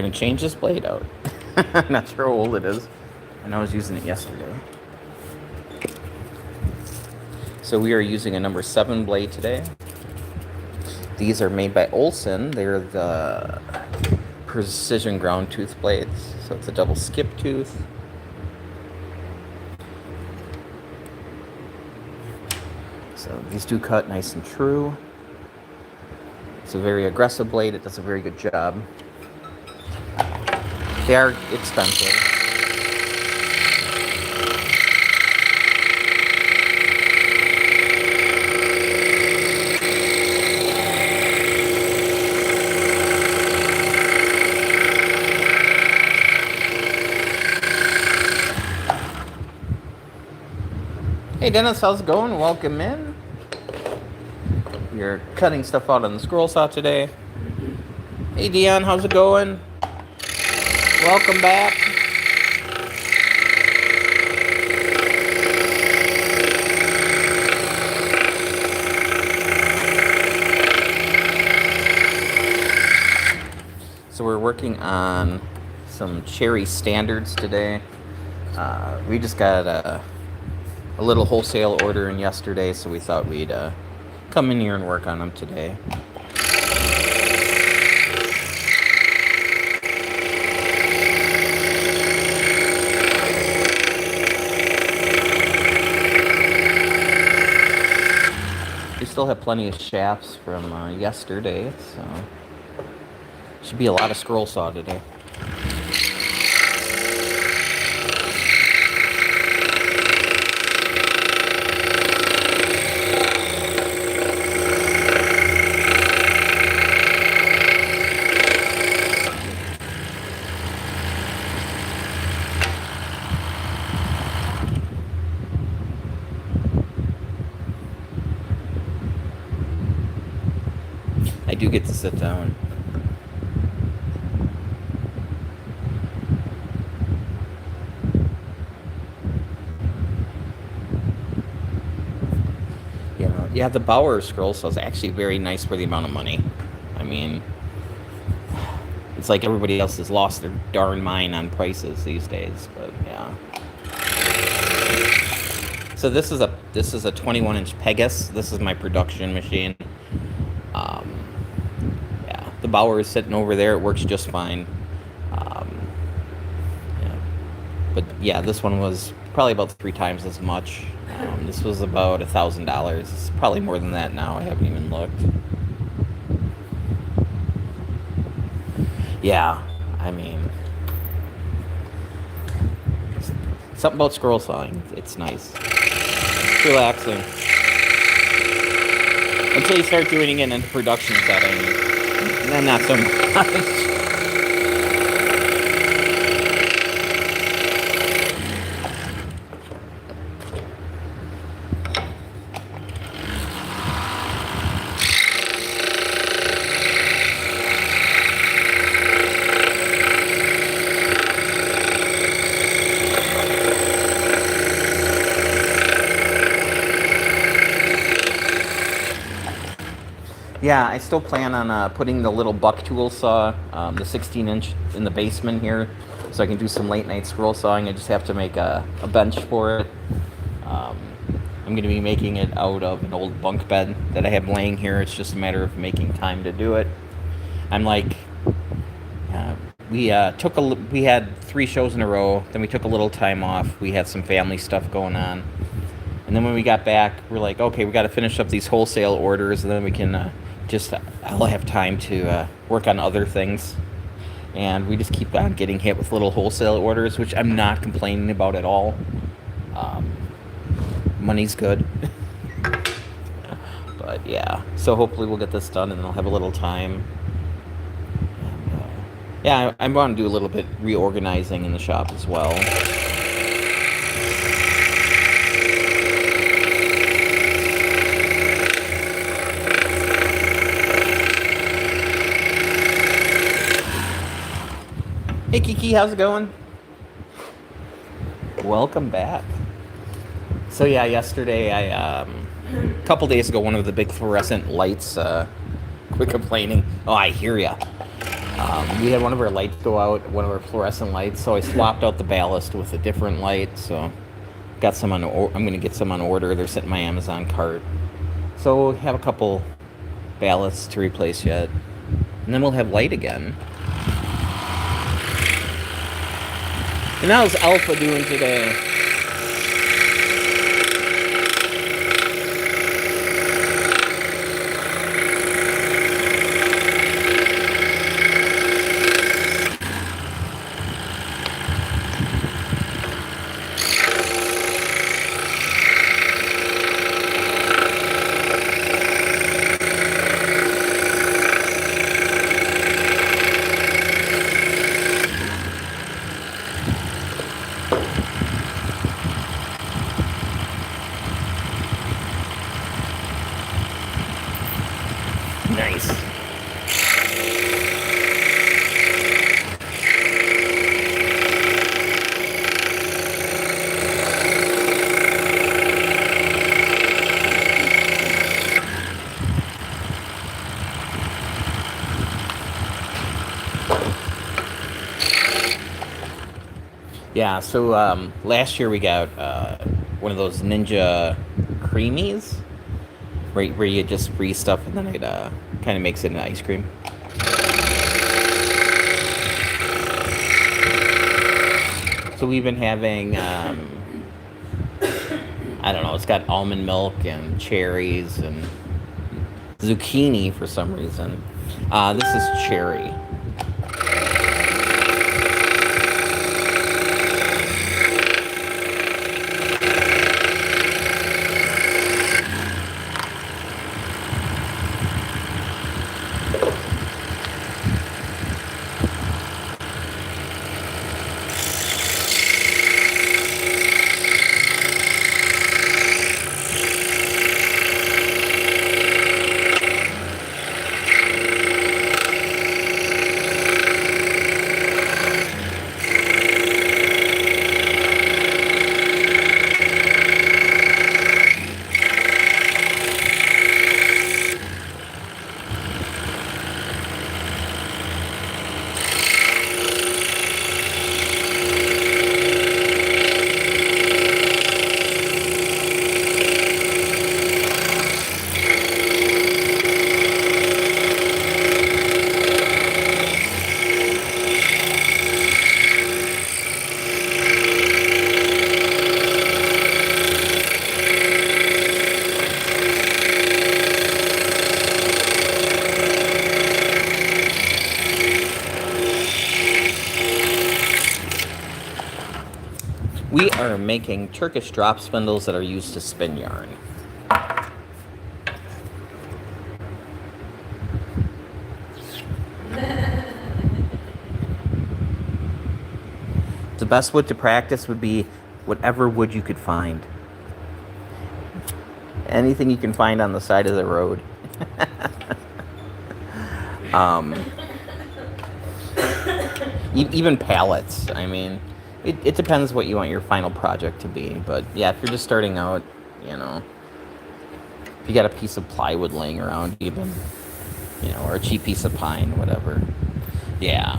going to change this blade out. I'm not sure how old it is. And I was using it yesterday. So we are using a number 7 blade today. These are made by Olsen. They're the precision ground tooth blades. So it's a double skip tooth. So these do cut nice and true. It's a very aggressive blade. It does a very good job. They are expensive. Hey Dennis, how's it going? Welcome in. You're cutting stuff out on the scroll saw today. Hey Dion, how's it going? Welcome back. So we're working on some Cherry standards today. We just got a little wholesale order in yesterday, so we thought we'd come in here and work on them today. We still have plenty of shafts from yesterday, so should be a lot of scroll saw today. I do get to sit down. You know, yeah, the Bauer scroll saw is actually very nice for the amount of money. I mean, it's like everybody else has lost their darn mind on prices these days, but yeah. So this is a 21-inch Pegasus. This is my production machine. Yeah, the Bauer is sitting over there. It works just fine. Yeah. But yeah, this one was probably about 3 times as much. This was about $1,000. It's probably more than that now. I haven't even looked. Yeah, I mean, something about scroll sawing. It's nice. It's relaxing. Until you start doing it in a production setting, then not so much. Yeah, I still plan on putting the little buck tool saw, the 16-inch, in the basement here, so I can do some late night scroll sawing. I just have to make a bench for it. I'm going to be making it out of an old bunk bed that I have laying here. It's just a matter of making time to do it. I'm like, we had 3 shows in a row. Then we took a little time off. We had some family stuff going on, and then when we got back, we're like, okay, we got to finish up these wholesale orders, and then we can. I'll have time to work on other things. And we just keep on getting hit with little wholesale orders, which I'm not complaining about at all. Money's good. But yeah, so hopefully we'll get this done and I'll have a little time. And, yeah, I want to do a little bit reorganizing in the shop as well. Hey Kiki, how's it going? Welcome back. So yeah, yesterday a couple days ago, one of the big fluorescent lights quit complaining. Oh, I hear ya. We had one of our lights go out, one of our fluorescent lights, so I swapped out the ballast with a different light. So got some on. I'm gonna get some on order. They're sitting in my Amazon cart. So we'll have a couple ballasts to replace yet, and then we'll have light again. And how's Alpha doing today? Nice. Yeah, so last year we got one of those Ninja Creamies, right, where you just freeze stuff and then it kind of makes it an ice cream. So we've been having, I don't know, it's got almond milk and cherries and zucchini for some reason. This is cherry. We are making Turkish drop spindles that are used to spin yarn. The best wood to practice would be whatever wood you could find. Anything you can find on the side of the road. Even pallets. I mean, it depends what you want your final project to be. But yeah, if you're just starting out, you know, if you got a piece of plywood laying around, even, you know, or a cheap piece of pine, whatever. Yeah.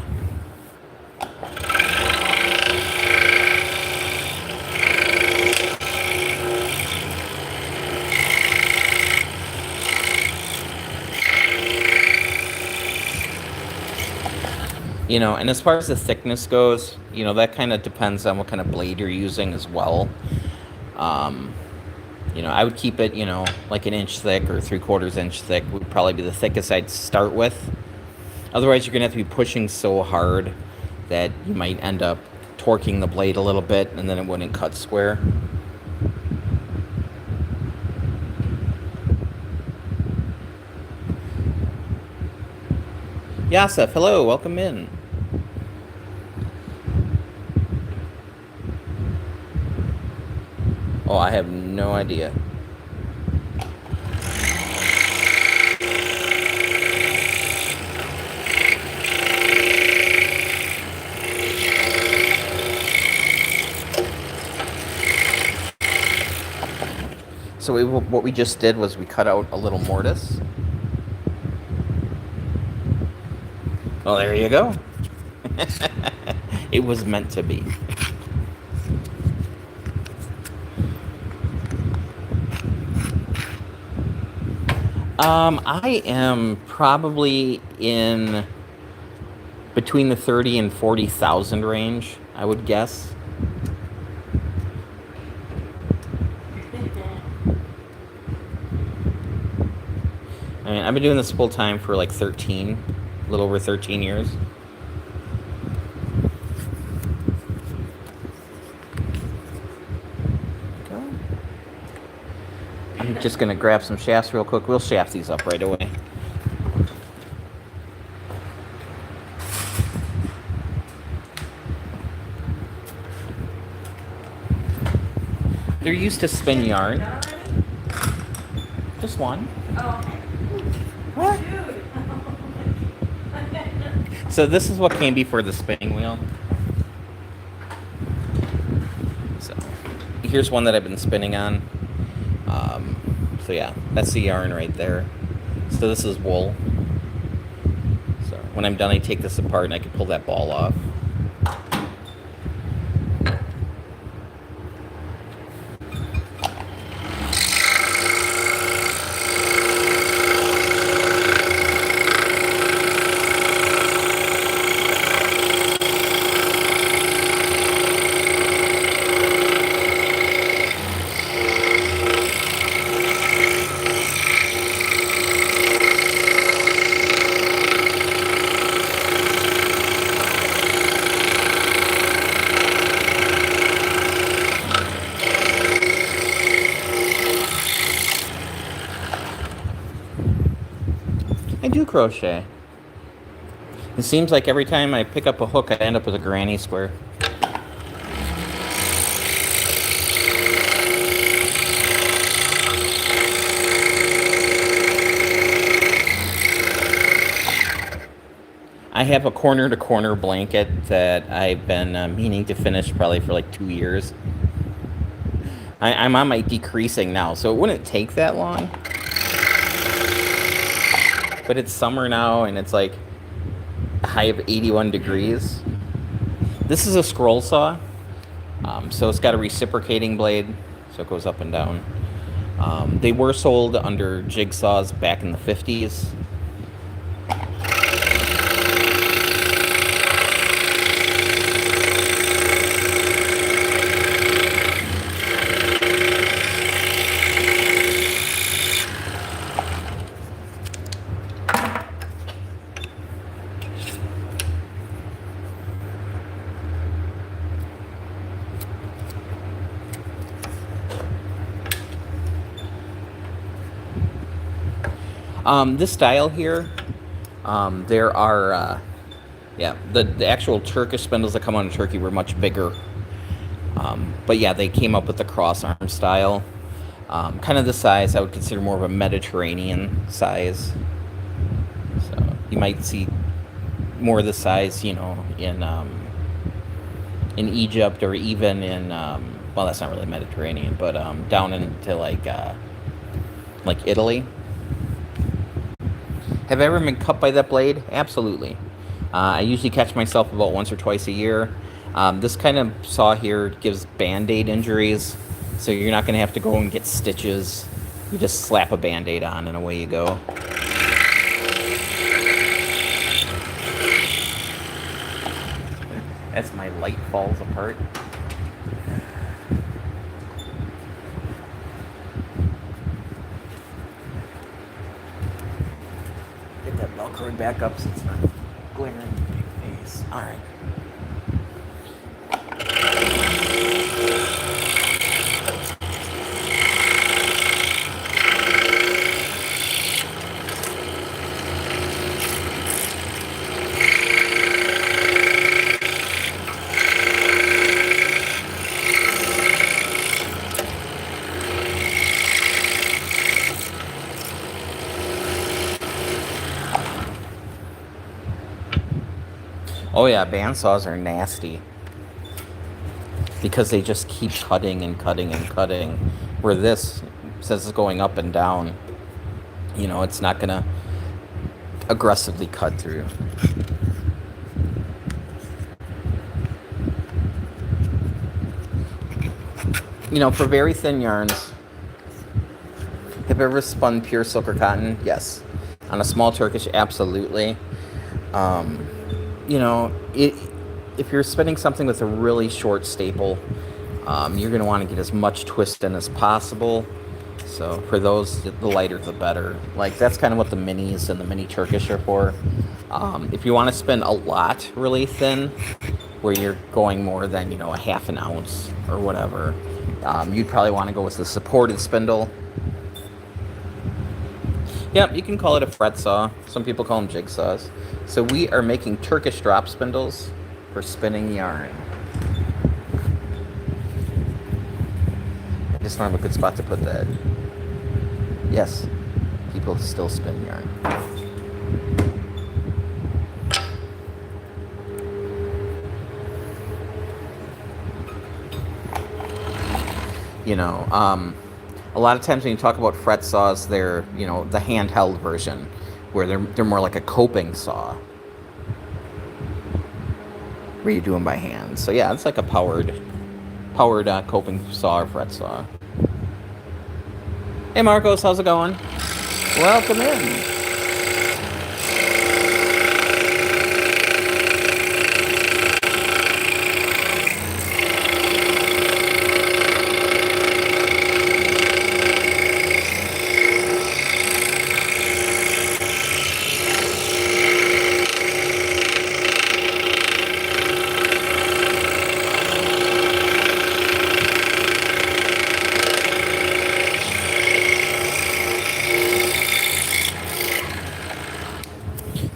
You know, and as far as the thickness goes, you know, that kind of depends on what kind of blade you're using as well. Um, you know, I would keep it, you know, like an inch thick or 3/4 inch thick would probably be the thickest I'd start with. Otherwise, you're going to have to be pushing so hard that you might end up torquing the blade a little bit and then it wouldn't cut square. Yasef, hello, welcome in. Oh, I have no idea. So what we just did was we cut out a little mortise. Well, there you go. It was meant to be. I am probably in between the 30 and 40,000 range, I would guess. I mean, I've been doing this full time for like 13, a little over 13 years. I'm just gonna grab some shafts real quick. We'll shaft these up right away. They're used to spin yarn. Just one. Oh, okay. What? So this is what came before the spinning wheel. So here's one that I've been spinning on. So yeah, that's the yarn right there. So this is wool. So when I'm done, I take this apart and I can pull that ball off. I do crochet. It seems like every time I pick up a hook, I end up with a granny square. I have a corner-to-corner blanket that I've been meaning to finish probably for like 2 years. I'm on my decreasing now, so it wouldn't take that long. But it's summer now, and it's like a high of 81 degrees. This is a scroll saw, so it's got a reciprocating blade, so it goes up and down. They were sold under jigsaws back in the 50s. This style here, there are, the actual Turkish spindles that come out of Turkey were much bigger. But yeah, they came up with the cross arm style. Kind of the size I would consider more of a Mediterranean size. So you might see more of the size, in Egypt, or even in, well, that's not really Mediterranean, but down into like Italy. Have I ever been cut by that blade? Absolutely. I usually catch myself about once or twice a year. This kind of saw here gives Band-Aid injuries, so you're not going to have to go and get stitches. You just slap a Band-Aid on and away you go. As my light falls apart. Get that Velcroed back up so it's not glaring in my face. Alright. Oh yeah, bandsaws are nasty because they just keep cutting and cutting and cutting. Where this says it's going up and down, it's not gonna aggressively cut through. You know, for very thin yarns, have you ever spun pure silk or cotton? Yes. On a small Turkish, absolutely. Um, you know, if you're spinning something with a really short staple, you're going to want to get as much twist in as possible. So for those, the lighter the better. Like that's kind of what the minis and the mini Turkish are for. If you want to spin a lot really thin, where you're going more than a half an ounce or whatever, you'd probably want to go with the supported spindle. Yep, you can call it a fret saw. Some people call them jigsaws. So we are making Turkish drop spindles for spinning yarn. I just don't have a good spot to put that. Yes, people still spin yarn. A lot of times when you talk about fret saws, they're, the handheld version, where they're more like a coping saw, where you do them by hand. So yeah, it's like a powered coping saw or fret saw. Hey Marcos, how's it going? Welcome in.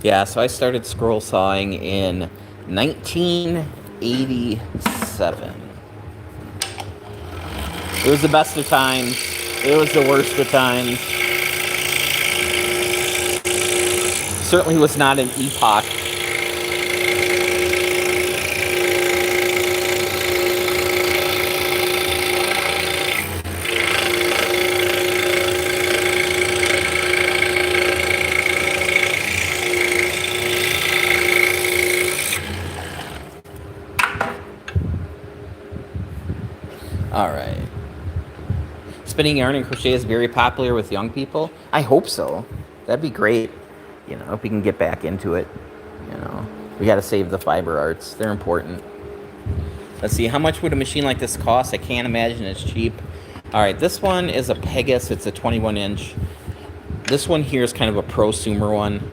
Yeah, so I started scroll sawing in 1987. It was the best of times. It was the worst of times. Certainly was not an epoch. All right. Spinning yarn and crochet is very popular with young people. I hope so. That'd be great. If we can get back into it. We got to save the fiber arts. They're important. Let's see. How much would a machine like this cost? I can't imagine it's cheap. All right. This one is a Pegas. It's a 21-inch. This one here is kind of a prosumer one.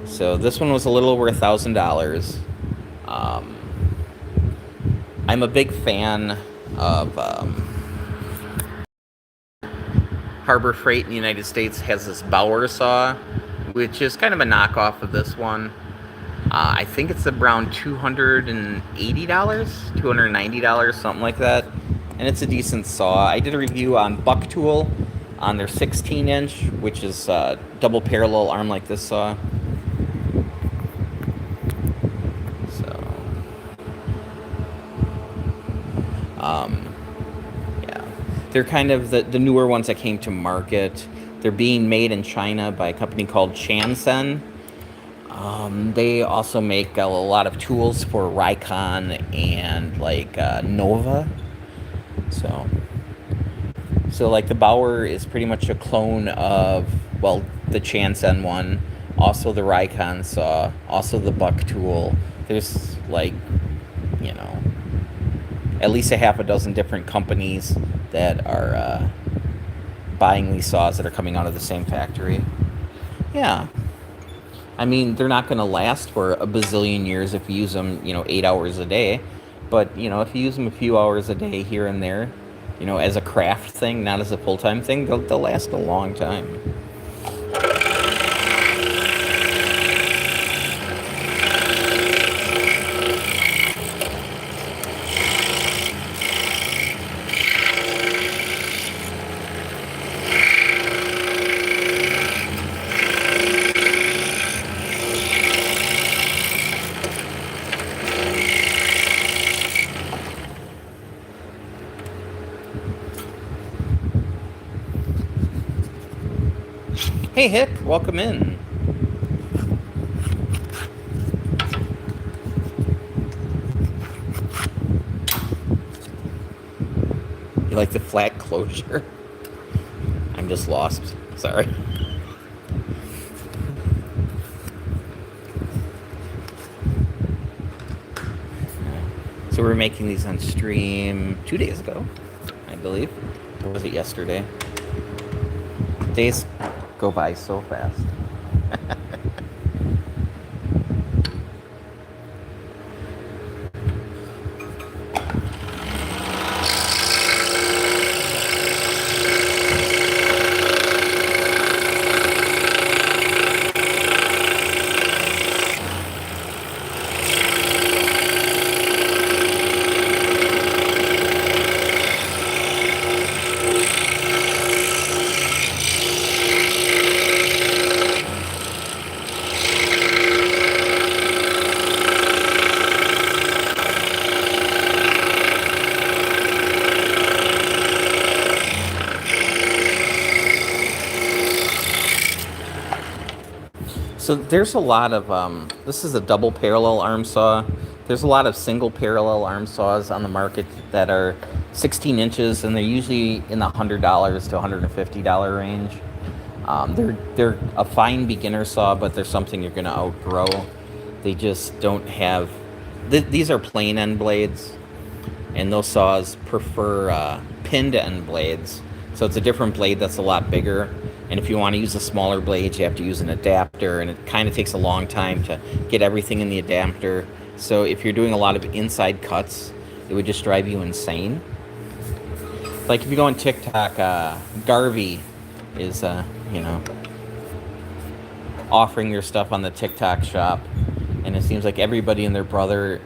So this one was a little over $1,000. I'm a big fan of Harbor Freight in the United States has this Bauer saw, which is kind of a knockoff of this one. I think it's around $280, $290, something like that. And it's a decent saw. I did a review on Buck Tool on their 16-inch, which is double parallel arm like this saw. Yeah, they're kind of the newer ones that came to market. They're being made in China by a company called Chansen. They also make a lot of tools for Rikon and Nova. So like the Bauer is pretty much a clone of, the Chansen one, also the Rikon saw, also the Buck tool. There's at least a half a dozen different companies that are buying these saws that are coming out of the same factory. Yeah. I mean, they're not going to last for a bazillion years if you use them, 8 hours a day. But, if you use them a few hours a day here and there, as a craft thing, not as a full-time thing, they'll last a long time. Hey, Hick, welcome in. like the flat closure. I'm just lost. Sorry. So we're making these on stream 2 days ago, I believe. Or was it yesterday? Days go by so fast. So there's a lot of, this is a double parallel arm saw. There's a lot of single parallel arm saws on the market that are 16 inches, and they're usually in the $100 to $150 range. They're a fine beginner saw, but they're something you're going to outgrow. They just don't have, these are plain end blades, and those saws prefer pinned end blades. So it's a different blade that's a lot bigger. And if you want to use a smaller blade, you have to use an adapter, and it kind of takes a long time to get everything in the adapter. So if you're doing a lot of inside cuts, it would just drive you insane. Like if you go on TikTok, Garvey is, offering your stuff on the TikTok shop, and it seems like everybody and their brother,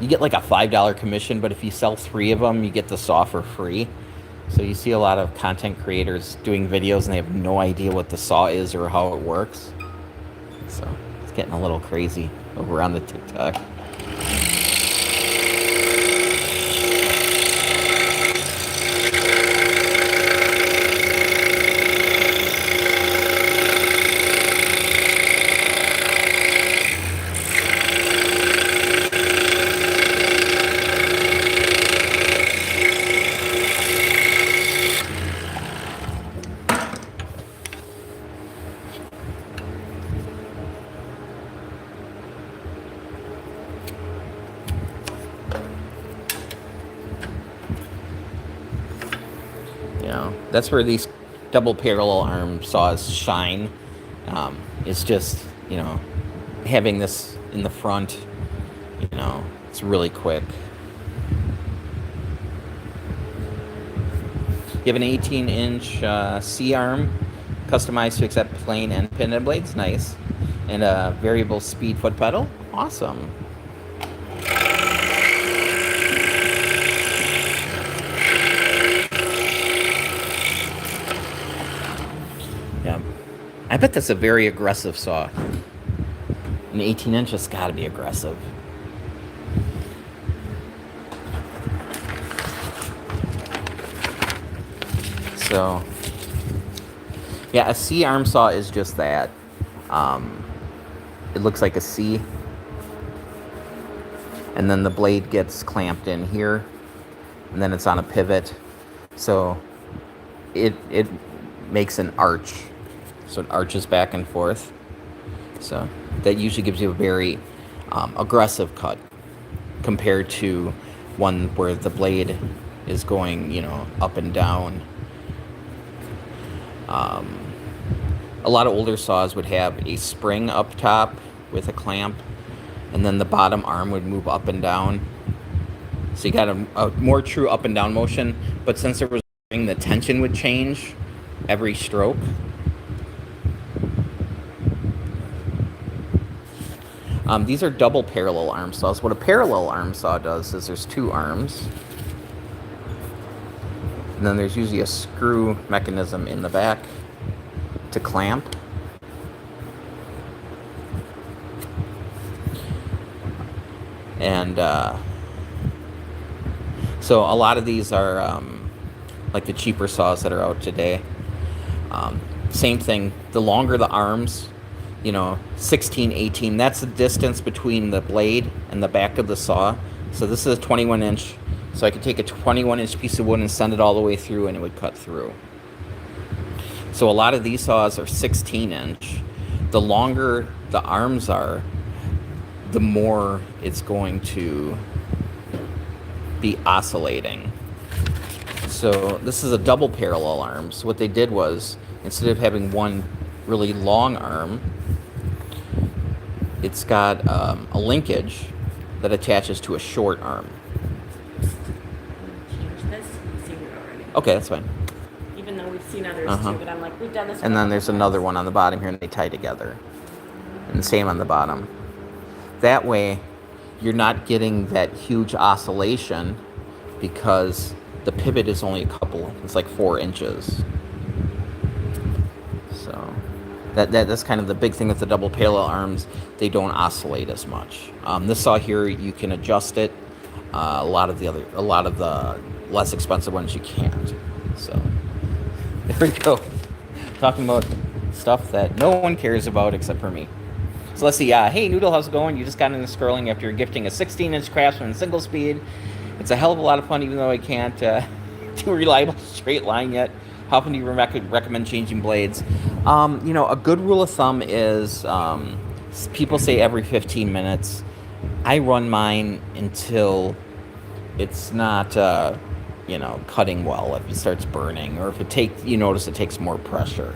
you get like a $5 commission, but if you sell 3 of them, you get the saw for free. So you see a lot of content creators doing videos and they have no idea what the saw is or how it works. So it's getting a little crazy over on the TikTok. That's where these double parallel arm saws shine. It's just, having this in the front, it's really quick. You have an 18-inch C-arm, customized to accept plain and pinned blades, nice. And a variable speed foot pedal, awesome. I bet that's a very aggressive saw. An 18-inch has got to be aggressive. So, yeah, a C arm saw is just that. It looks like a C. And then the blade gets clamped in here. And then it's on a pivot. So, it makes an arch. So it arches back and forth. So that usually gives you a very aggressive cut compared to one where the blade is going, up and down. A lot of older saws would have a spring up top with a clamp, and then the bottom arm would move up and down. So you got a more true up and down motion, but since there was a spring, the tension would change every stroke. These are double parallel arm saws. What a parallel arm saw does is there's 2 arms. And then there's usually a screw mechanism in the back to clamp. And so a lot of these are like the cheaper saws that are out today. Same thing, the longer the arms, 16, 18, that's the distance between the blade and the back of the saw. So this is a 21-inch So I could take a 21-inch piece of wood and send it all the way through, and it would cut through. So a lot of these saws are 16-inch. The longer the arms are, the more it's going to be oscillating. So this is a double parallel arm. So what they did was, instead of having one really long arm, it's got a linkage that attaches to a short arm. Change this. We've seen it already. Okay, that's fine. Even though we've seen others too, but I'm like, we've done this. And then there's another one on the bottom here, and they tie together. And the same on the bottom. That way, you're not getting that huge oscillation because the pivot is only it's like 4 inches. So that's kind of the big thing with the double parallel arms. They don't oscillate as much. This saw here, you can adjust it. A lot of the less expensive ones you can't. So there we go. Talking about stuff that no one cares about except for me. So let's see. Hey, Noodle, how's it going? You just got into scrolling after gifting a 16-inch Craftsman single speed. It's a hell of a lot of fun, even though I can't do a reliable straight line yet. How often do you recommend changing blades? A good rule of thumb is people say every 15 minutes. I run mine until it's not, cutting well. If it starts burning, or if you notice it takes more pressure.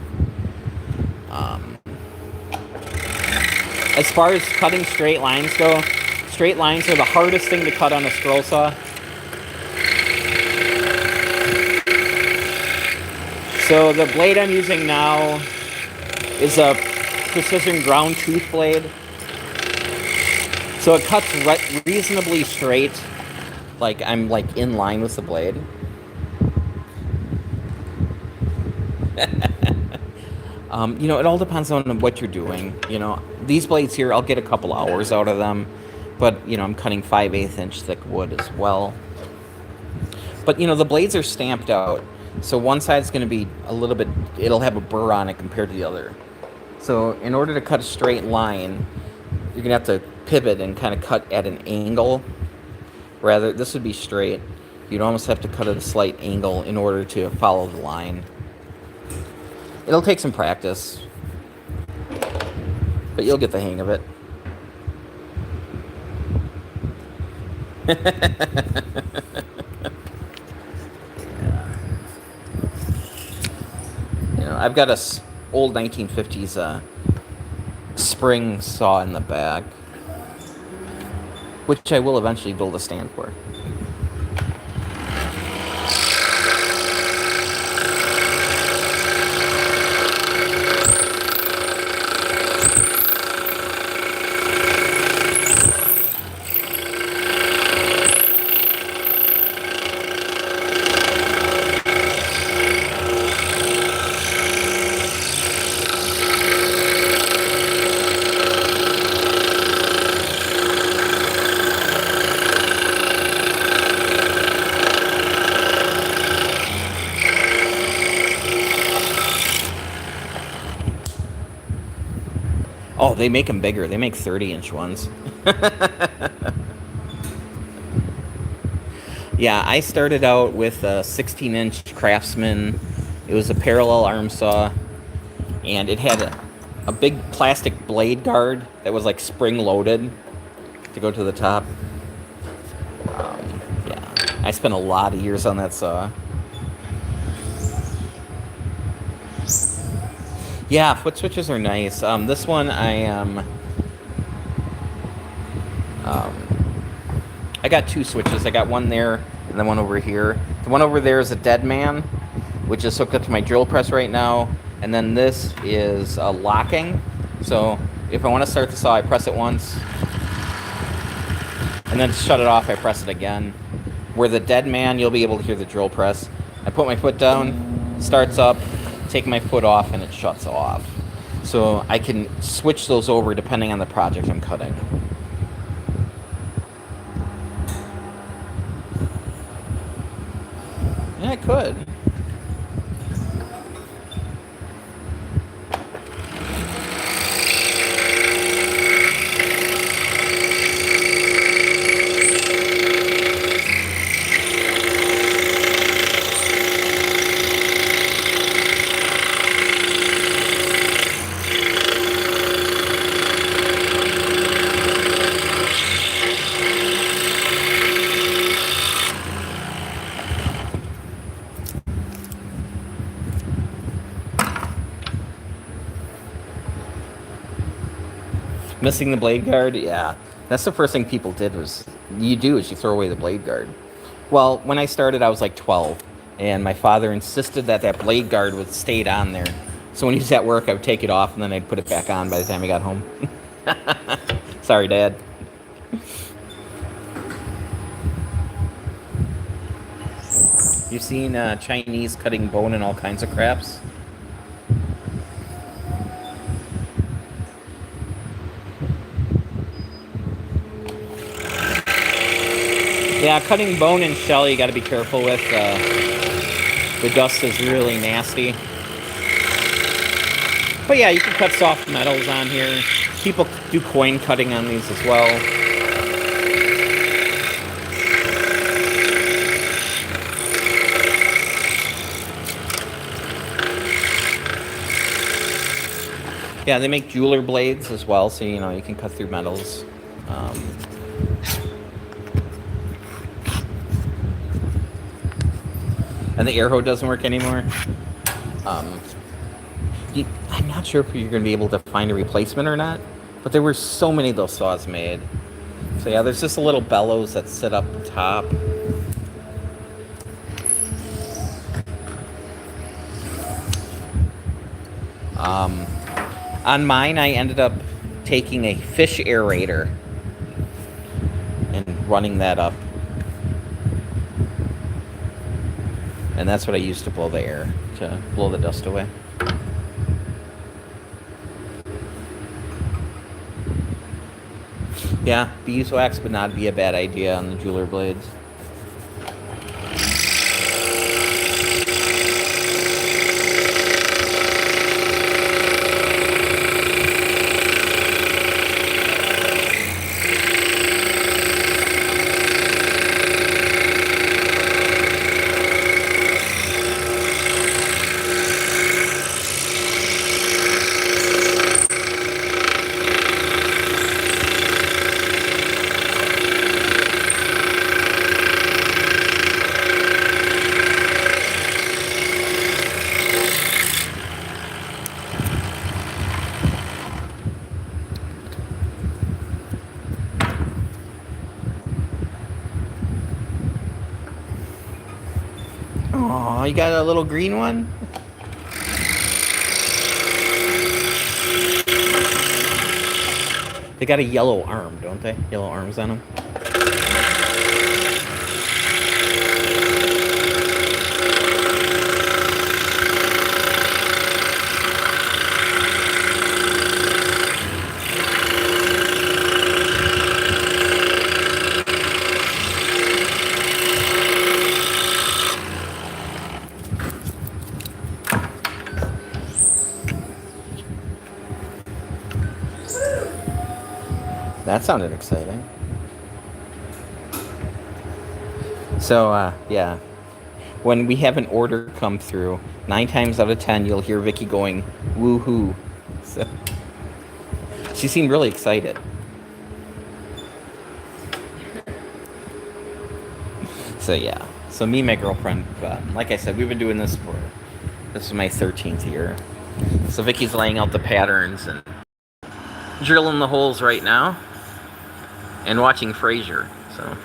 As far as cutting straight lines go, straight lines are the hardest thing to cut on a scroll saw. So the blade I'm using now is a precision ground tooth blade. So it cuts reasonably straight, like I'm in line with the blade. It all depends on what you're doing. These blades here, I'll get a couple hours out of them, but I'm cutting 5/8 inch thick wood as well. But the blades are stamped out, so one side's going to be it'll have a burr on it compared to the other. So in order to cut a straight line, you're going to have to pivot and kind of cut at an angle. This would be straight. You'd almost have to cut at a slight angle in order to follow the line. It'll take some practice, but you'll get the hang of it. I've got a old 1950s spring saw in the back, which I will eventually build a stand for. Oh, they make them bigger. They make 30-inch ones. Yeah, I started out with a 16-inch Craftsman. It was a parallel arm saw, and it had a big plastic blade guard that was spring-loaded to go to the top. Yeah, I spent a lot of years on that saw. Yeah, foot switches are nice. This one I got 2 switches. I got one there and then one over here. The one over there is a Deadman, which is hooked up to my drill press right now. And then this is locking. So if I want to start the saw, I press it once. And then to shut it off, I press it again. Where the Deadman, you'll be able to hear the drill press. I put my foot down, starts up, take my foot off, and it shuts off. So I can switch those over depending on the project I'm cutting. Yeah, I could. Missing the blade guard, yeah. That's the first thing people did was you throw away the blade guard. Well, when I started, I was like 12, and my father insisted that that blade guard would stayed on there. So when he was at work, I would take it off, and then I'd put it back on by the time I got home. Sorry, Dad. You've seen Chinese cutting bone and all kinds of craps? Yeah, cutting bone and shell you got to be careful with. The dust is really nasty. But yeah, you can cut soft metals on here. People do coin cutting on these as well. Yeah, they make jeweler blades as well, so you know you can cut through metals. And the air hoe doesn't work anymore. I'm not sure if you're going to be able to find a replacement or not, but there were so many of those saws made. So yeah, there's just a little bellows that sit up top. On mine, I ended up taking a fish aerator and running that up. And that's what I used to blow the air, to blow the dust away. Yeah, beeswax would not be a bad idea on the jeweler blades. Oh, you got a little green one? They got a yellow arm, don't they? Yellow arms on them. That sounded exciting. So, yeah. When we have an order come through, 9 times out of 10, you'll hear Vicky going, woohoo. So, she seemed really excited. So, yeah. So, me and my girlfriend, like I said, we've been doing this is my 13th year. So, Vicky's laying out the patterns and drilling the holes right now. And watching Frasier, so.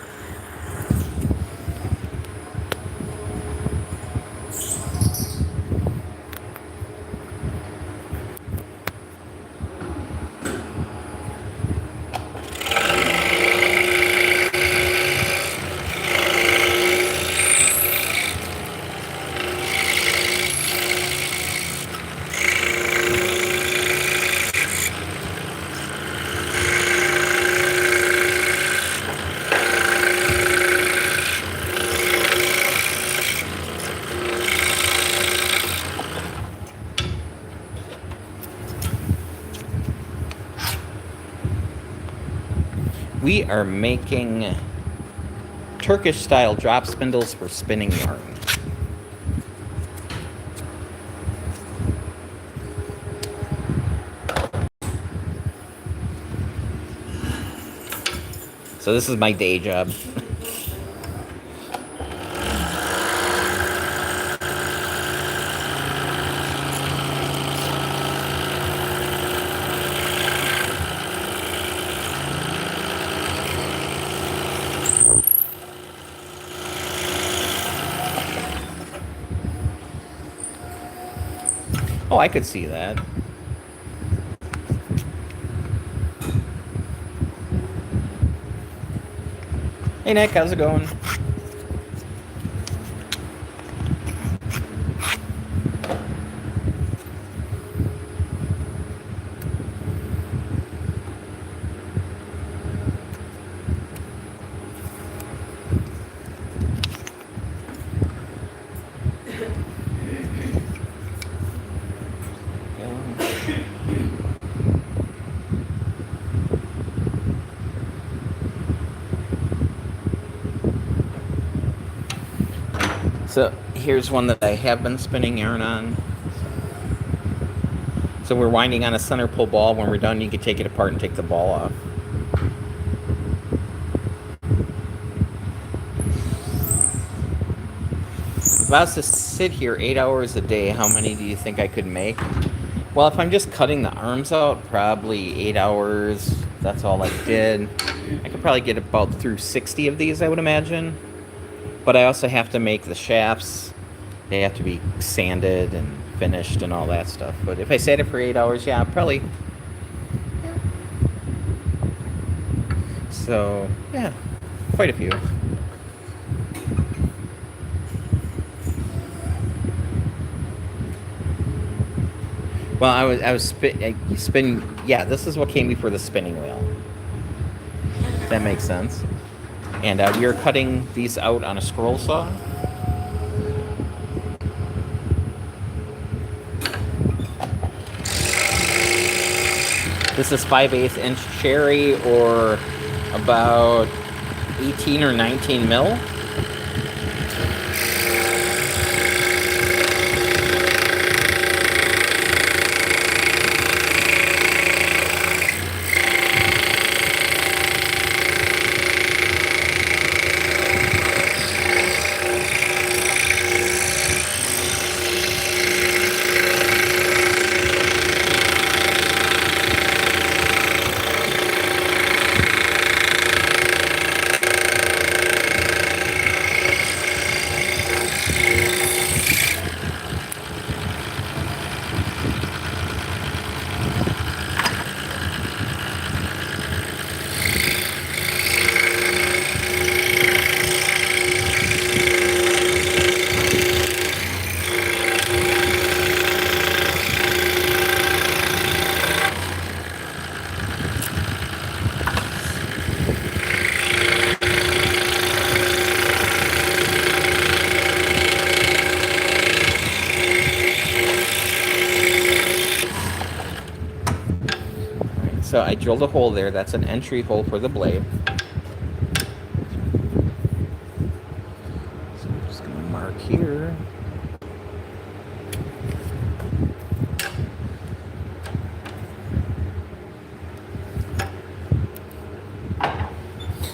We are making Turkish style drop spindles for spinning yarn. So this is my day job. Oh, I could see that. Hey Nick, how's it going? So here's one that I have been spinning yarn on. So we're winding on a center pull ball. When we're done, you can take it apart and take the ball off. If I was to sit here 8 hours a day, how many do you think I could make? Well, if I'm just cutting the arms out, probably 8 hours. That's all I did. I could probably get about through 60 of these, I would imagine. But I also have to make the shafts. They have to be sanded and finished and all that stuff. But if I sat it for 8 hours, yeah, probably. So, yeah, quite a few. Well, I was spin. Yeah, this is what came before the spinning wheel. That makes sense. And we are cutting these out on a scroll saw. This is 5/8 inch cherry, or about 18 or 19 mil. So I drilled a hole there. That's an entry hole for the blade. So I'm just going to mark here.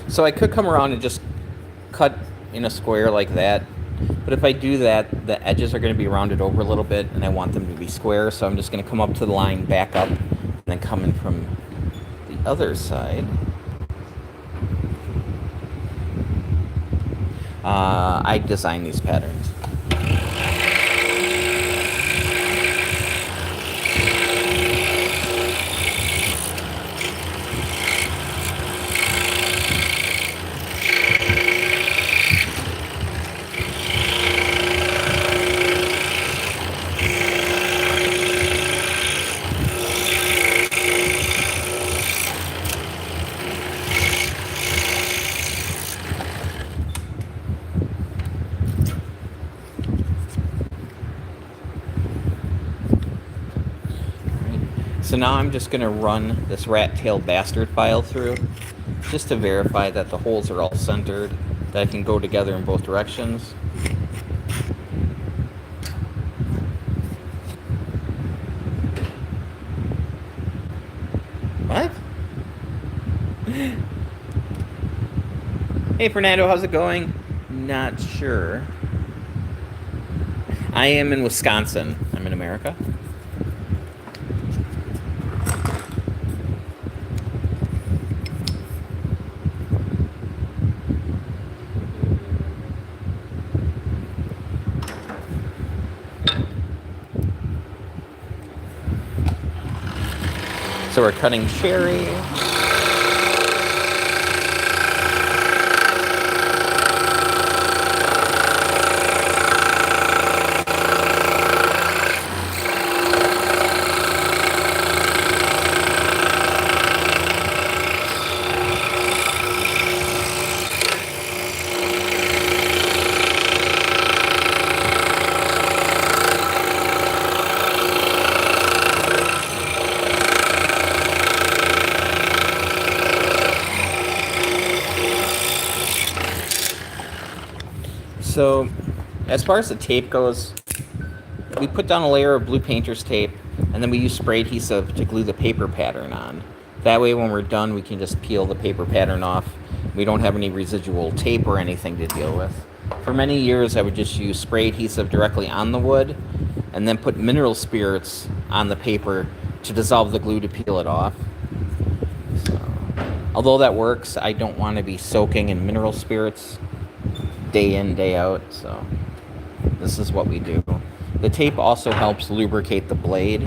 So I could come around and just cut in a square like that. But if I do that, the edges are going to be rounded over a little bit, and I want them to be square. So I'm just going to come up to the line, back up, and then come in from the other side. I designed these patterns. So now I'm just going to run this rat-tailed bastard file through, just to verify that the holes are all centered, that I can go together in both directions. What? Hey Fernando, how's it going? Not sure. I am in Wisconsin. I'm in America. So we're cutting cherry. So, as far as the tape goes, we put down a layer of blue painter's tape, and then we use spray adhesive to glue the paper pattern on. That way, when we're done, we can just peel the paper pattern off. We don't have any residual tape or anything to deal with. For many years, I would just use spray adhesive directly on the wood, and then put mineral spirits on the paper to dissolve the glue to peel it off. So, although that works, I don't want to be soaking in mineral spirits day in, day out, so this is what we do. The tape also helps lubricate the blade.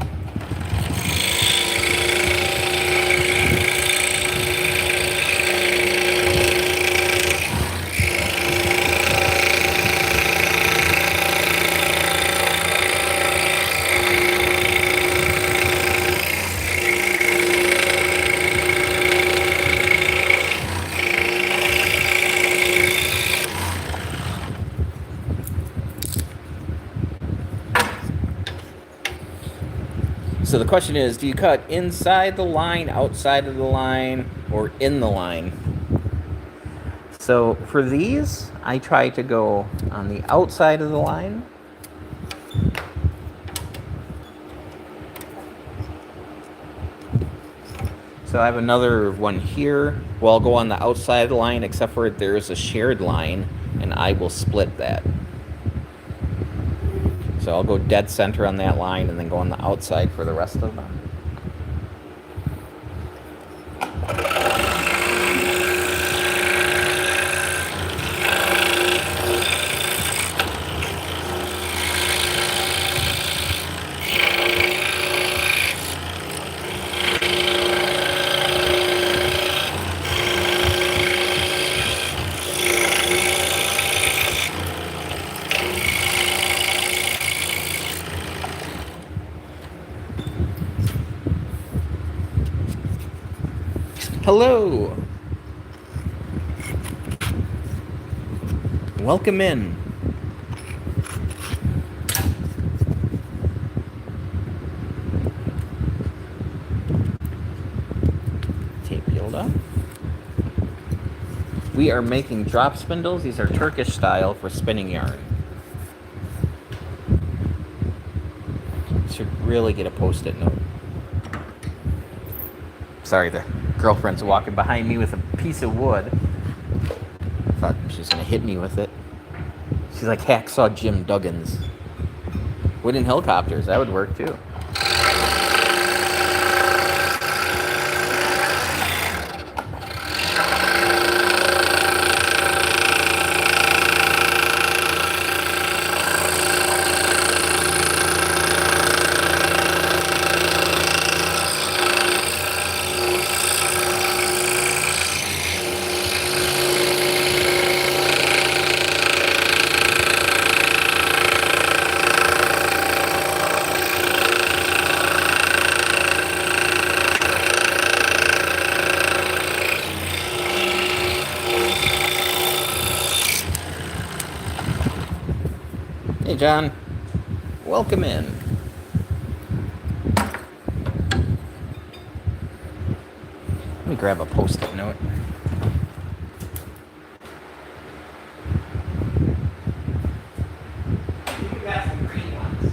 So the question is, do you cut inside the line, outside of the line, or in the line? So for these, I try to go on the outside of the line. So I have another one here. Well, I'll go on the outside of the line, except for there's a shared line, and I will split that. So I'll go dead center on that line and then go on the outside for the rest of them. Hello! Welcome in. Tape peeled up. We are making drop spindles. These are Turkish style for spinning yarn. Should really get a post-it note. Sorry, the girlfriend's walking behind me with a piece of wood. Thought she was gonna hit me with it. She's like Hacksaw Jim Duggins. Wooden helicopters, that would work too. Hey, John. Welcome in. Let me grab a post-it note. You got some green ones.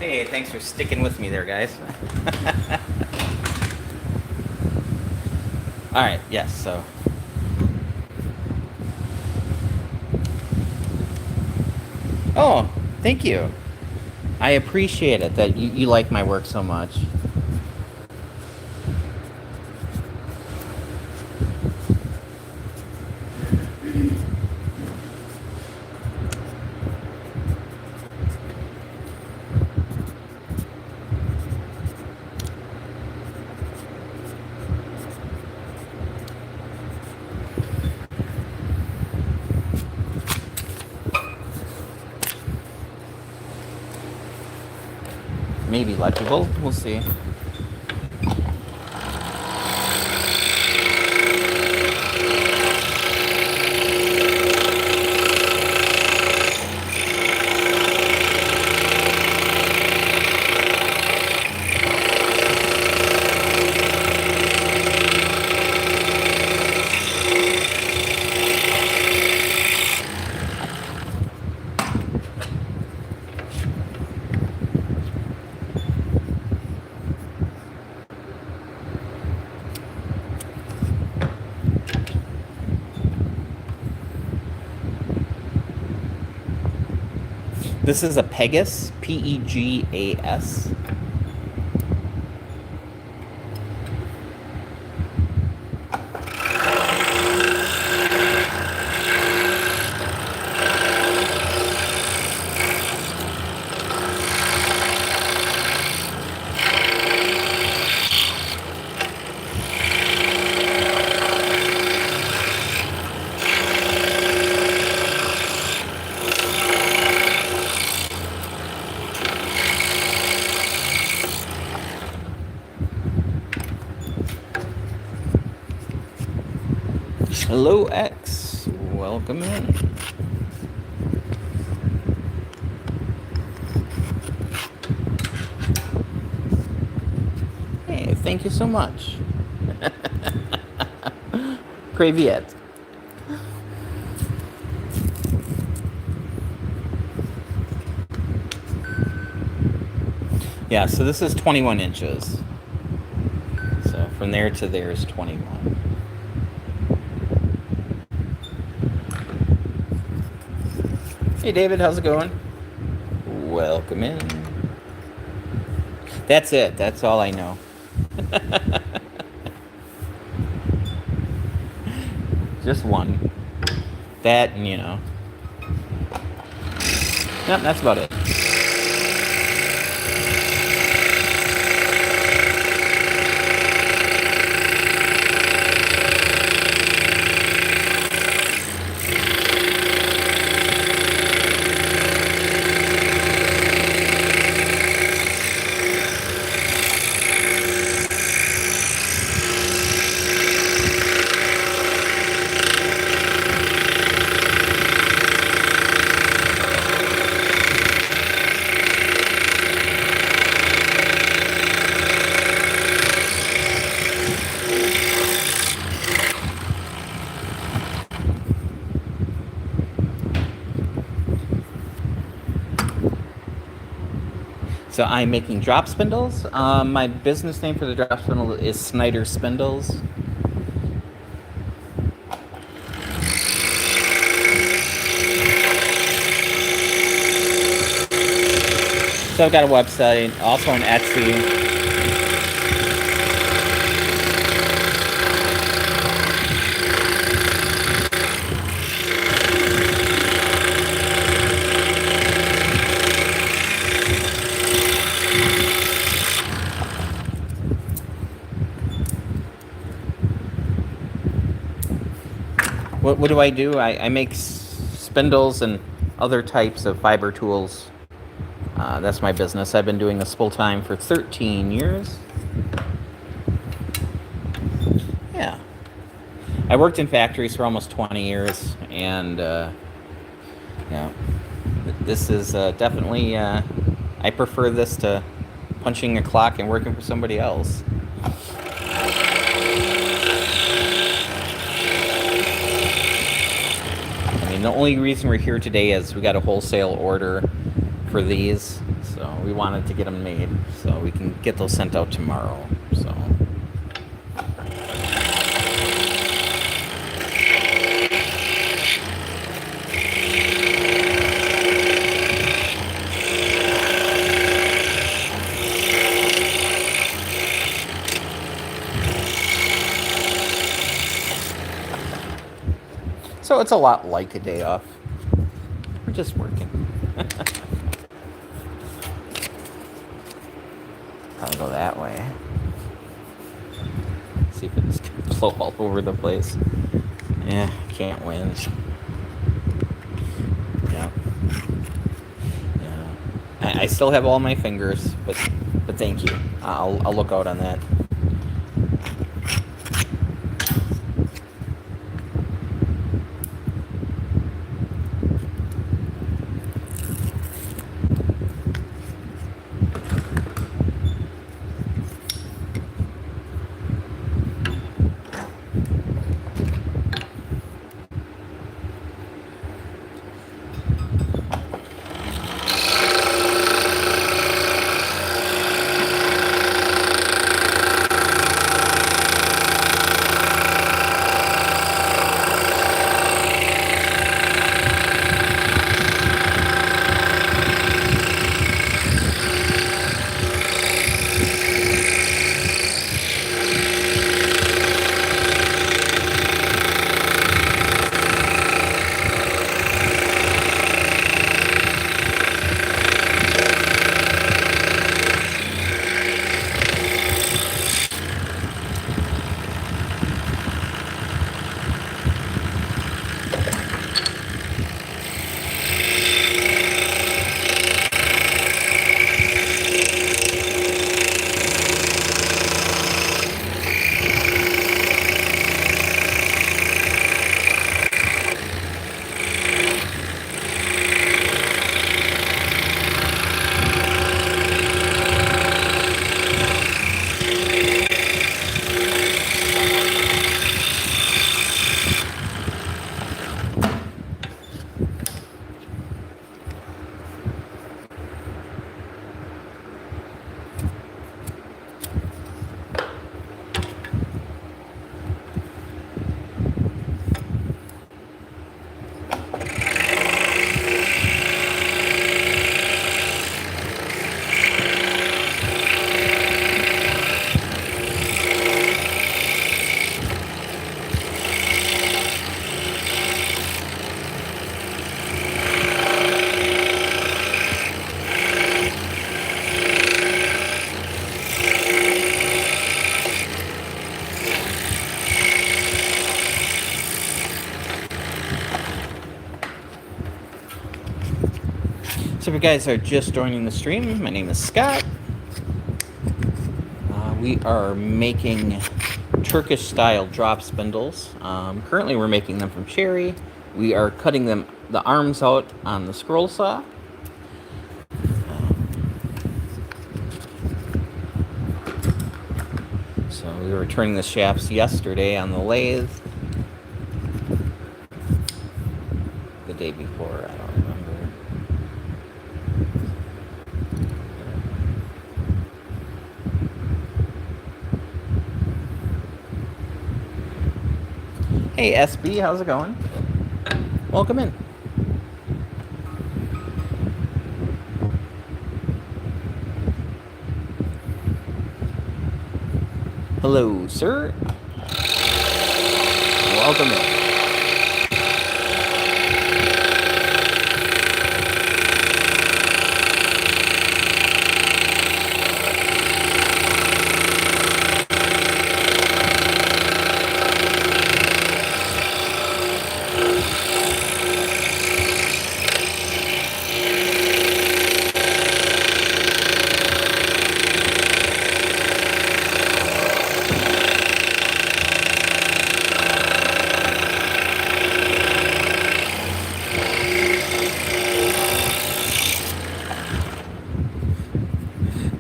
Hey, thanks for sticking with me there, guys. All right, yes, so. Oh, thank you. I appreciate it that you like my work so much. Maybe legible, we'll see. This is a Pegas, P-E-G-A-S. Hello, X. Welcome in. Hey, thank you so much. Привет. Yeah, so this is 21 inches. So from there to there is 21. Hey David, how's it going? Welcome in. That's it. That's all I know. Just one. That and, you know. Yep, that's about it. So I'm making drop spindles. My business name for the drop spindle is Snyder Spindles. So I've got a website, also on Etsy. What do I do? I make spindles and other types of fiber tools. That's my business. I've been doing this full time for 13 years. Yeah. I worked in factories for almost 20 years, and yeah, this is definitely, I prefer this to punching a clock and working for somebody else. The only reason we're here today is we got a wholesale order for these, So we wanted to get them made so we can get those sent out tomorrow. So. So it's a lot like a day off. We're just working. I'll go that way. See if it's gonna blow all over the place. Yeah, can't win. Yeah. Yeah. I still have all my fingers, but thank you. I'll look out on that. So if you guys are just joining the stream, my name is Scott. We are making Turkish style drop spindles. Currently we're making them from cherry. We are cutting them, the arms out on the scroll saw. So we were turning the shafts yesterday on the lathe. The day before, I don't remember. Hey SB, how's it going? Welcome in. Hello, sir. Welcome in.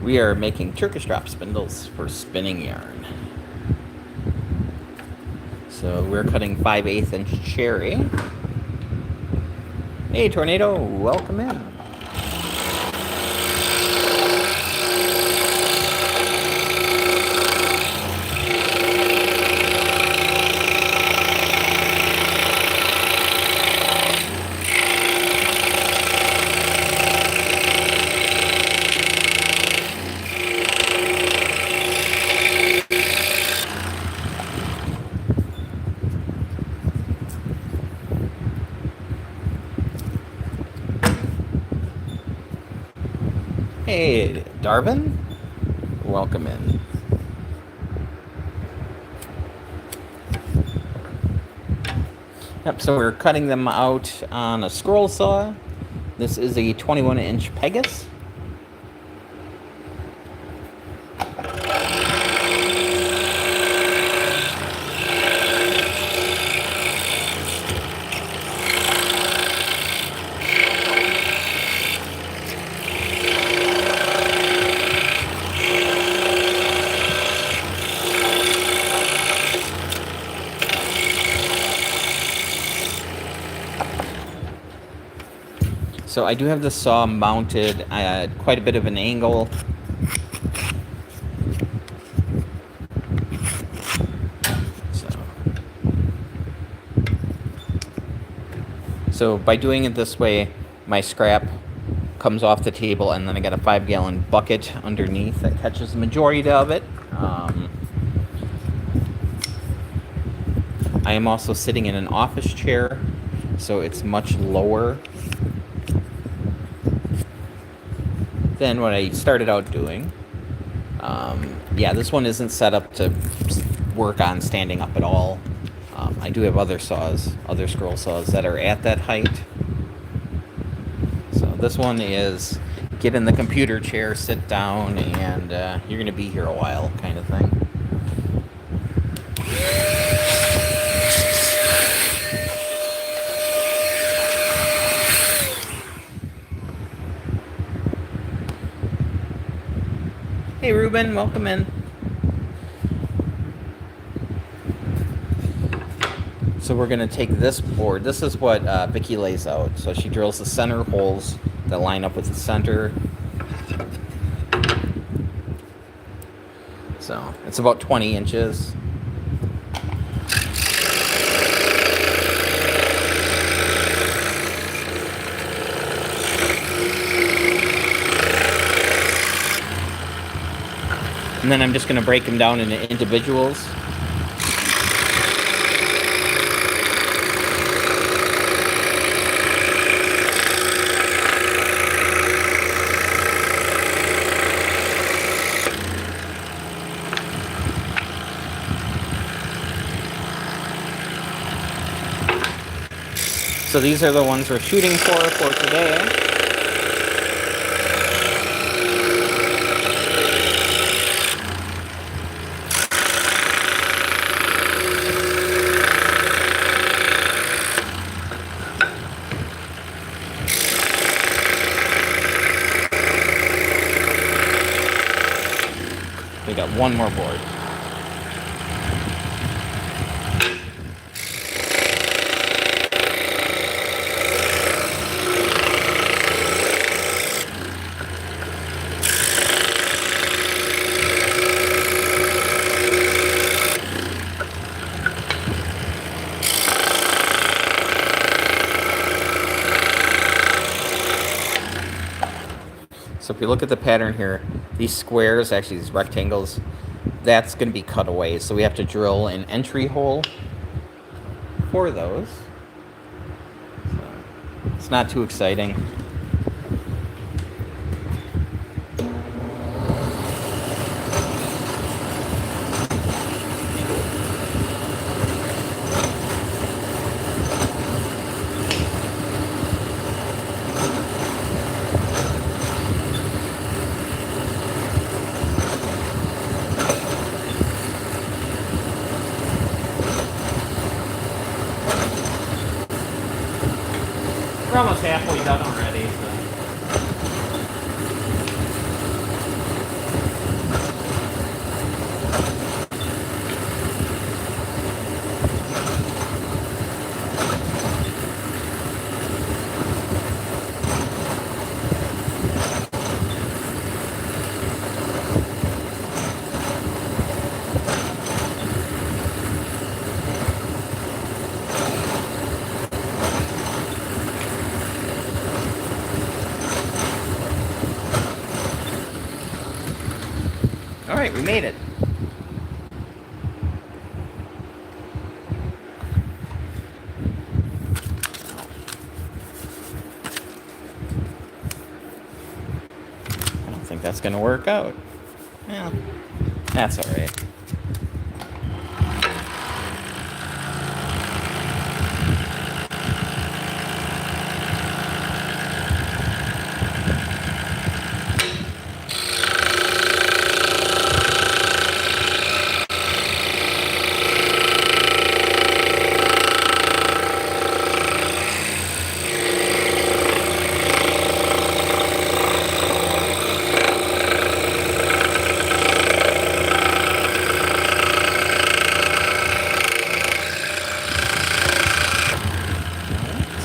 We are making Turkish drop spindles for spinning yarn. So we're cutting 5/8 inch cherry. Hey Tornado, welcome in. Hey, Darvin. Welcome in. Yep, so we're cutting them out on a scroll saw. This is a 21-inch Pegas. So I do have the saw mounted at quite a bit of an angle. So by doing it this way, my scrap comes off the table, and then I got a 5-gallon bucket underneath that catches the majority of it. I am also sitting in an office chair, so it's much lower than what I started out doing. Yeah, this one isn't set up to work on standing up at all. I do have other saws, other scroll saws that are at that height. So this one is get in the computer chair, sit down, and you're going to be here a while kind of thing. Hey Ruben, welcome in. So we're going to take this board. This is what Vicky lays out. So she drills the center holes that line up with the center. So it's about 20 inches. And then I'm just going to break them down into individuals. So these are the ones we're shooting for today. We got one more board. So if you look at the pattern here, these squares, actually these rectangles, that's going to be cut away. So we have to drill an entry hole for those. So it's not too exciting. We're almost halfway done already. So. All right, we made it. I don't think that's gonna work out. Yeah, that's all right.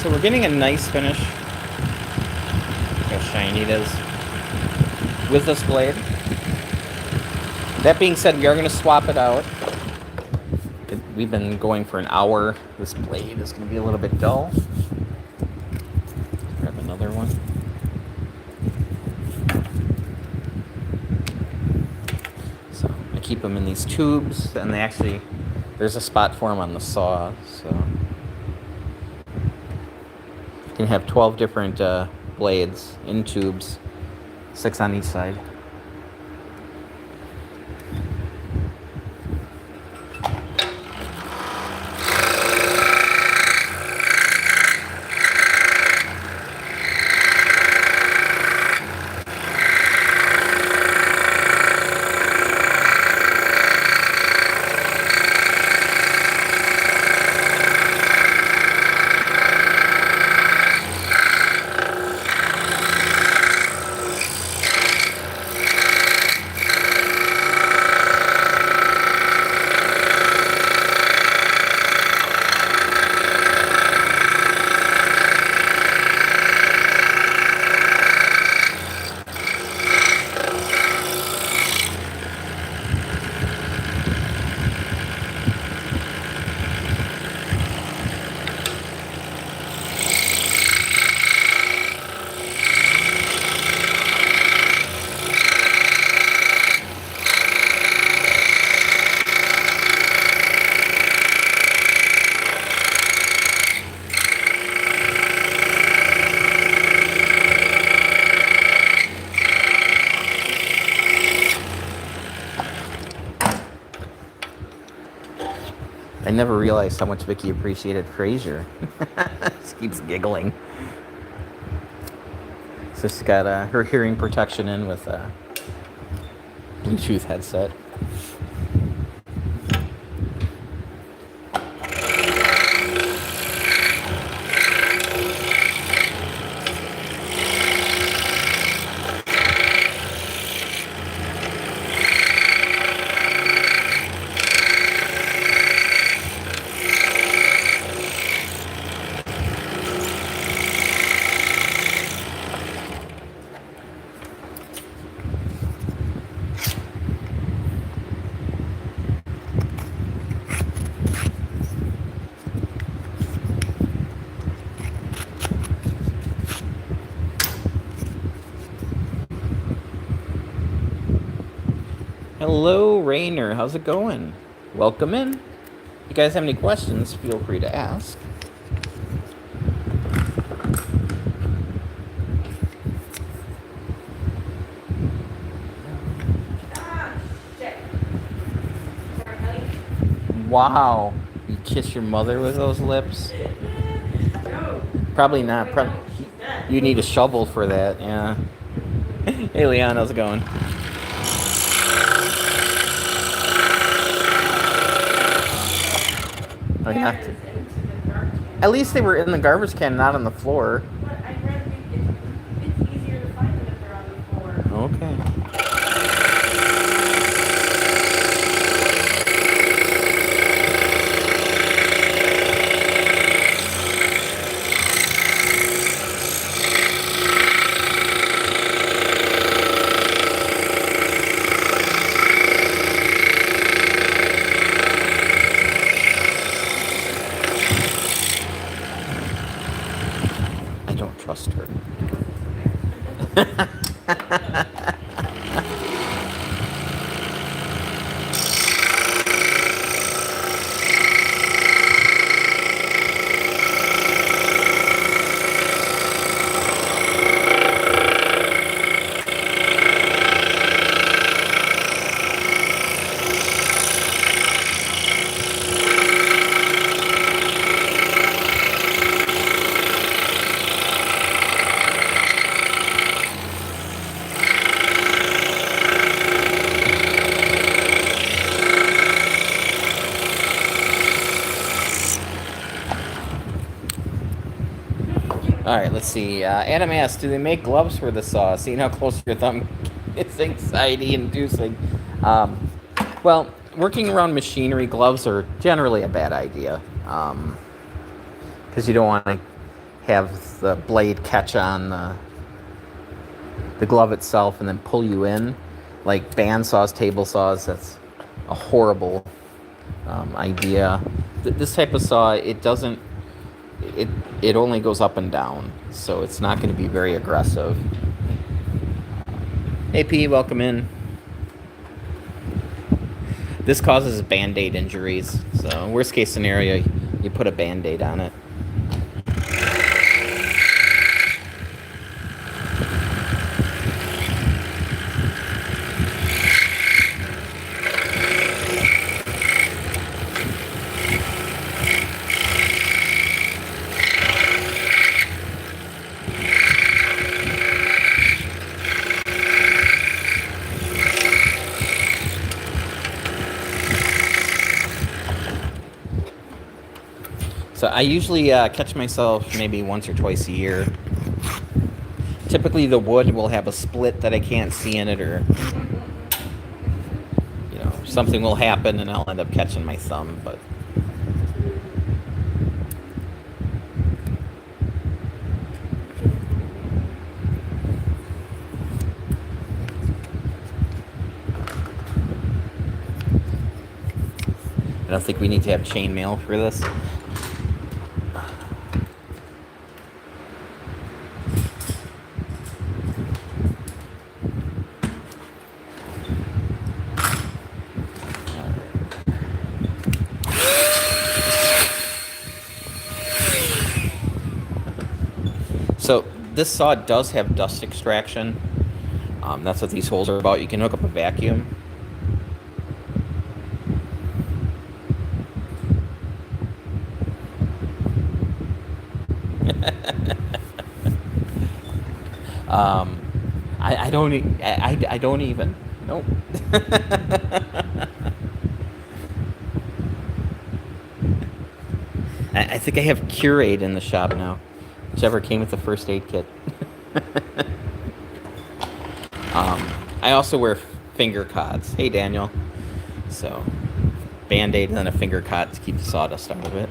So we're getting a nice finish. Look how shiny it is with this blade. That being said, we are going to swap it out. We've been going for an hour. This blade is going to be a little bit dull. Grab another one. So I keep them in these tubes, and they actually, there's a spot for them on the saw. So you can have 12 different blades in tubes, 6 on each side. I never realized how much Vicky appreciated Frasier. She keeps giggling. So she's got her hearing protection in with a Bluetooth headset. Hello, Rainer. How's it going? Welcome in. If you guys have any questions, feel free to ask. Wow. You kiss your mother with those lips? Probably not. You need a shovel for that, yeah. Hey, Leon, how's it going? Oh, yeah. At least they were in the garbage can, not on the floor. But I read it's easier to find them if they're on the floor. Okay. I don't trust her. All right, let's see. Adam asks, do they make gloves for the saw? Seeing how close your thumb is anxiety-inducing. Well, working around machinery, gloves are generally a bad idea. Because you don't want to have the blade catch on the glove itself and then pull you in. Like band saws, table saws, that's a horrible idea. This type of saw, it doesn't, it only goes up and down, so it's not going to be very aggressive. AP, welcome in. This causes band-aid injuries, so worst case scenario, you put a band-aid on it. So I usually catch myself maybe once or twice a year. Typically the wood will have a split that I can't see in it, or something will happen and I'll end up catching my thumb. But I don't think we need to have chainmail for this. So this saw does have dust extraction. That's what these holes are about. You can hook up a vacuum. I don't even. Nope. I think I have Curate in the shop now. Whichever came with the first aid kit. I also wear finger cots. Hey, Daniel. So, Band-Aid and then a finger cot to keep the sawdust out of it.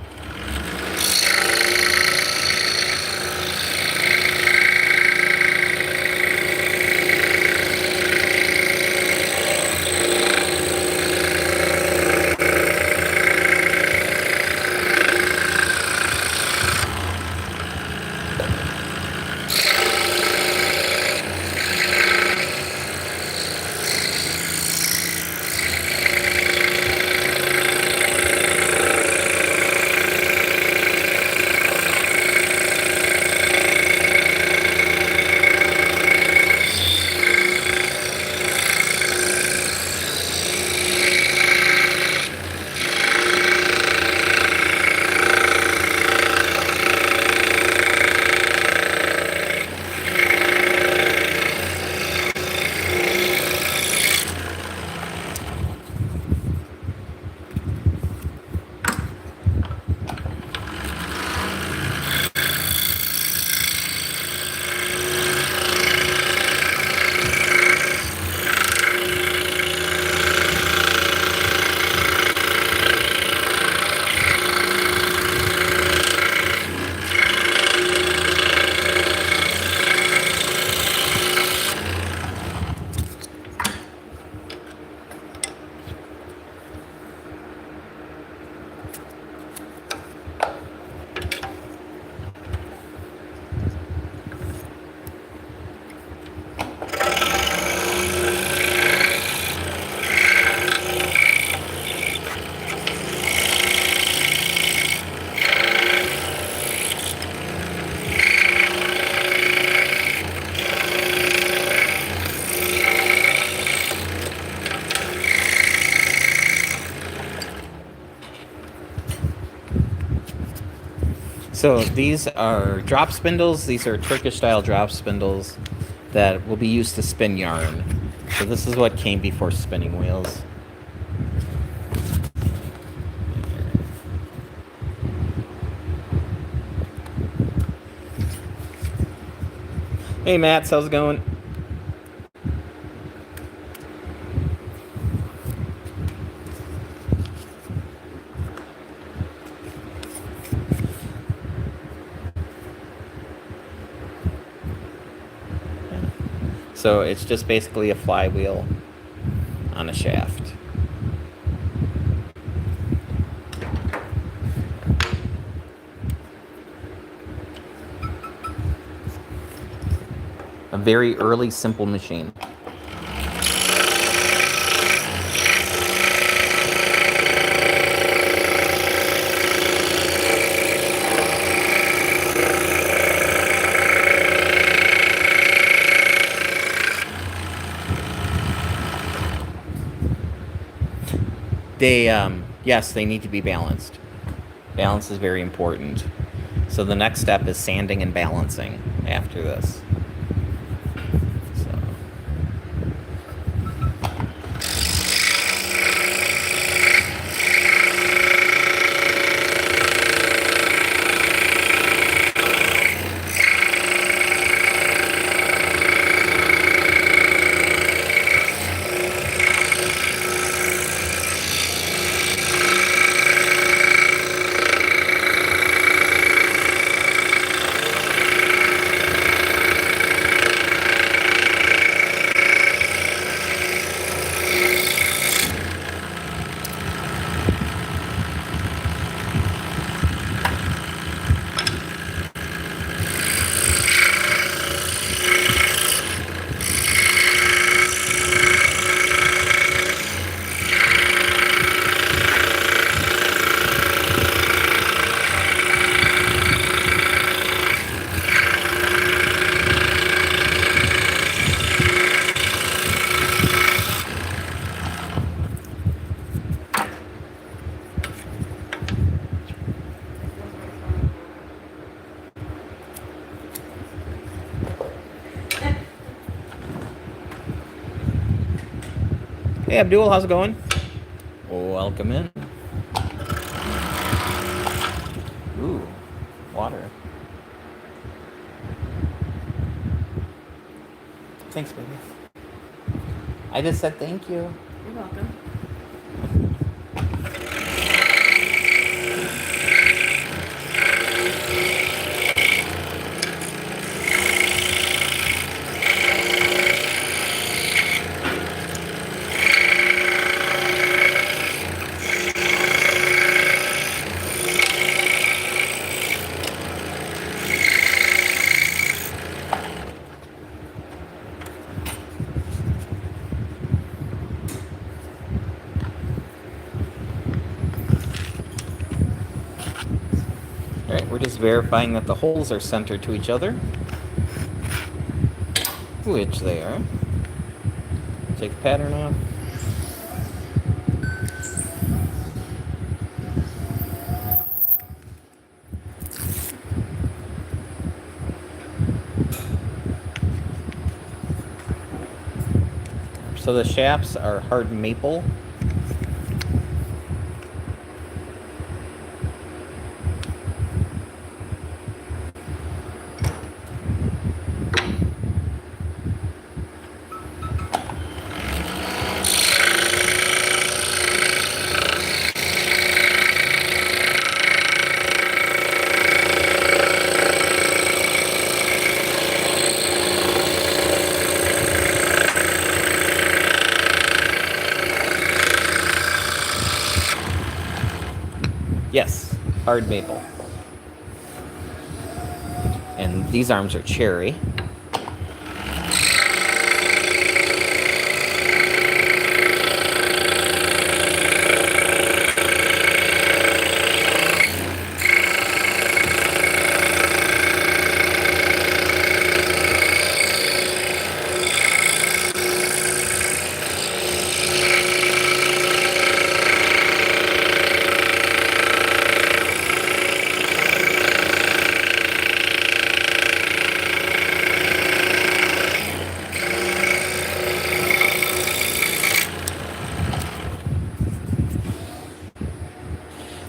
So these are drop spindles. These are Turkish style drop spindles that will be used to spin yarn. So this is what came before spinning wheels. Hey, Mats, how's it going? So it's just basically a flywheel on a shaft. A very early, simple machine. Yes, they need to be balanced. Balance is very important. So the next step is sanding and balancing after this. So. Hey, Abdul, how's it going? Welcome in. Ooh, water. Thanks, baby. I just said thank you. You're welcome. Alright, we're just verifying that the holes are centered to each other. Which they are. Take the pattern off. So the shafts are hard maple. Yes, hard maple. And these arms are cherry.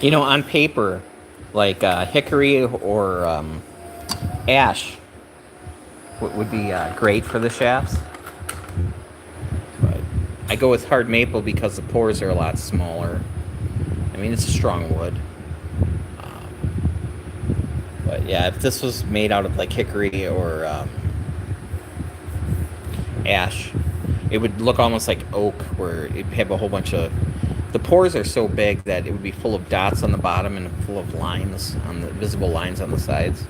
You know, on paper, like hickory or ash would be great for the shafts. But I go with hard maple because the pores are a lot smaller. I mean, it's a strong wood. But yeah, if this was made out of like hickory or ash, it would look almost like oak, where it'd have a whole bunch of... The pores are so big that it would be full of dots on the bottom and full of lines on the visible lines on the sides.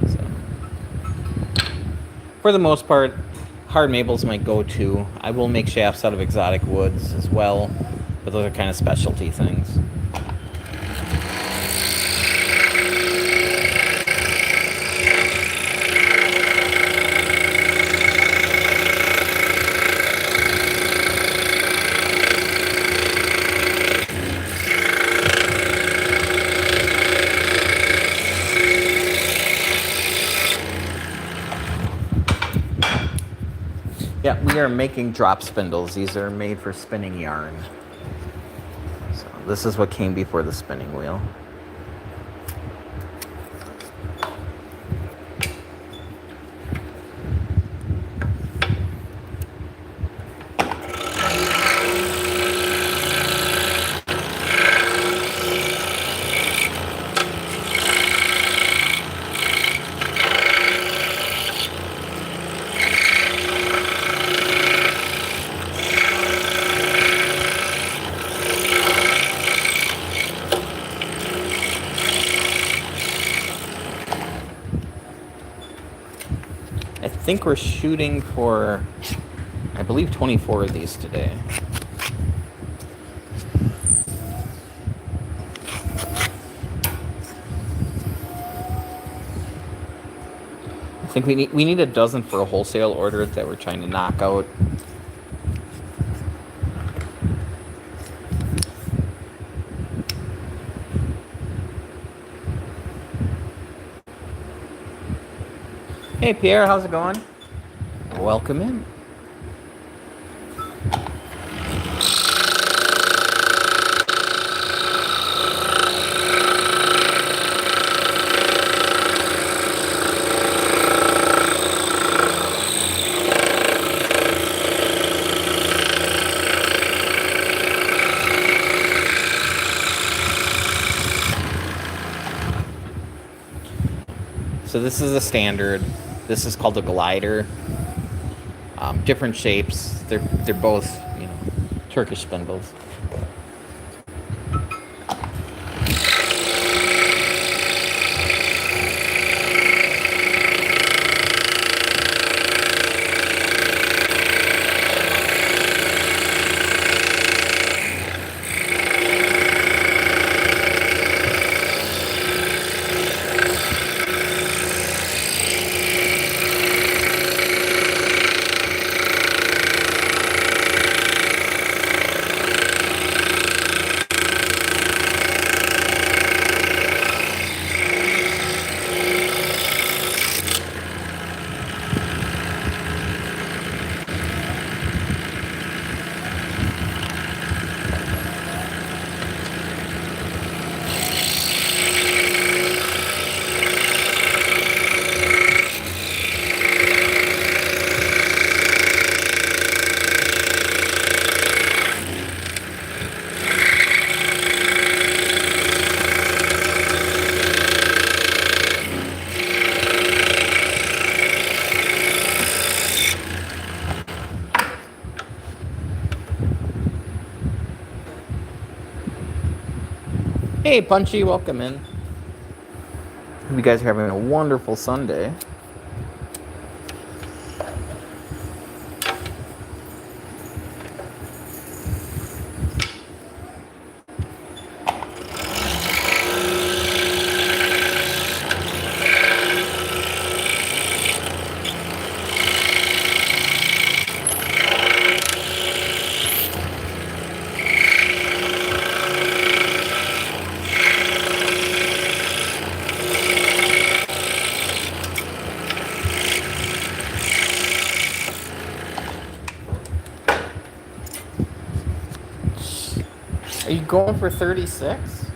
So, for the most part, hard maple's my go-to. I will make shafts out of exotic woods as well, but those are kind of specialty things. Yeah, we are making drop spindles. These are made for spinning yarn. So this is what came before the spinning wheel. I think we're shooting for, I believe, 24 of these today. I think we need a dozen for a wholesale order that we're trying to knock out. Hey Pierre, how's it going? Welcome in. So this is a standard. This is called a glider. Different shapes. They're both, you know, Turkish spindles. Hey, Punchy, welcome in. Hope you guys are having a wonderful Sunday. Are you going for 36?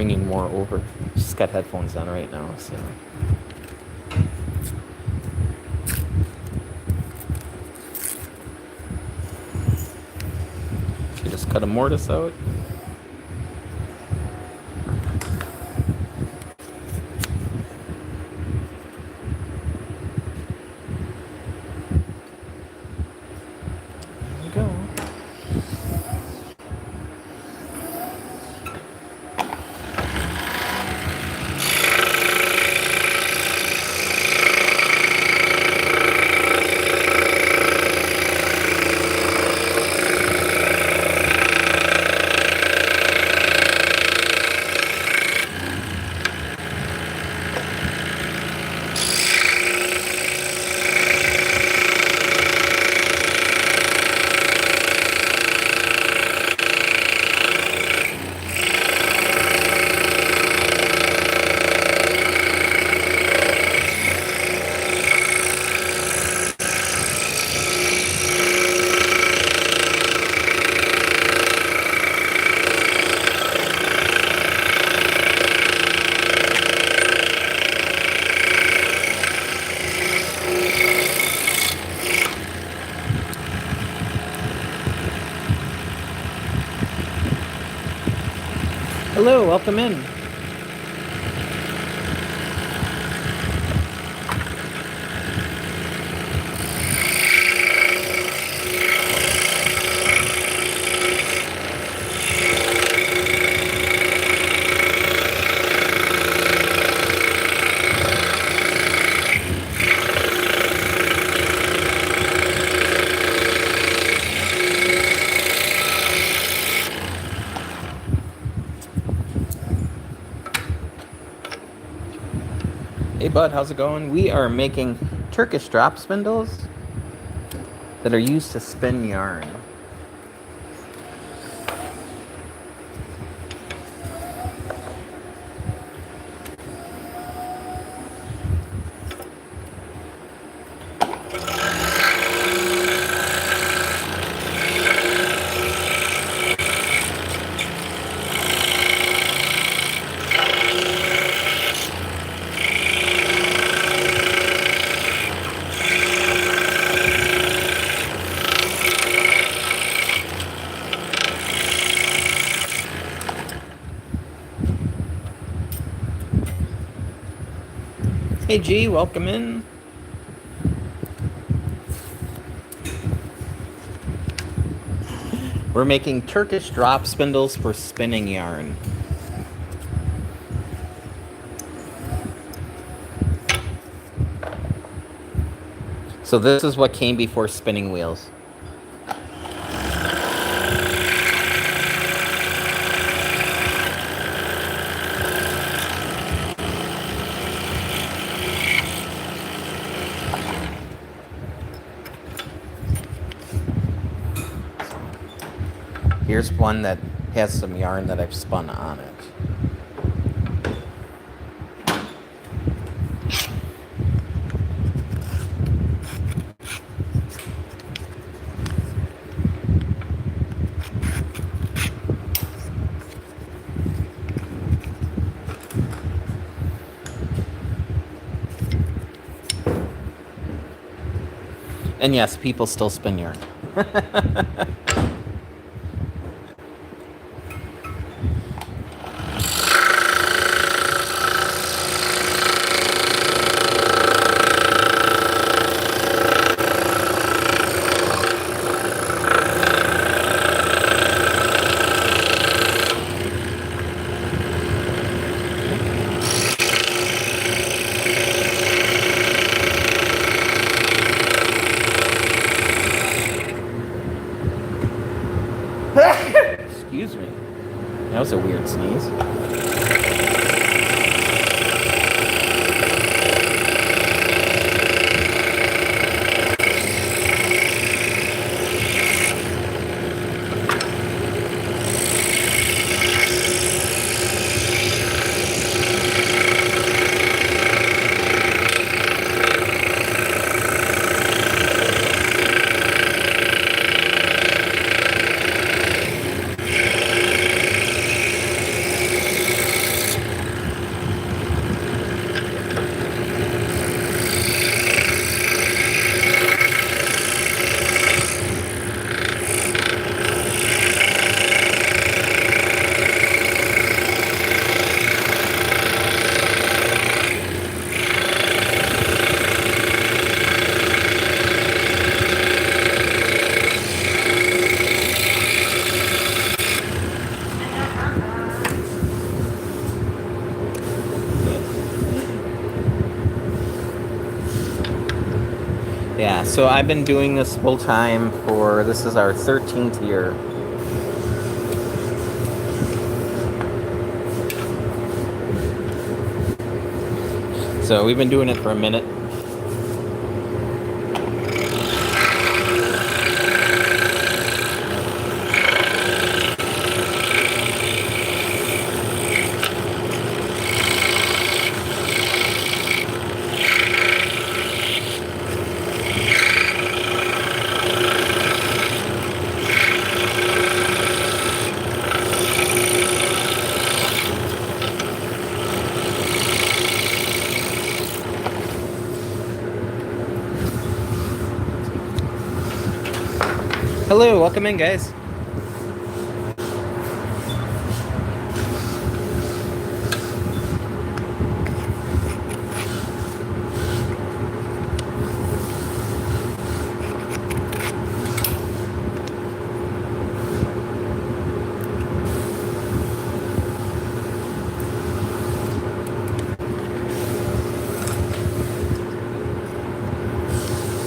bringing more over. Just got headphones on right now, so. You just cut a mortise out. There you go. Hello, welcome in. Hey bud, how's it going? We are making Turkish drop spindles that are used to spin yarn. Hey G, welcome in. We're making Turkish drop spindles for spinning yarn. So this is what came before spinning wheels. Here's one that has some yarn that I've spun on it. And yes, people still spin yarn. Excuse me. That was a weird sneeze. Yeah, so I've been doing this full time for, this is our 13th year. So we've been doing it for a minute. Hello, welcome in, guys.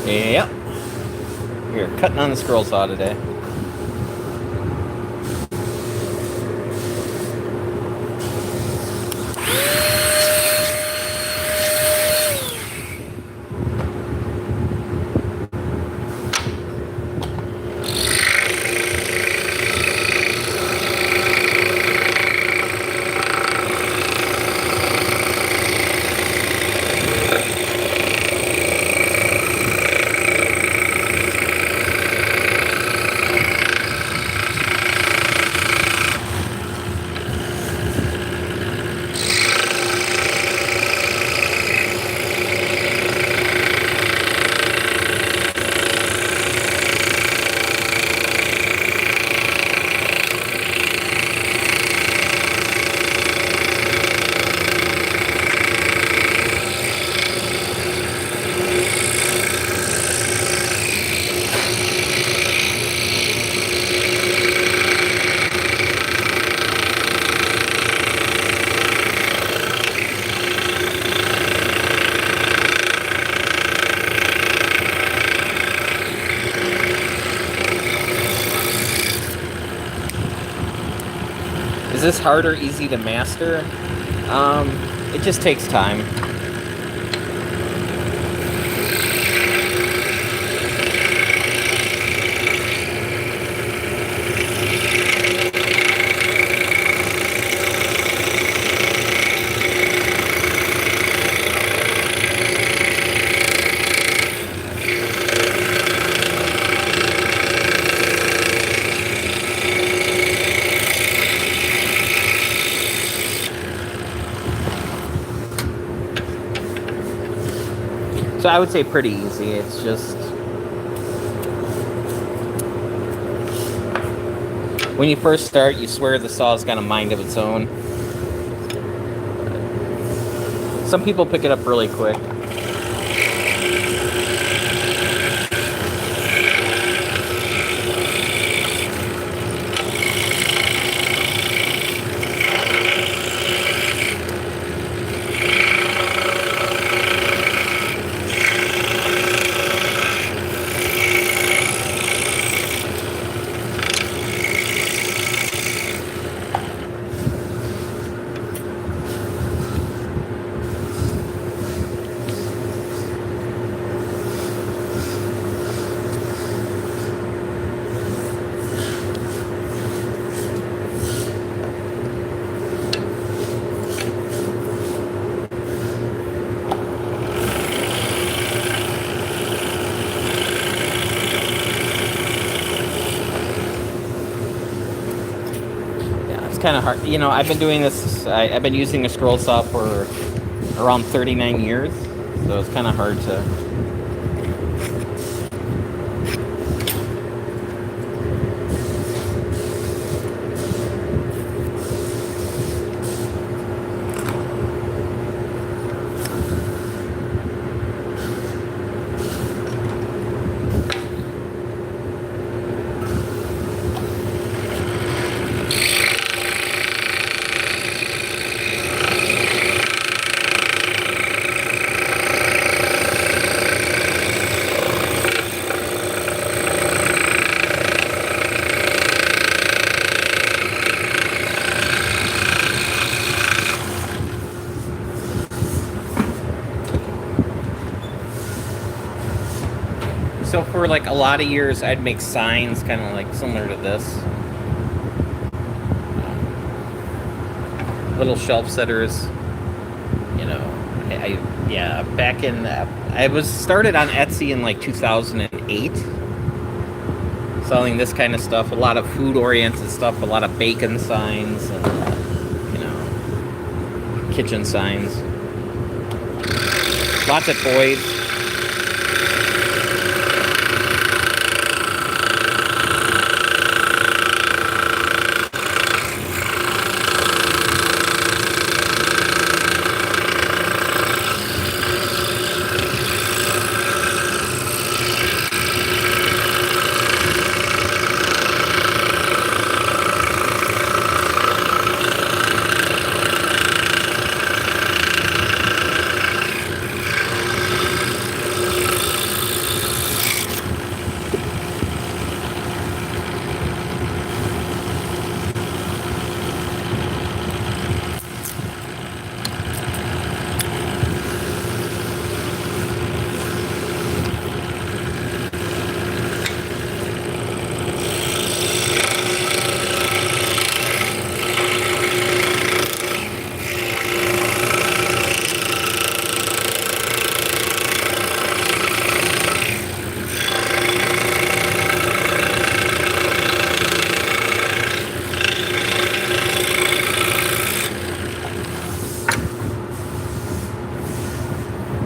Yep. We're cutting on the scroll saw today. Is this hard or easy to master? It just takes time. So I would say pretty easy. It's just when you first start, you swear the saw's got a mind of its own. Some people pick it up really quick. Kind of hard, you know. I've been doing this. I've been using a scroll saw for around 39 years, so it's kind of hard to. So for like a lot of years, I'd make signs kind of like similar to this. Little shelf setters. You know, yeah, back in, I was started on Etsy in like 2008, selling this kind of stuff, a lot of food oriented stuff, a lot of bacon signs and, you know, kitchen signs, lots of toys.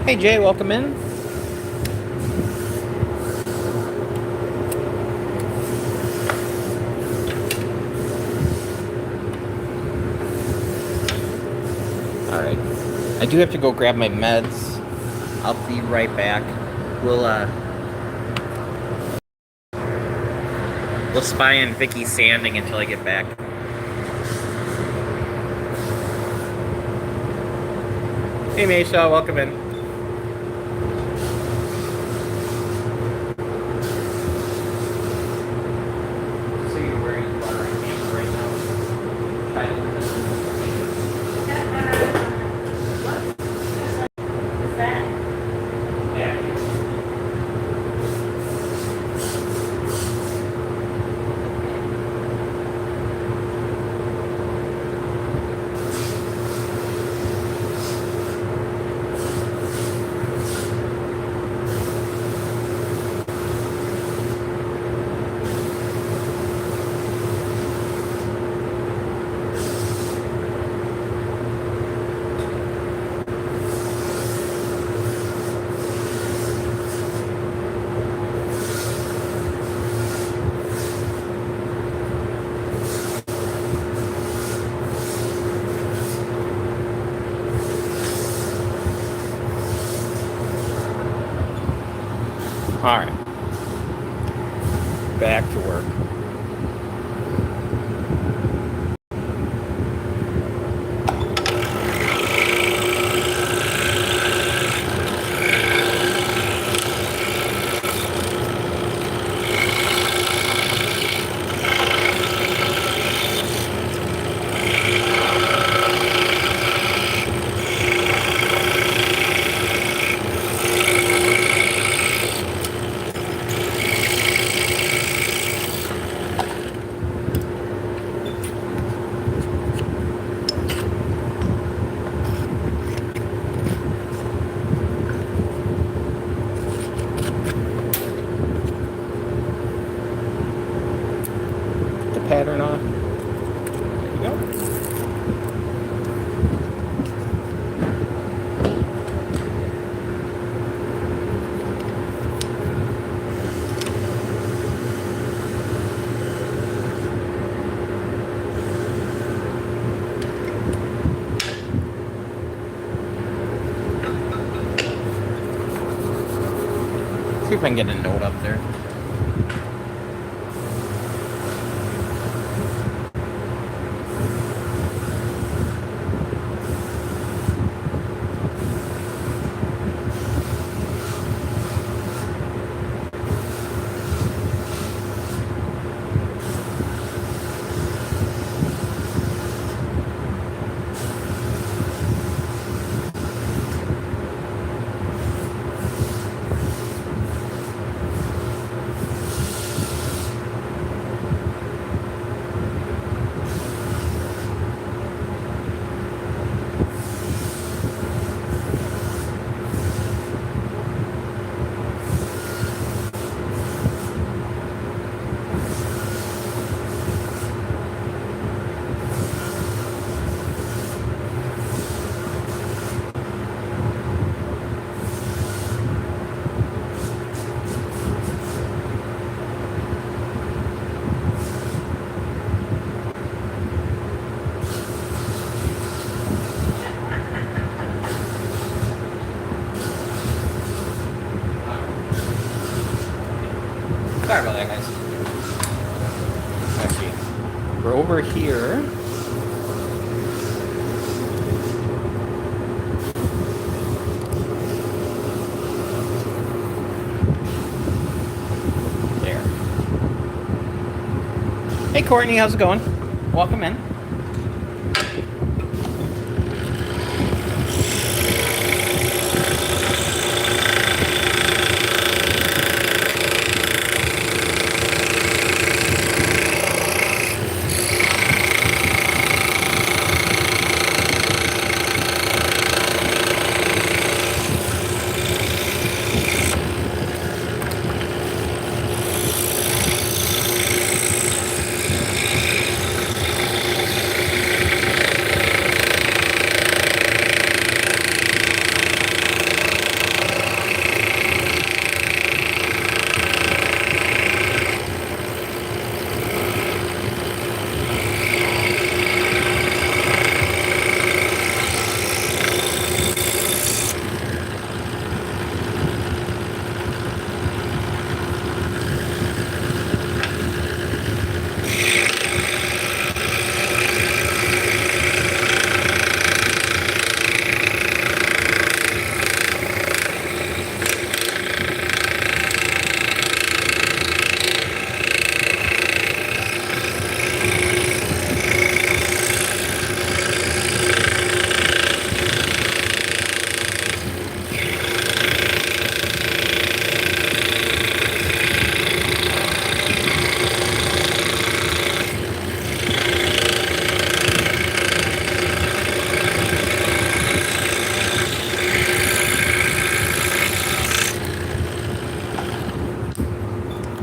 Hey Jay, welcome in. All right, I do have to go grab my meds. I'll be right back. We'll spy on Vicky sanding until I get back. Hey Maisha, welcome in. All right, back to work. Pattern off. There you go. See if I can get a note up there. Sorry about that, guys. Actually, we're over here. There. Hey, Courtney, how's it going? Welcome in.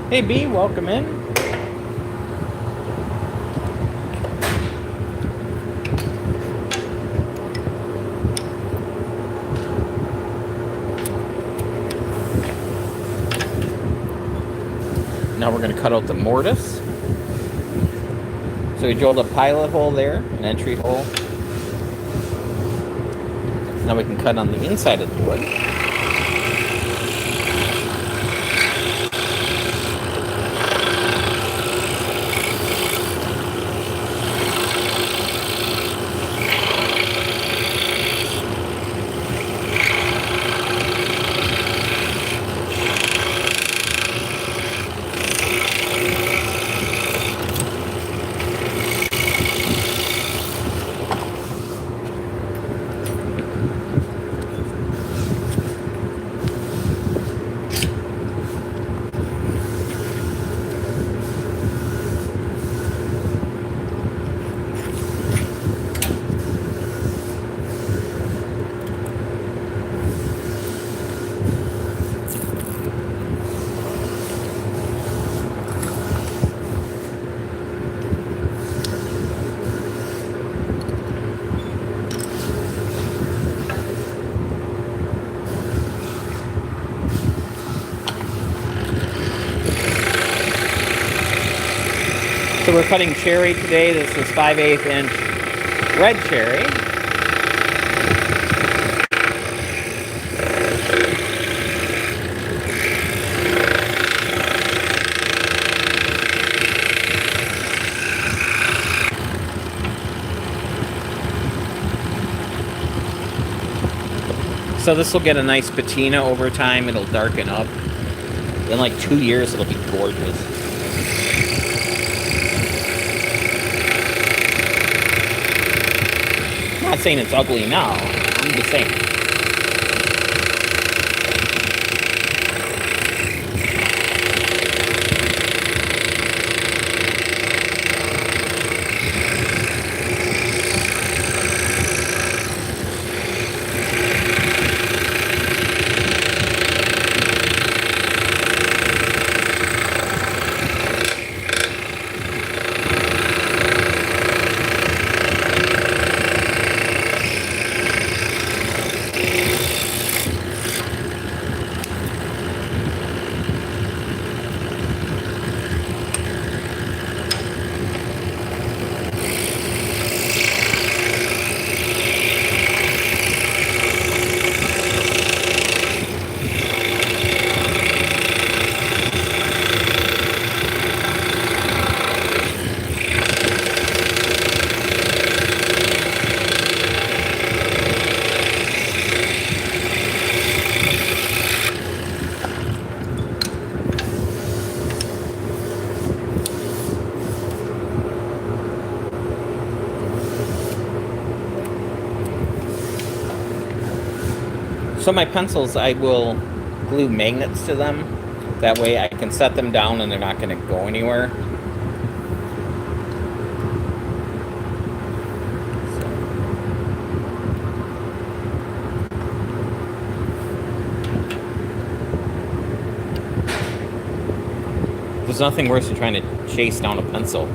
Hey B, welcome in. Now we're going to cut out the mortise. So we drilled a pilot hole there, an entry hole. Now we can cut on the inside of the wood. So we're cutting cherry today. This is 5/8 inch red cherry. So this will get a nice patina over time. It'll darken up. In like 2 years, it'll be gorgeous. I'm not saying it's ugly now. I'm just saying. So my pencils, I will glue magnets to them. That way I can set them down and they're not going to go anywhere. There's nothing worse than trying to chase down a pencil.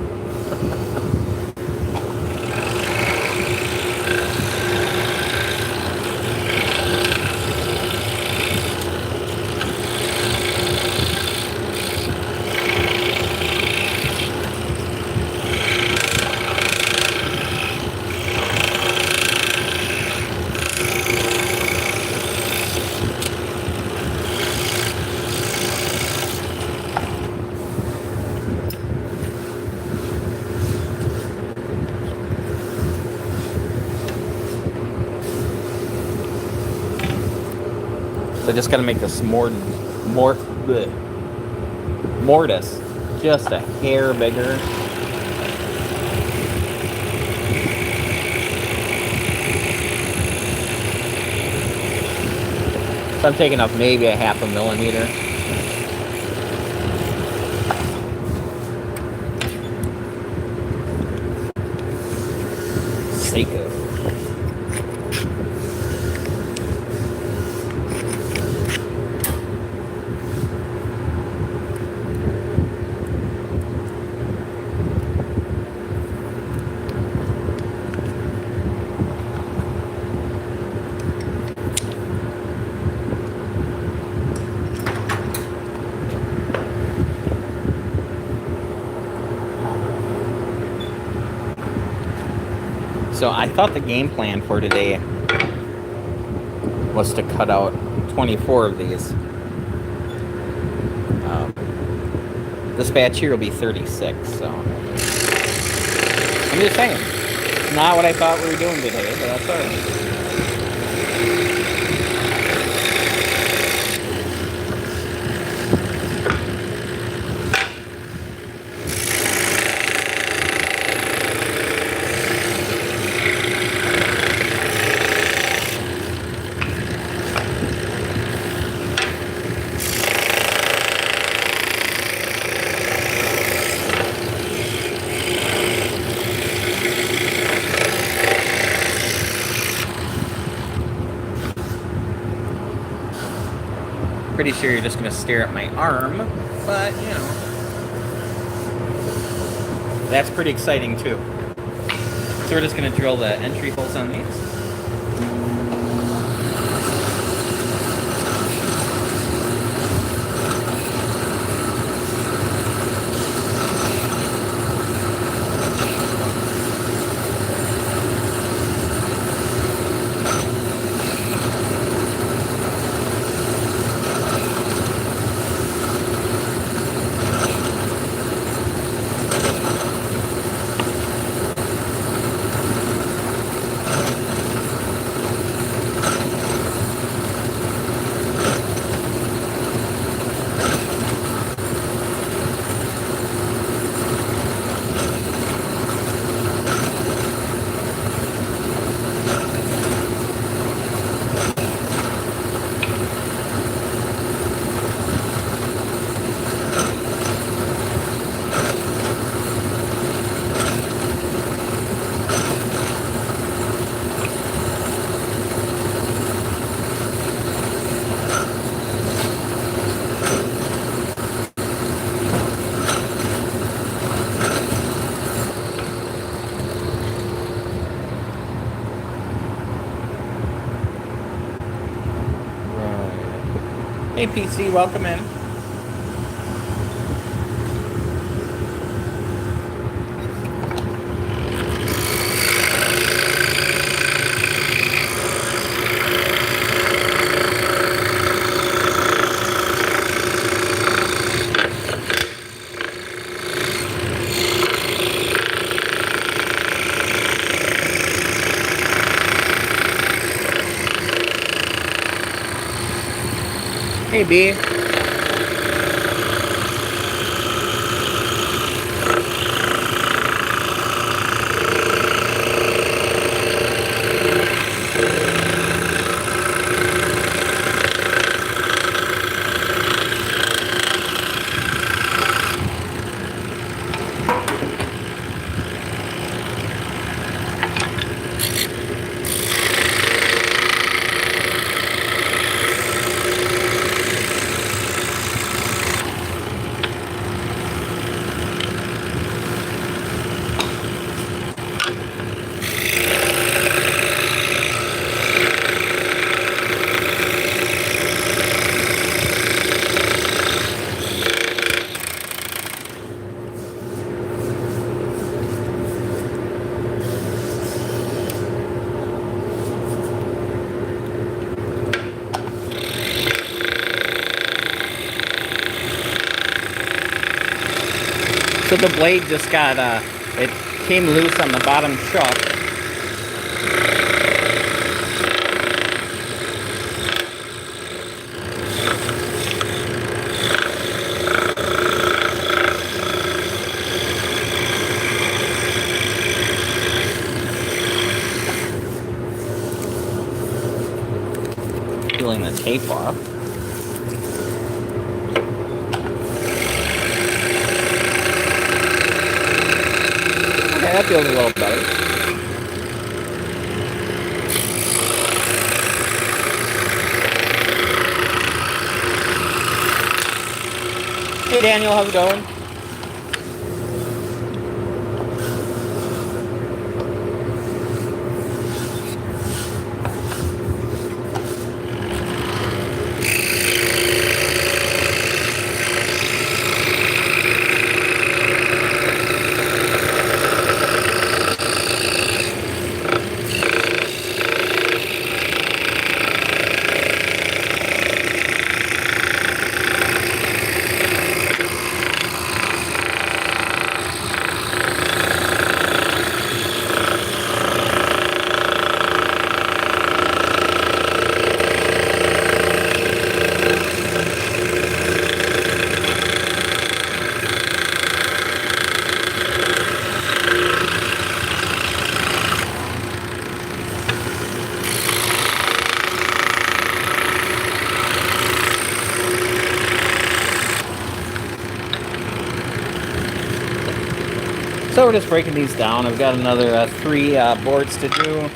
So just gotta make this mortise just a hair bigger. So I'm taking off maybe a 0.5 millimeter. Seiko. So I thought the game plan for today was to cut out 24 of these. This batch here will be 36, so I'm just saying. Not what I thought we were doing today, but that's alright. Pretty sure you're just going to stare at my arm, but, you know, that's pretty exciting, too. So we're just going to drill the entry holes on these. Hey PC, welcome in. Hey B. So the blade just got, it came loose on the bottom chuck. Peeling the tape off. Okay, that feels a little better. Hey Daniel, how's it going? So we're just breaking these down. I've got another 3 boards to do.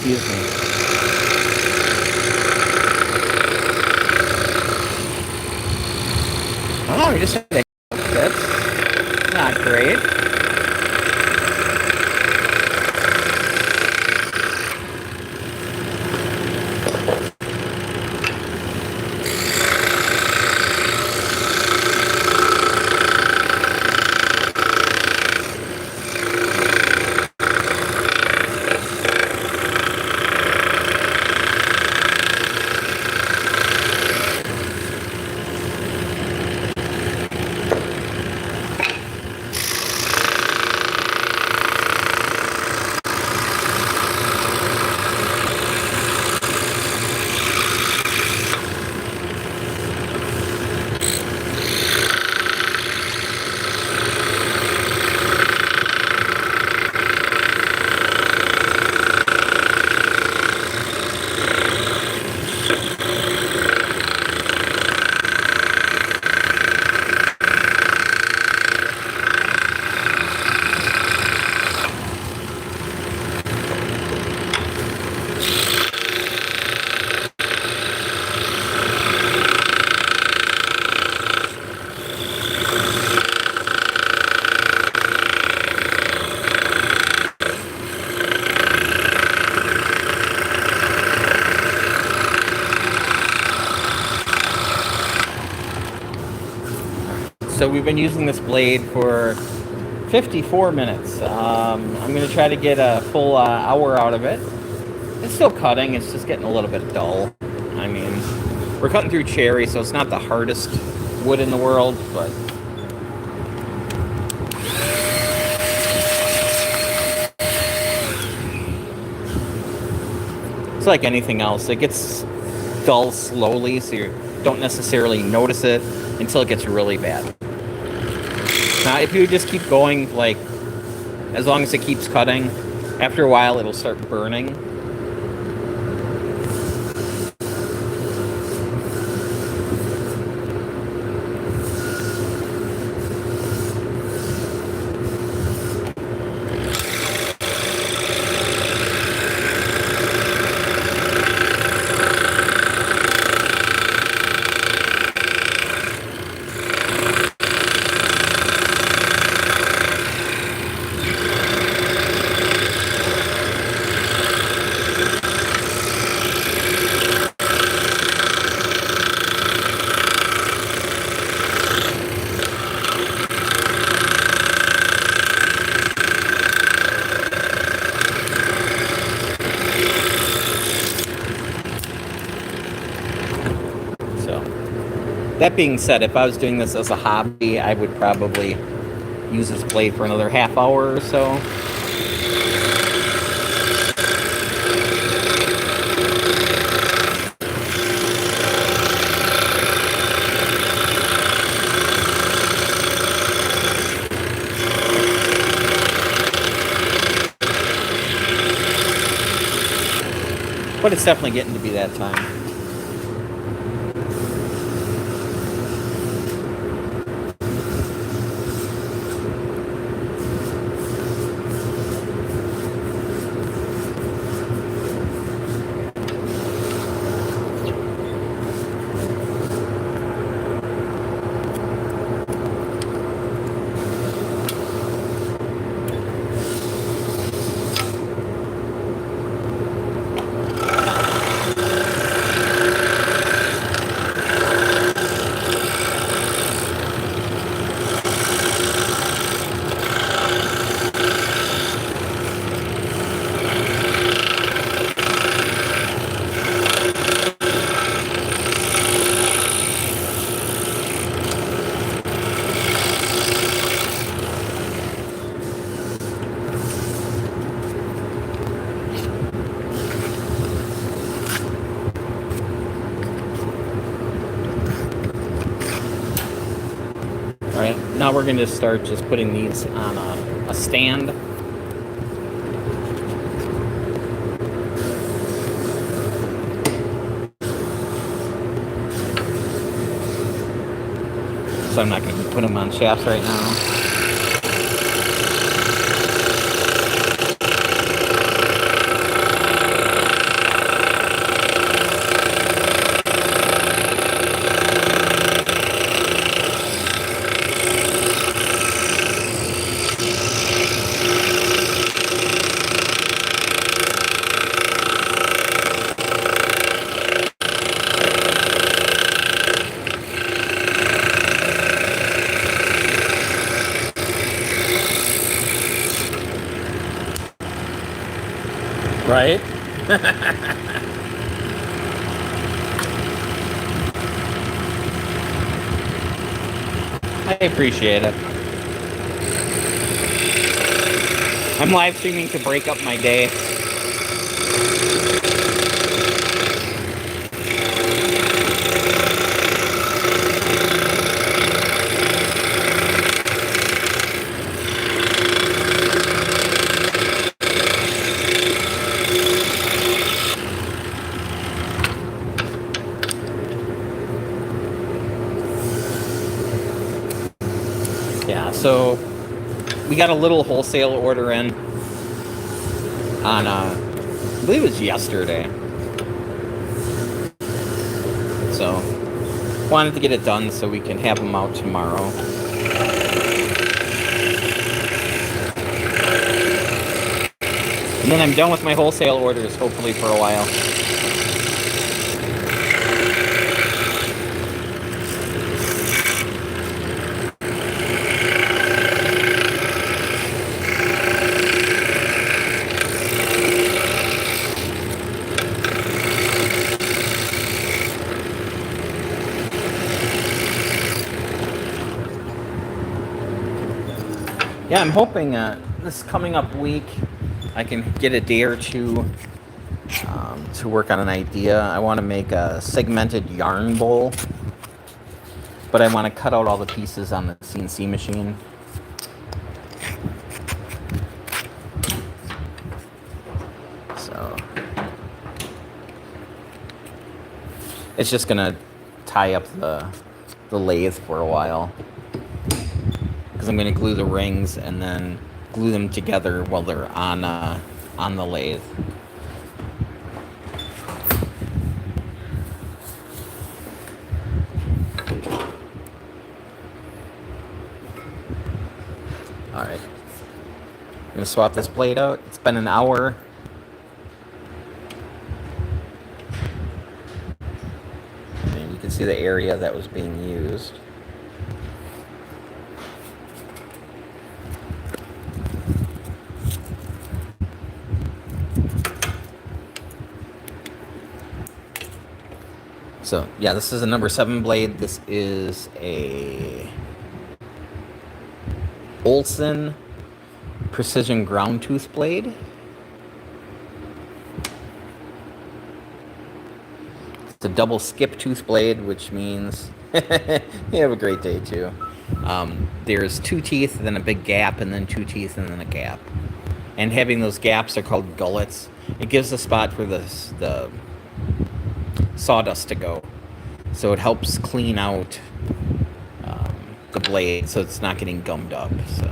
Excuse me. Oh, we just had a that's not great. So we've been using this blade for 54 minutes. I'm going to try to get a full hour out of it. It's still cutting, it's just getting a little bit dull. I mean, we're cutting through cherry, so it's not the hardest wood in the world, but it's like anything else. It gets dull slowly, so you don't necessarily notice it until it gets really bad. Now, if you just keep going, like, as long as it keeps cutting, after a while it'll start burning. That being said, if I was doing this as a hobby, I would probably use this blade for another half hour or so. But it's definitely getting to be that time. Now we're going to start just putting these on a stand. So I'm not going to put them on shafts right now. Right? I appreciate it. I'm live streaming to break up my day. So we got a little wholesale order in on, I believe it was yesterday. So wanted to get it done so we can have them out tomorrow. And then I'm done with my wholesale orders, hopefully for a while. Yeah, I'm hoping this coming up week I can get a day or two to work on an idea. I want to make a segmented yarn bowl. but I want to cut out all the pieces on the CNC machine. So it's just gonna tie up the lathe for a while, because I'm gonna glue the rings and then glue them together while they're on the lathe. All right, I'm gonna swap this blade out. It's been an hour. And you can see the area that was being used. So yeah, this is a number 7 blade. This is a Olson Precision Ground Tooth blade. It's a double skip tooth blade, which means you have a great day too. There's 2 teeth, then a big gap, and then 2 teeth, and then a gap. And having those gaps are called gullets. It gives a spot for the sawdust to go, so it helps clean out the blade, so it's not getting gummed up. So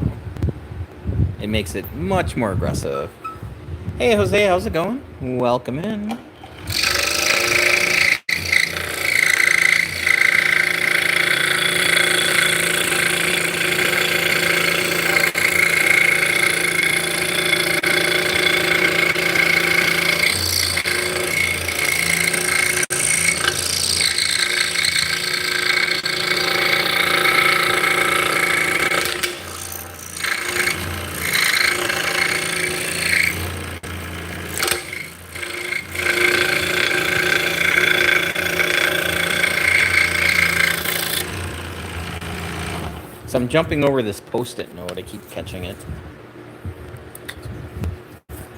it makes it much more aggressive. Hey Jose, how's it going? Welcome in. So I'm jumping over this post-it note. I keep catching it.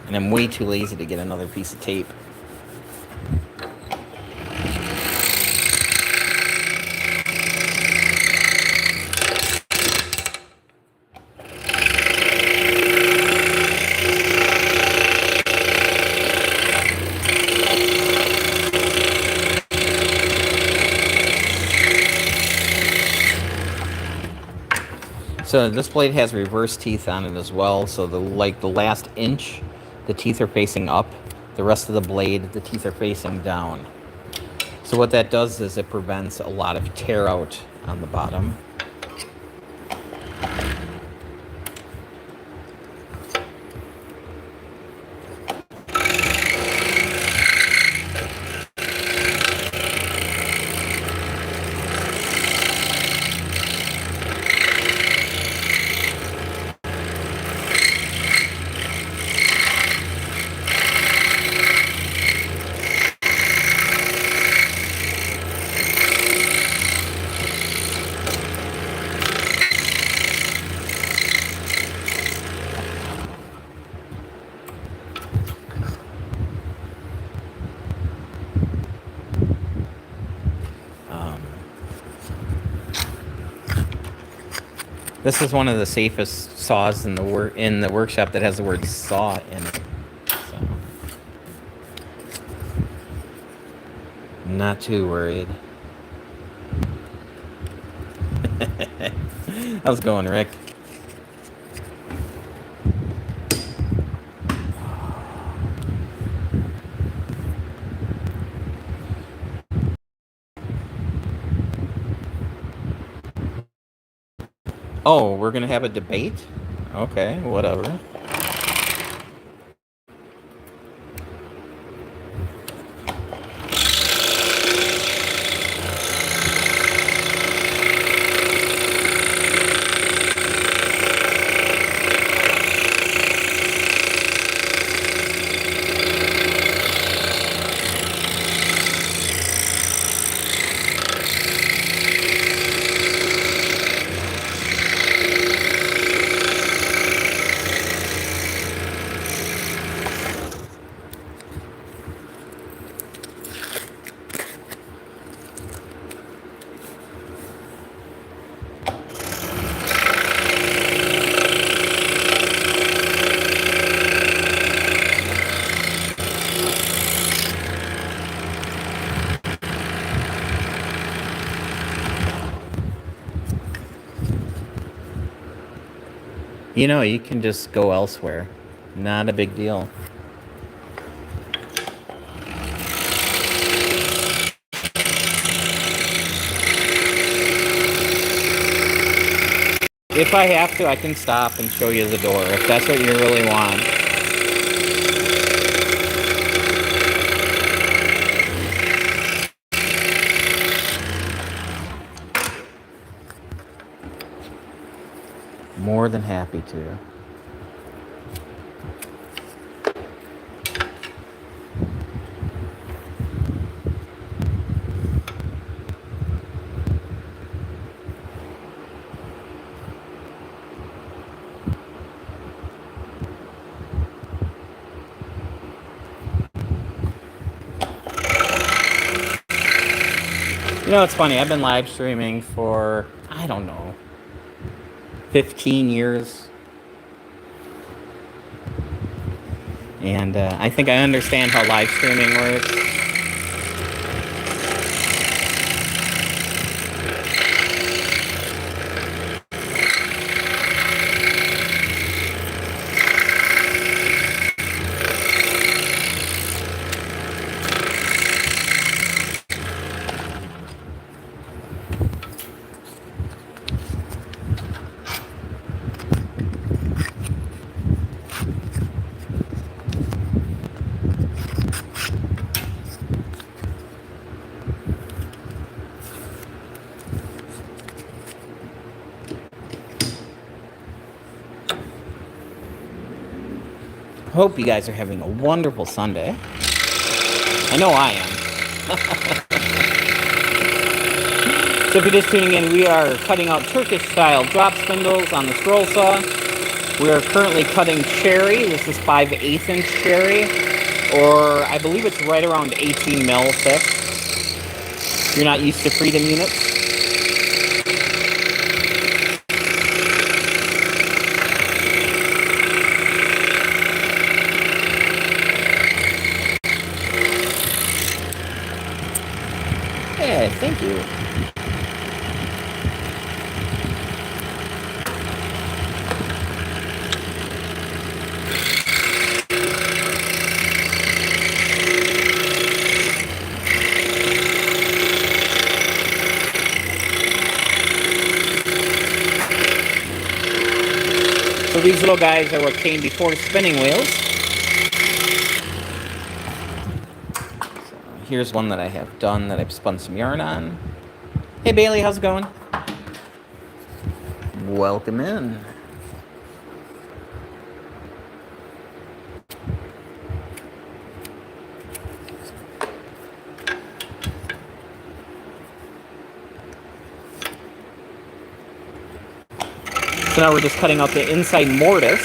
And I'm way too lazy to get another piece of tape. So this blade has reverse teeth on it as well. So the last inch, the teeth are facing up. The rest of the blade, the teeth are facing down. So what that does is it prevents a lot of tear out on the bottom. This is one of the safest saws in the workshop that has the word saw in it. So, not too worried. How's it going, Rick? Oh, we're gonna have a debate? Okay, whatever. You know, you can just go elsewhere. Not a big deal. If I have to, I can stop and show you the door, if that's what you really want. More than happy to. You know, it's funny. I've been live streaming for, I don't know, 15 years. And I think I understand how live streaming works. Hope you guys are having a wonderful Sunday. I know I am. So if you're just tuning in, we are cutting out Turkish-style drop spindles on the scroll saw. We are currently cutting cherry. This is 5/8 inch cherry, or I believe it's right around 18 mil thick. If you're not used to Freedom units. Yeah, thank you. So these little guys are what came before spinning wheels. Here's one that I have done that I've spun some yarn on. Hey Bailey, how's it going? Welcome in. So now we're just cutting out the inside mortise.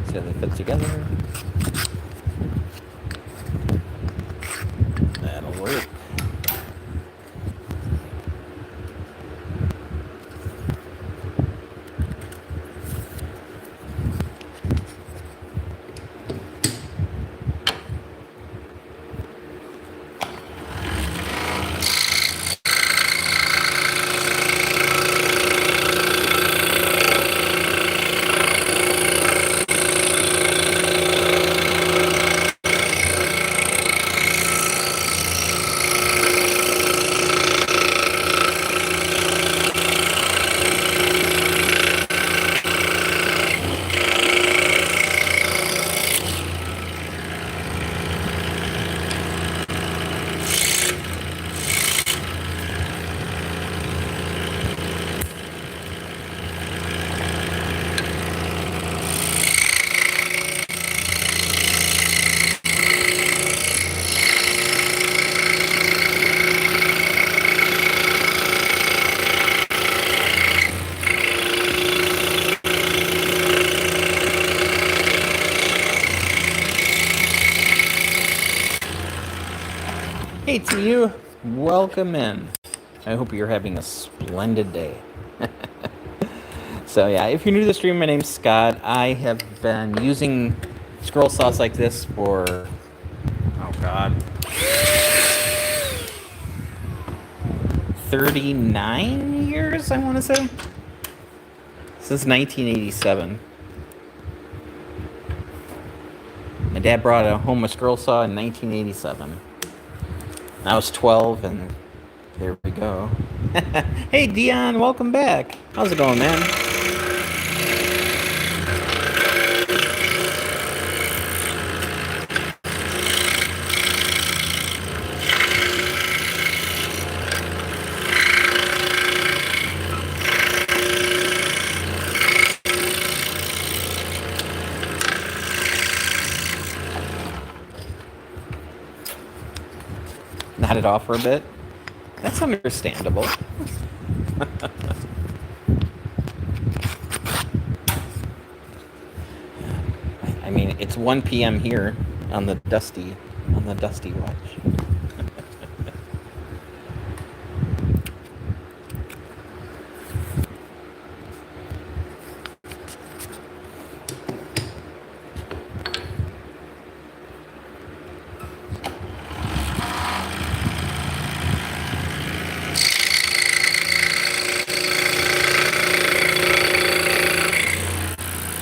See how they fit together. That'll work. Hey to you, welcome in. I hope you're having a splendid day. So yeah, if you're new to the stream, my name's Scott. I have been using scroll saws like this for, oh god, 39 years, I want to say. Since 1987. My dad brought home a scroll saw in 1987. I was 12, and there we go. Hey, Dion, welcome back. How's it going, man? Nodded off for a bit. That's understandable. I mean, it's 1 p.m. here on the Dusty watch.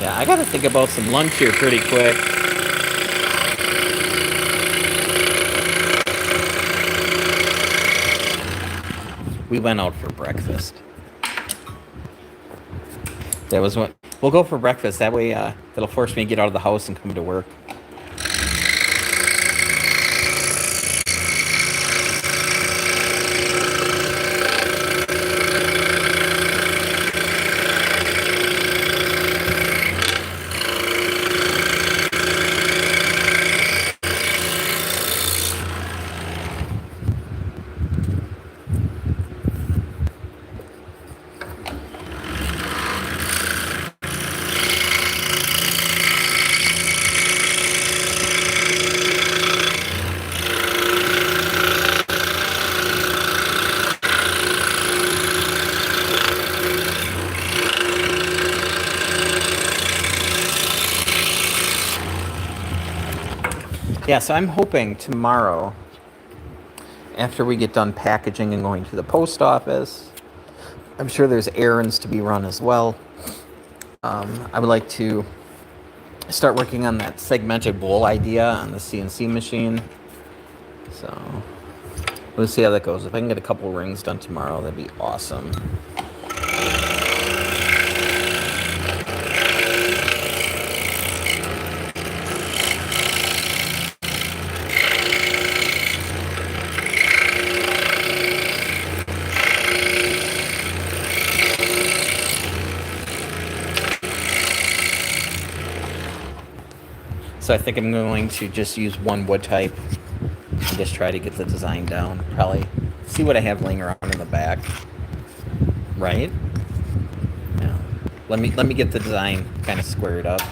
Yeah, I gotta think about some lunch here pretty quick. We went out for breakfast. That was what we'll go for breakfast. That way, that'll force me to get out of the house and come to work. Yeah, so I'm hoping tomorrow, after we get done packaging and going to the post office, I'm sure there's errands to be run as well. I would like to start working on that segmented bowl idea on the CNC machine. So we'll see how that goes. If I can get a couple rings done tomorrow, that'd be awesome. So I think I'm going to just use one wood type and just try to get the design down. Probably see what I have laying around in the back. Right? Yeah. Let me get the design kind of squared up.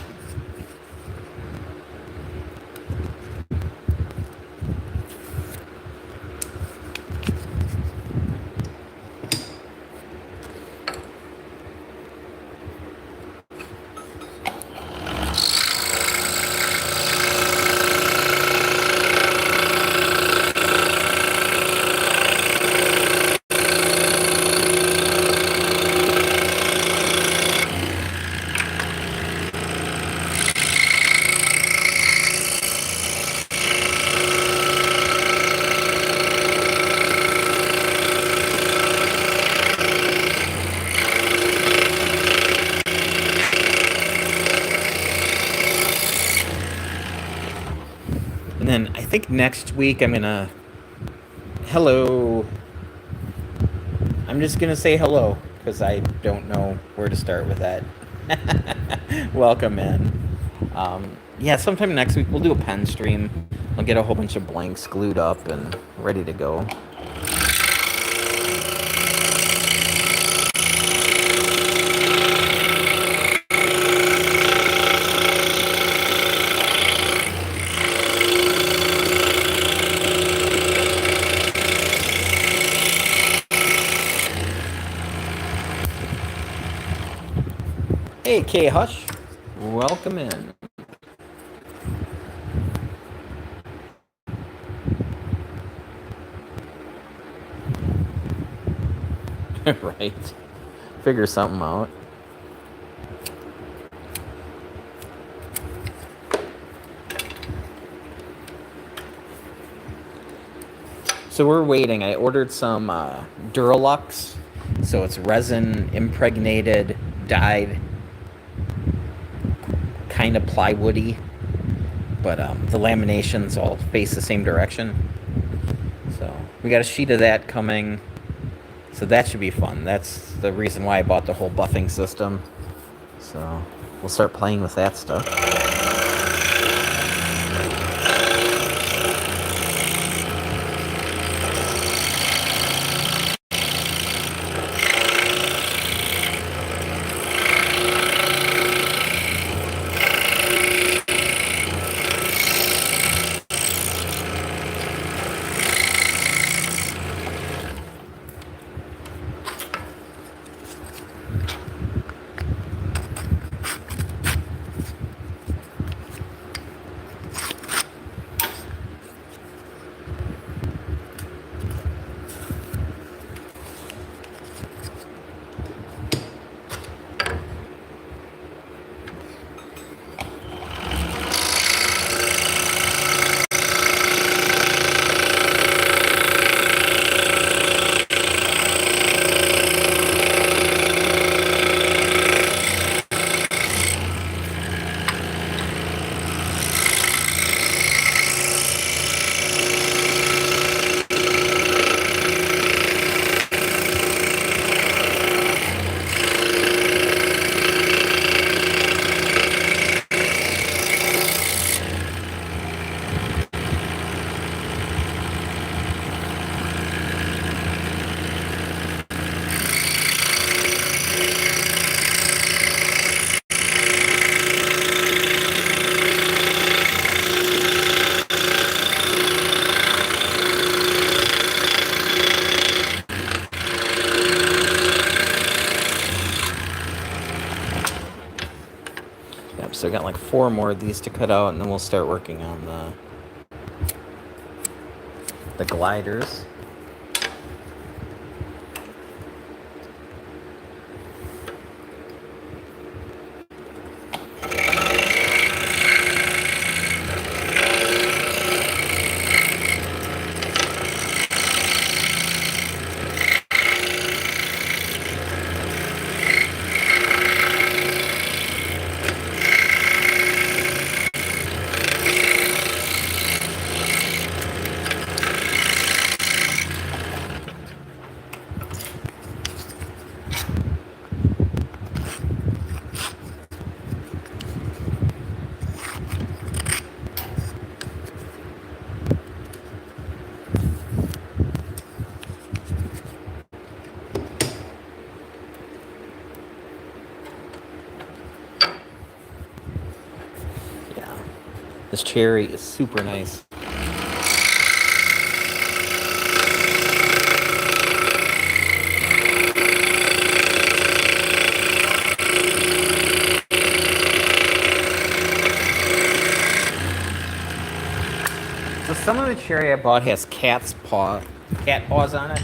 And then I think next week I'm gonna... Hello. I'm just gonna say hello, because I don't know where to start with that. Welcome in. Yeah, sometime next week we'll do a pen stream. I'll get a whole bunch of blanks glued up and ready to go. Hey, K Hush. Welcome in. Right. Figure something out. So we're waiting. I ordered some Duralux. So it's resin impregnated, dyed, kind of plywoody, but the laminations all face the same direction. So we got a sheet of that coming. So that should be fun. That's the reason why I bought the whole buffing system. So we'll start playing with that stuff. So I got like 4 more of these to cut out, and then we'll start working on the gliders. This cherry is super nice. So some of the cherry I bought has cat paws on it.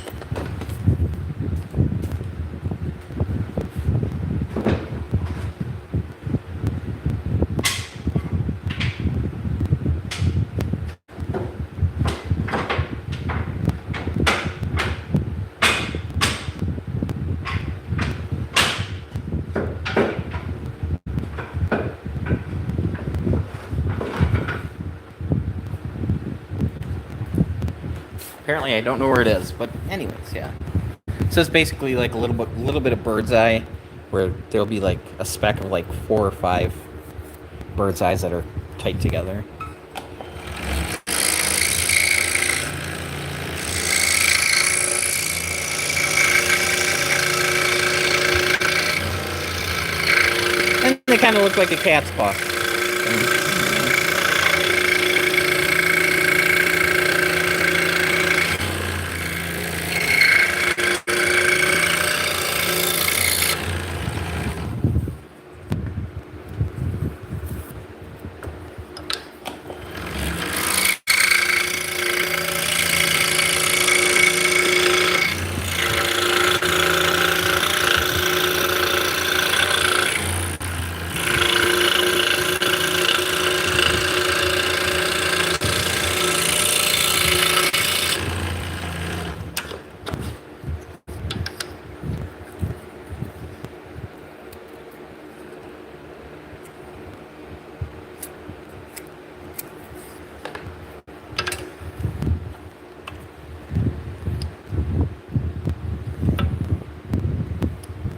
Apparently, I don't know where it is, but anyways, yeah. So it's basically like a little bit of bird's eye, where there'll be like a speck of like 4 or 5 bird's eyes that are tight together. And they kind of look like a cat's paw.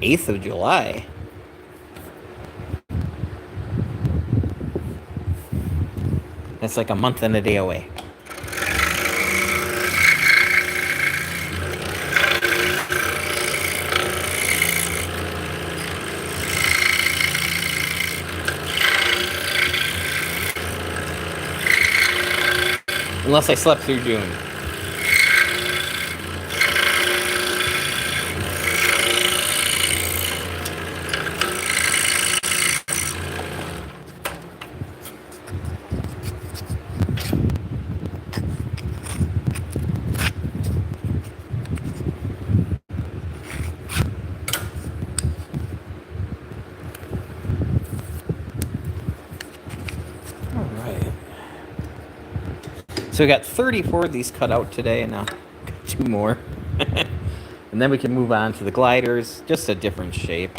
8th of July. That's like a month and a day away. Unless I slept through June. So we got 34 of these cut out today, and now got 2 more. And then we can move on to the gliders, just a different shape.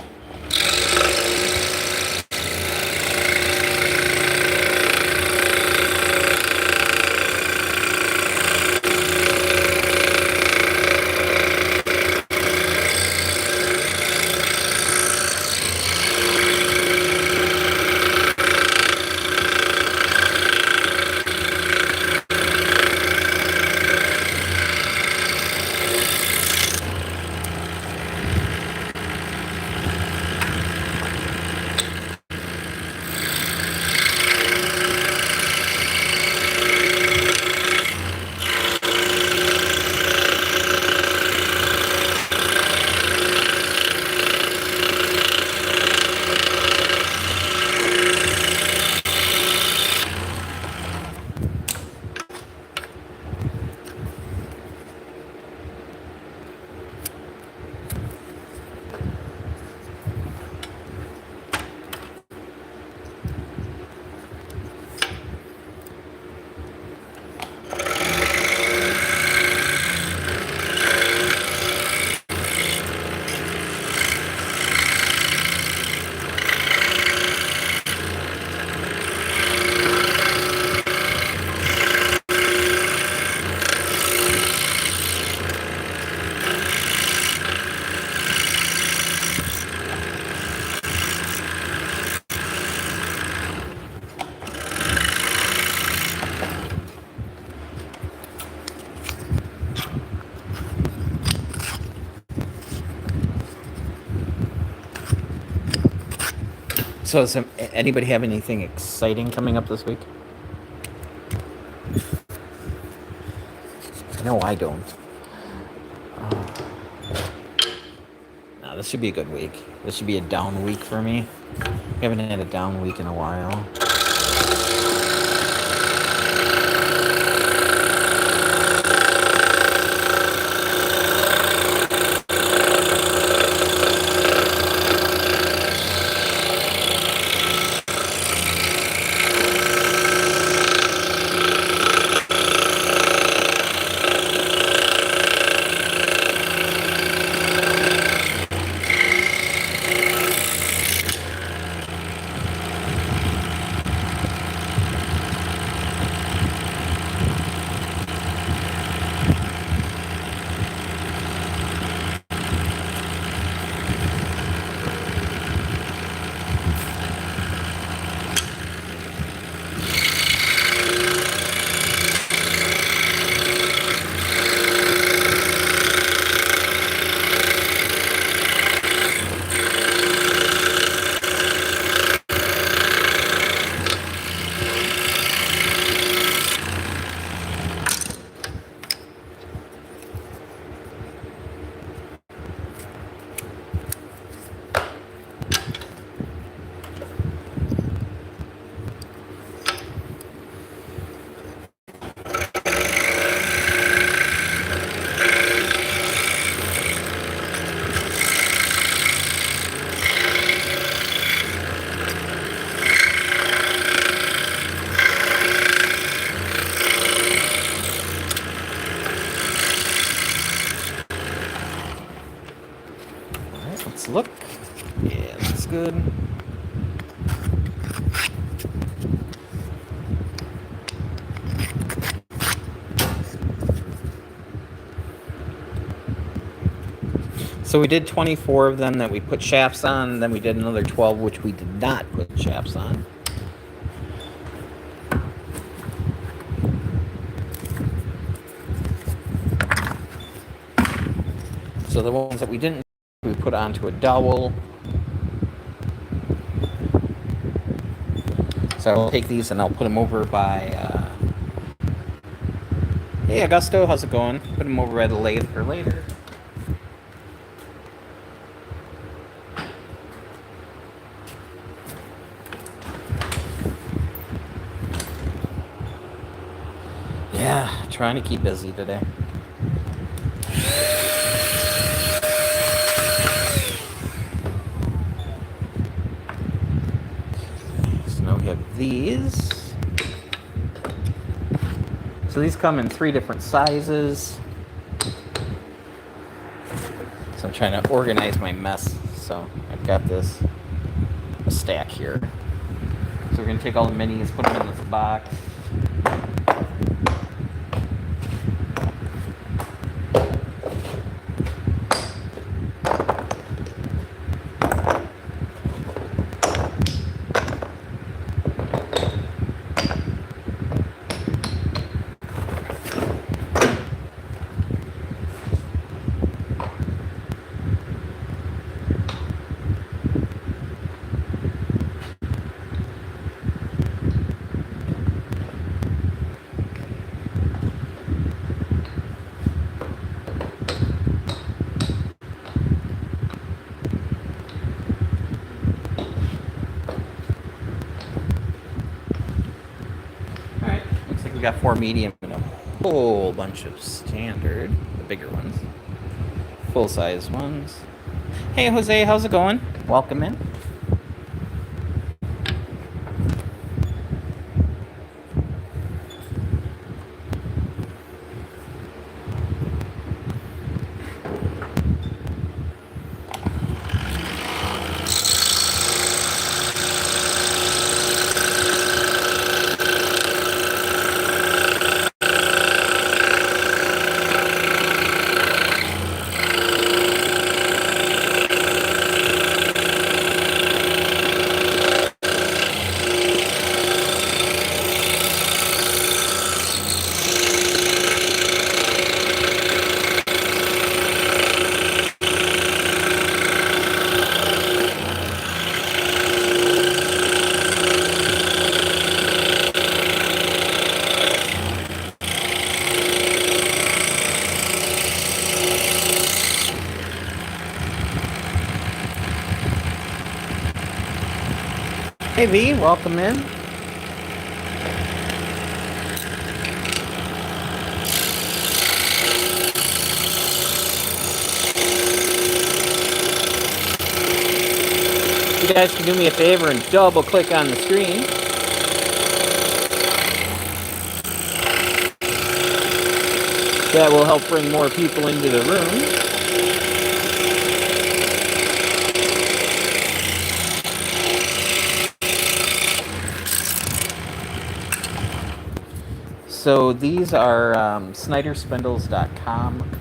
So does anybody have anything exciting coming up this week? No, I don't. No, this should be a good week. This should be a down week for me. I haven't had a down week in a while. Let's look. Yeah, looks good. So we did 24 of them that we put shafts on, then we did another 12 which we did not put shafts on. So the ones that we didn't, we put onto a dowel. So I'll take these and I'll put them over by, hey Augusto, how's it going? Put them over by the lathe for later. Yeah, trying to keep busy today. So now we have these. So these come in 3 different sizes. So I'm trying to organize my mess. So I've got this stack here. So we're going to take all the minis, put them in this box. We got 4 medium and a whole bunch of standard, the bigger ones, full size ones. Hey Jose, how's it going? Welcome in. Hey V, welcome in. You guys can do me a favor and double click on the screen. That will help bring more people into the room. So these are SnyderSpindles.com.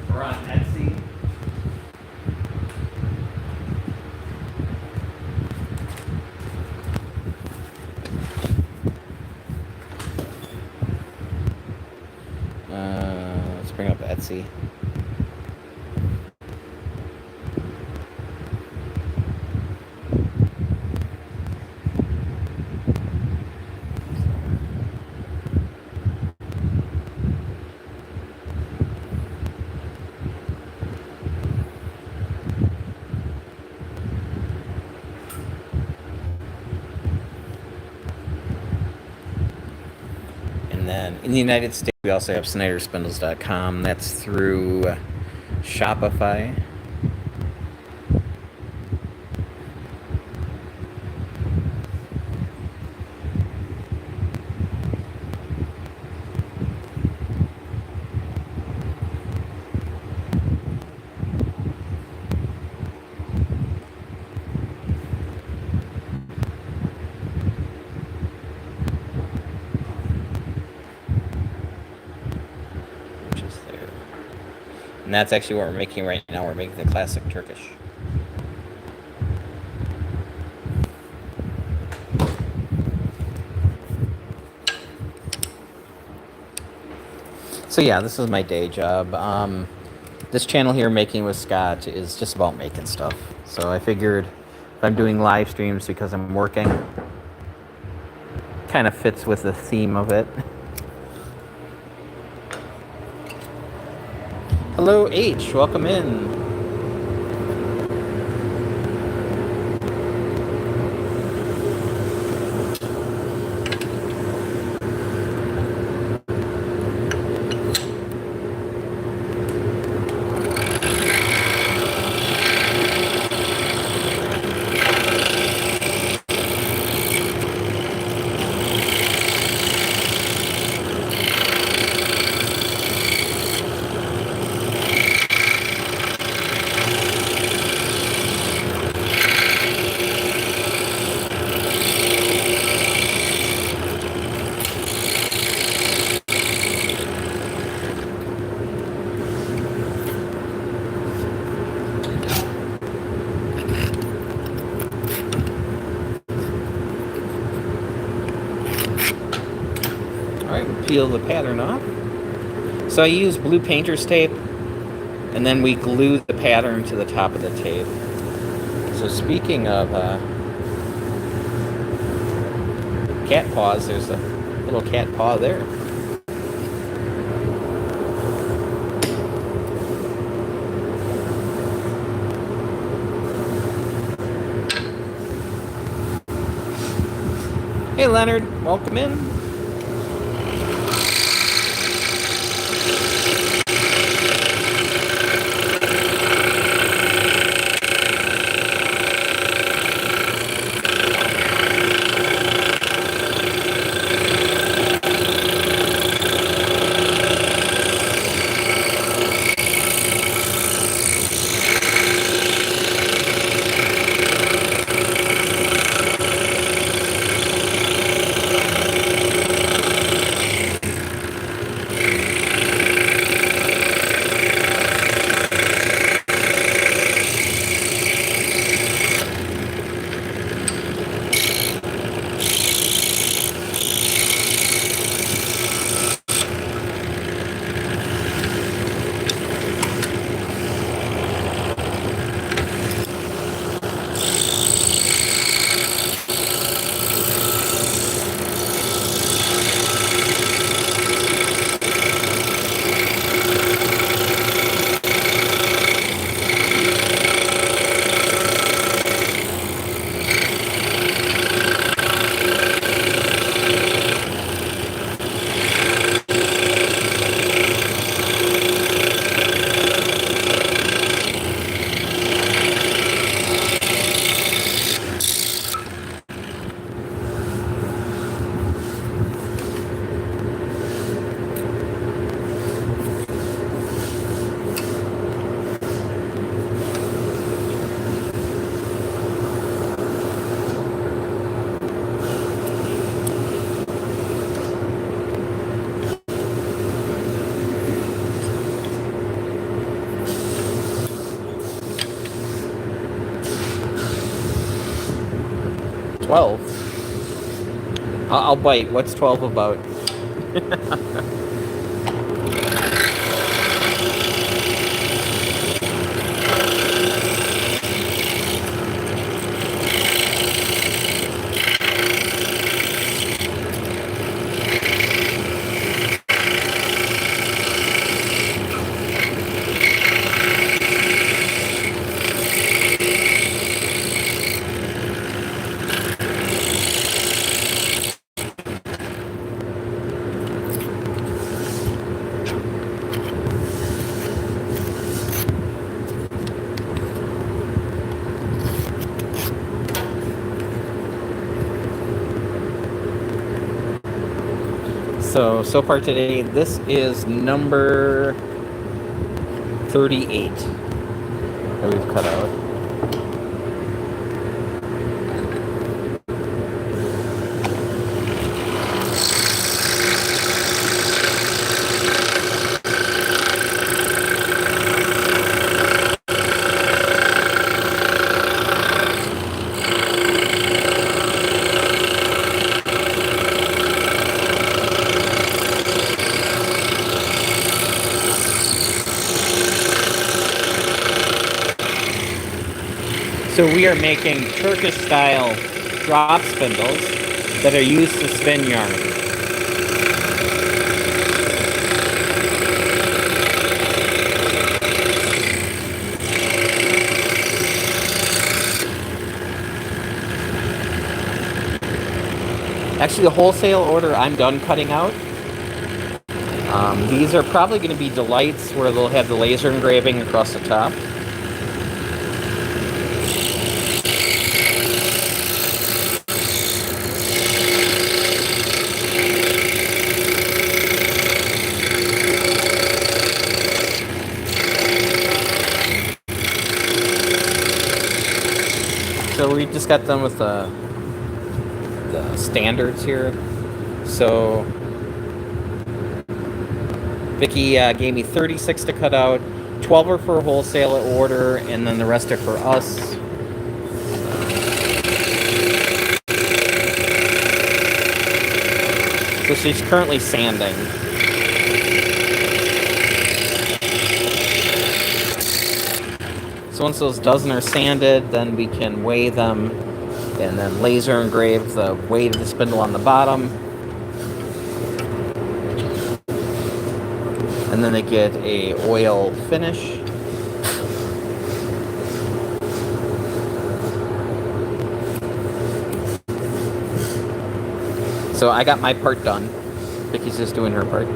We're on Etsy. Let's bring up Etsy. And then in the United States, we also have SnyderSpindles.com. That's through Shopify. And that's actually what we're making right now. We're making the classic Turkish. So yeah, this is my day job. This channel here, Making with Scott, is just about making stuff. So I figured if I'm doing live streams because I'm working, kind of fits with the theme of it. Hello, H. Welcome in. Peel the pattern off. So I use blue painter's tape, and then we glue the pattern to the top of the tape. So speaking of cat paws, there's a little cat paw there. Hey Leonard, welcome in. I'll bite. What's 12 about? So far today, this is number 38 that we've cut out. So we are making Turkish-style drop spindles that are used to spin yarn. Actually, the wholesale order I'm done cutting out. These are probably going to be delights where they'll have the laser engraving across the top. So we just got done with the standards here. So Vicky gave me 36 to cut out, 12 are for wholesale order, and then the rest are for us. So she's currently sanding. So once those dozen are sanded, then we can weigh them and then laser engrave the weight of the spindle on the bottom. And then they get a oil finish. So I got my part done. Vicky's just doing her part.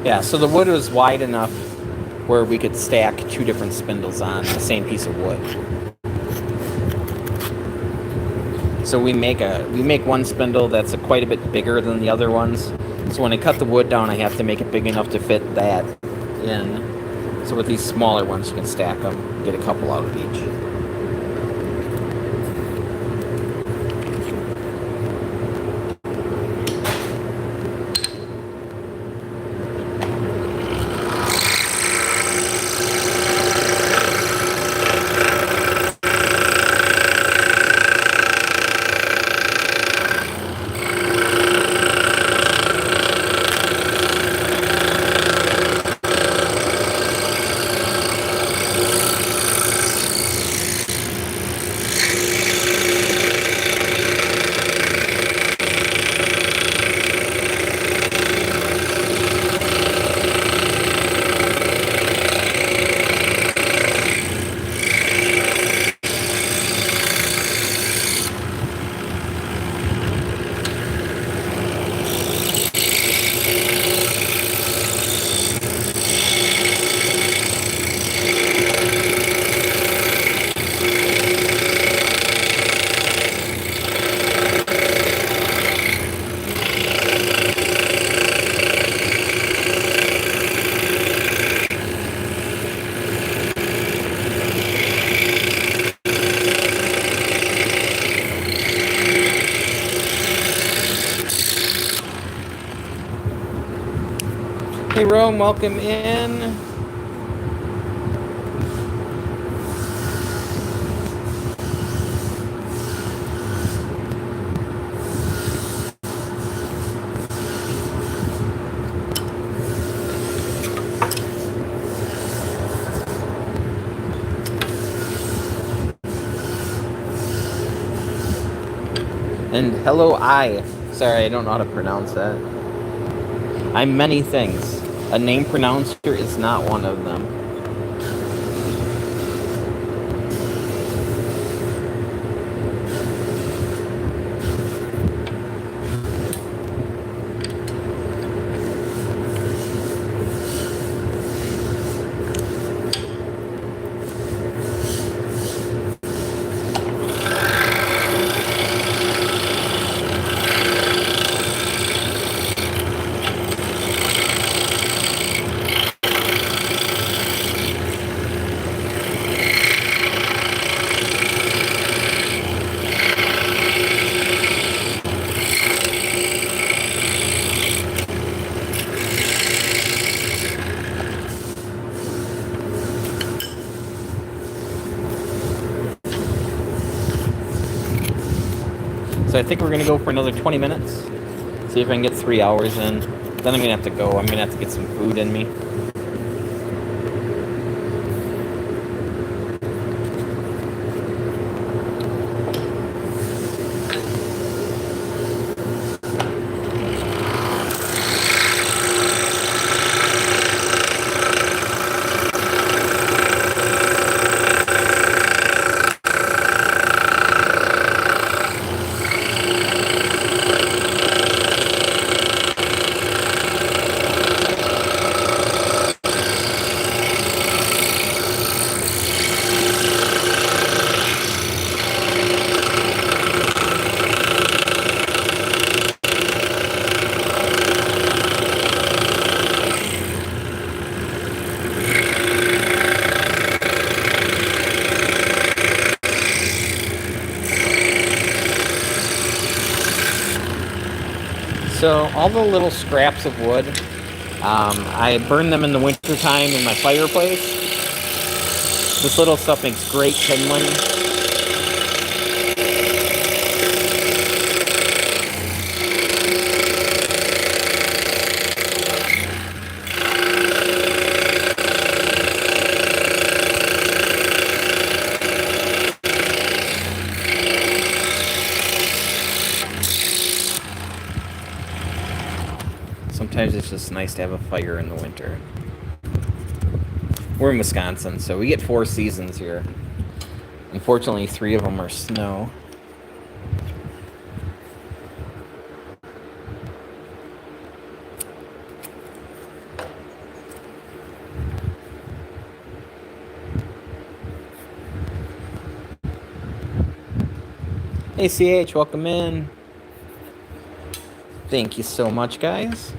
Yeah, so the wood was wide enough where we could stack two different spindles on the same piece of wood. So we make one spindle that's quite a bit bigger than the other ones. So when I cut the wood down, I have to make it big enough to fit that in. So with these smaller ones, you can stack them, get a couple out of each. Hey Rome, welcome in. And hello, sorry, I don't know how to pronounce that. I'm many things. A name pronouncer is not one of them. So I think we're gonna go for another 20 minutes. See if I can get 3 hours in. Then I'm gonna have to go. I'm gonna have to get some food in me. So all the little scraps of wood, I burn them in the wintertime in my fireplace. This little stuff makes great kindling. Sometimes it's just nice to have a fire in the winter. We're in Wisconsin, so we get 4 seasons here. Unfortunately, 3 of them are snow. Hey CH, welcome in. Thank you so much, guys.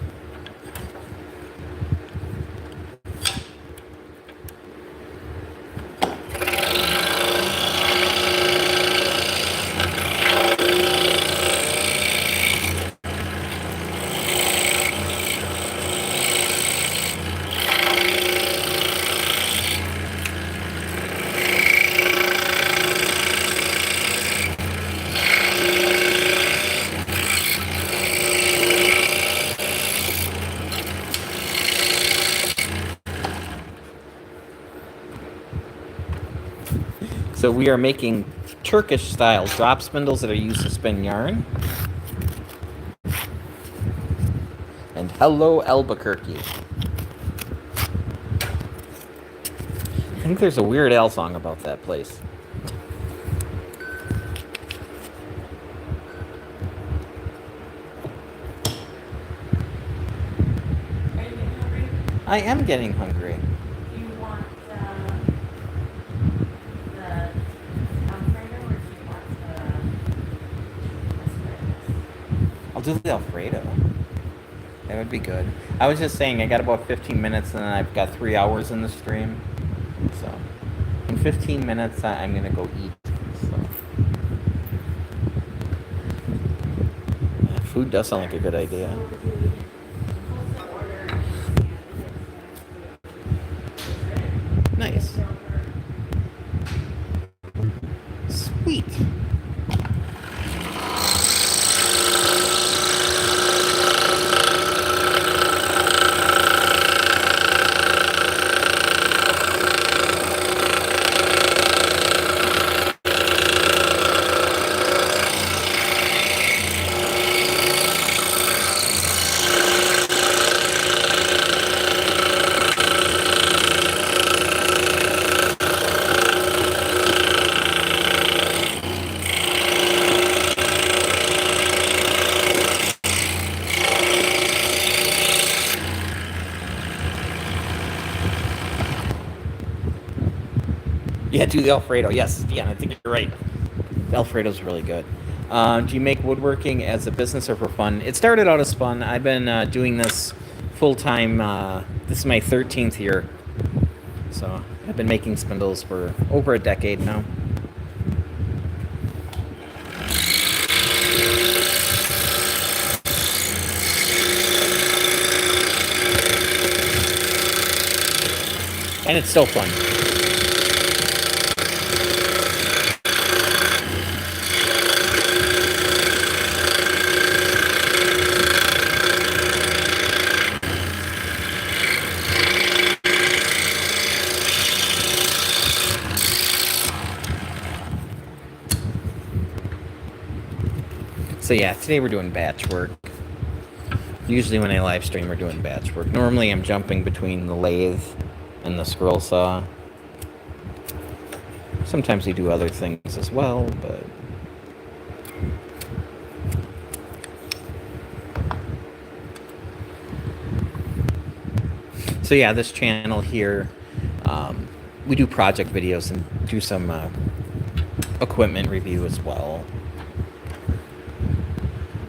So we are making Turkish style drop spindles that are used to spin yarn. And hello Albuquerque. I think there's a Weird Al song about that place. Are you getting hungry? I am getting hungry. Do you want the Alfredo or do you want the asparagus? I'll do the Alfredo. That would be good. I was just saying I got about 15 minutes and then I've got 3 hours in the stream. So in 15 minutes I'm gonna go eat. So food does sound like a good idea. Nice. Sweet. Yeah, do the Alfredo. Yes, yeah, I think you're right. The Alfredo's really good. Do you make woodworking as a business or for fun? It started out as fun. I've been doing this full time. This is my 13th year. So I've been making spindles for over a decade now. And it's still fun. So yeah, today we're doing batch work. Usually when I live stream, we're doing batch work. Normally I'm jumping between the lathe and the scroll saw. Sometimes we do other things as well, but... So yeah, this channel here, we do project videos and do some equipment review as well.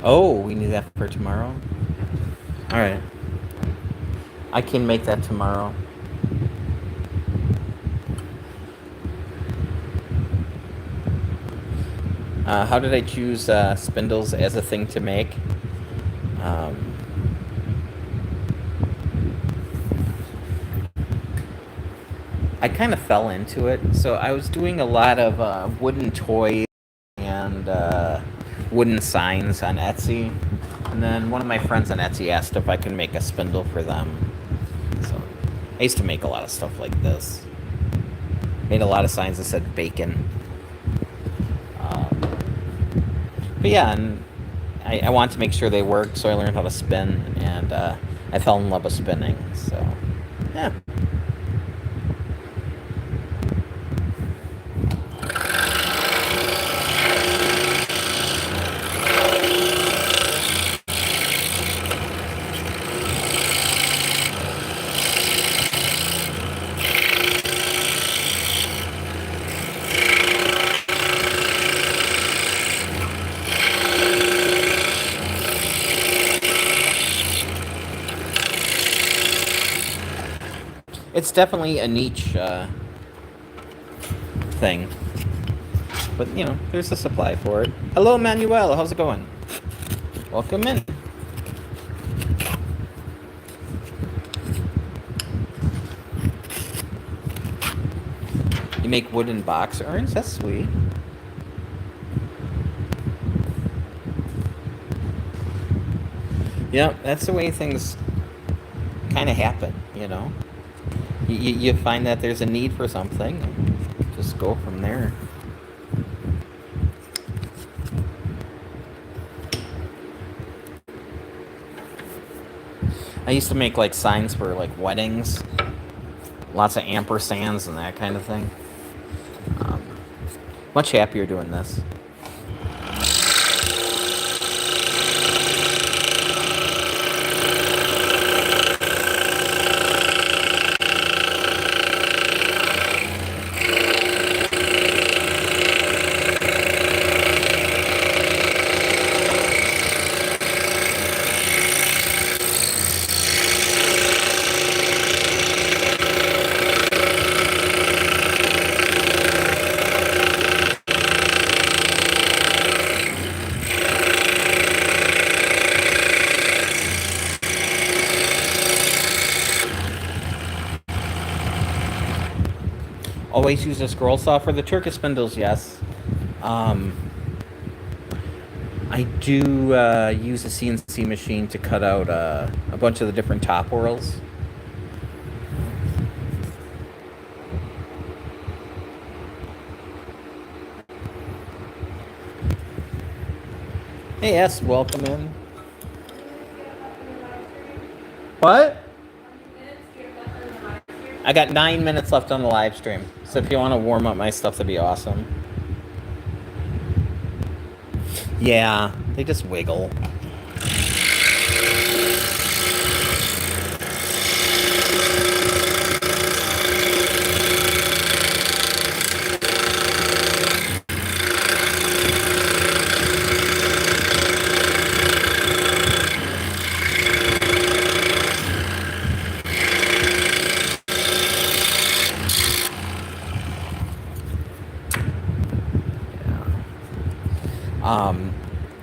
Oh, we need that for tomorrow? Alright. I can make that tomorrow. How did I choose spindles as a thing to make? I kind of fell into it. So I was doing a lot of wooden toys and wooden signs on Etsy. And then one of my friends on Etsy asked if I could make a spindle for them. So I used to make a lot of stuff like this. Made a lot of signs that said bacon. But yeah, and I wanted to make sure they worked, so I learned how to spin, and I fell in love with spinning. So yeah. It's definitely a niche thing. But, you know, there's a supply for it. Hello, Manuel. How's it going? Welcome in. You make wooden box urns? That's sweet. Yeah, that's the way things kind of happen, you know? You find that there's a need for something, and just go from there. I used to make like signs for like weddings, lots of ampersands and that kind of thing. Much happier doing this. Always use a scroll saw for the Turkish spindles, yes. I do use a CNC machine to cut out a bunch of the different top whorls. Hey, S, welcome in. What? I got 9 minutes left on the live stream, so if you want to warm up my stuff, that'd be awesome. Yeah, they just wiggle.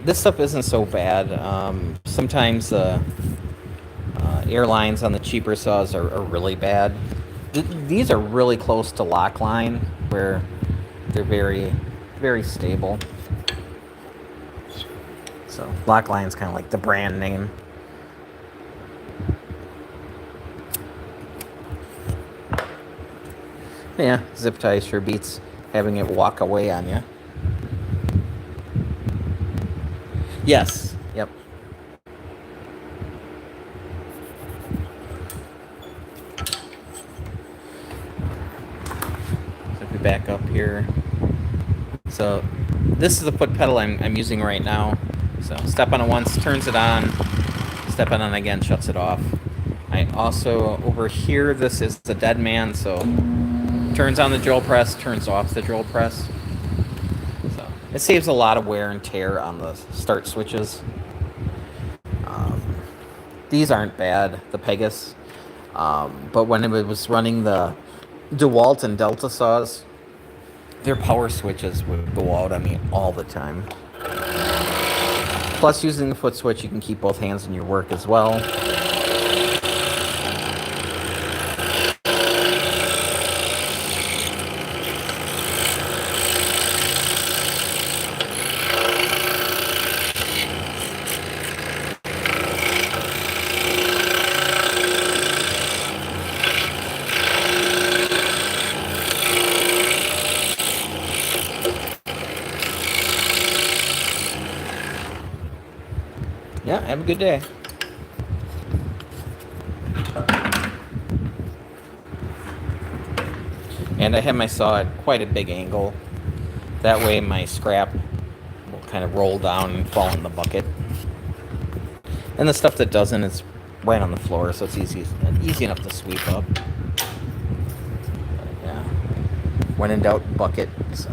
This stuff isn't so bad. Sometimes airlines on the cheaper saws are really bad. These are really close to Lockline, where they're very, very stable. So Lockline's kind of like the brand name. Yeah, zip tie sure beats having it walk away on you. Yes. Yep. So if we back up here. So this is the foot pedal I'm using right now. So step on it once, turns it on. Step on it again, shuts it off. I also, over here, this is the dead man, so turns on the drill press, turns off the drill press. So it saves a lot of wear and tear on the start switches. These aren't bad, the Pegas. But when it was running the DeWalt and Delta saws, their power switches would go out on me all the time. Plus, using the foot switch, you can keep both hands in your work as well. Yeah, have a good day. And I have my saw at quite a big angle. That way my scrap will kind of roll down and fall in the bucket. And the stuff that doesn't is right on the floor, so it's easy enough to sweep up. But yeah. When in doubt, bucket. So.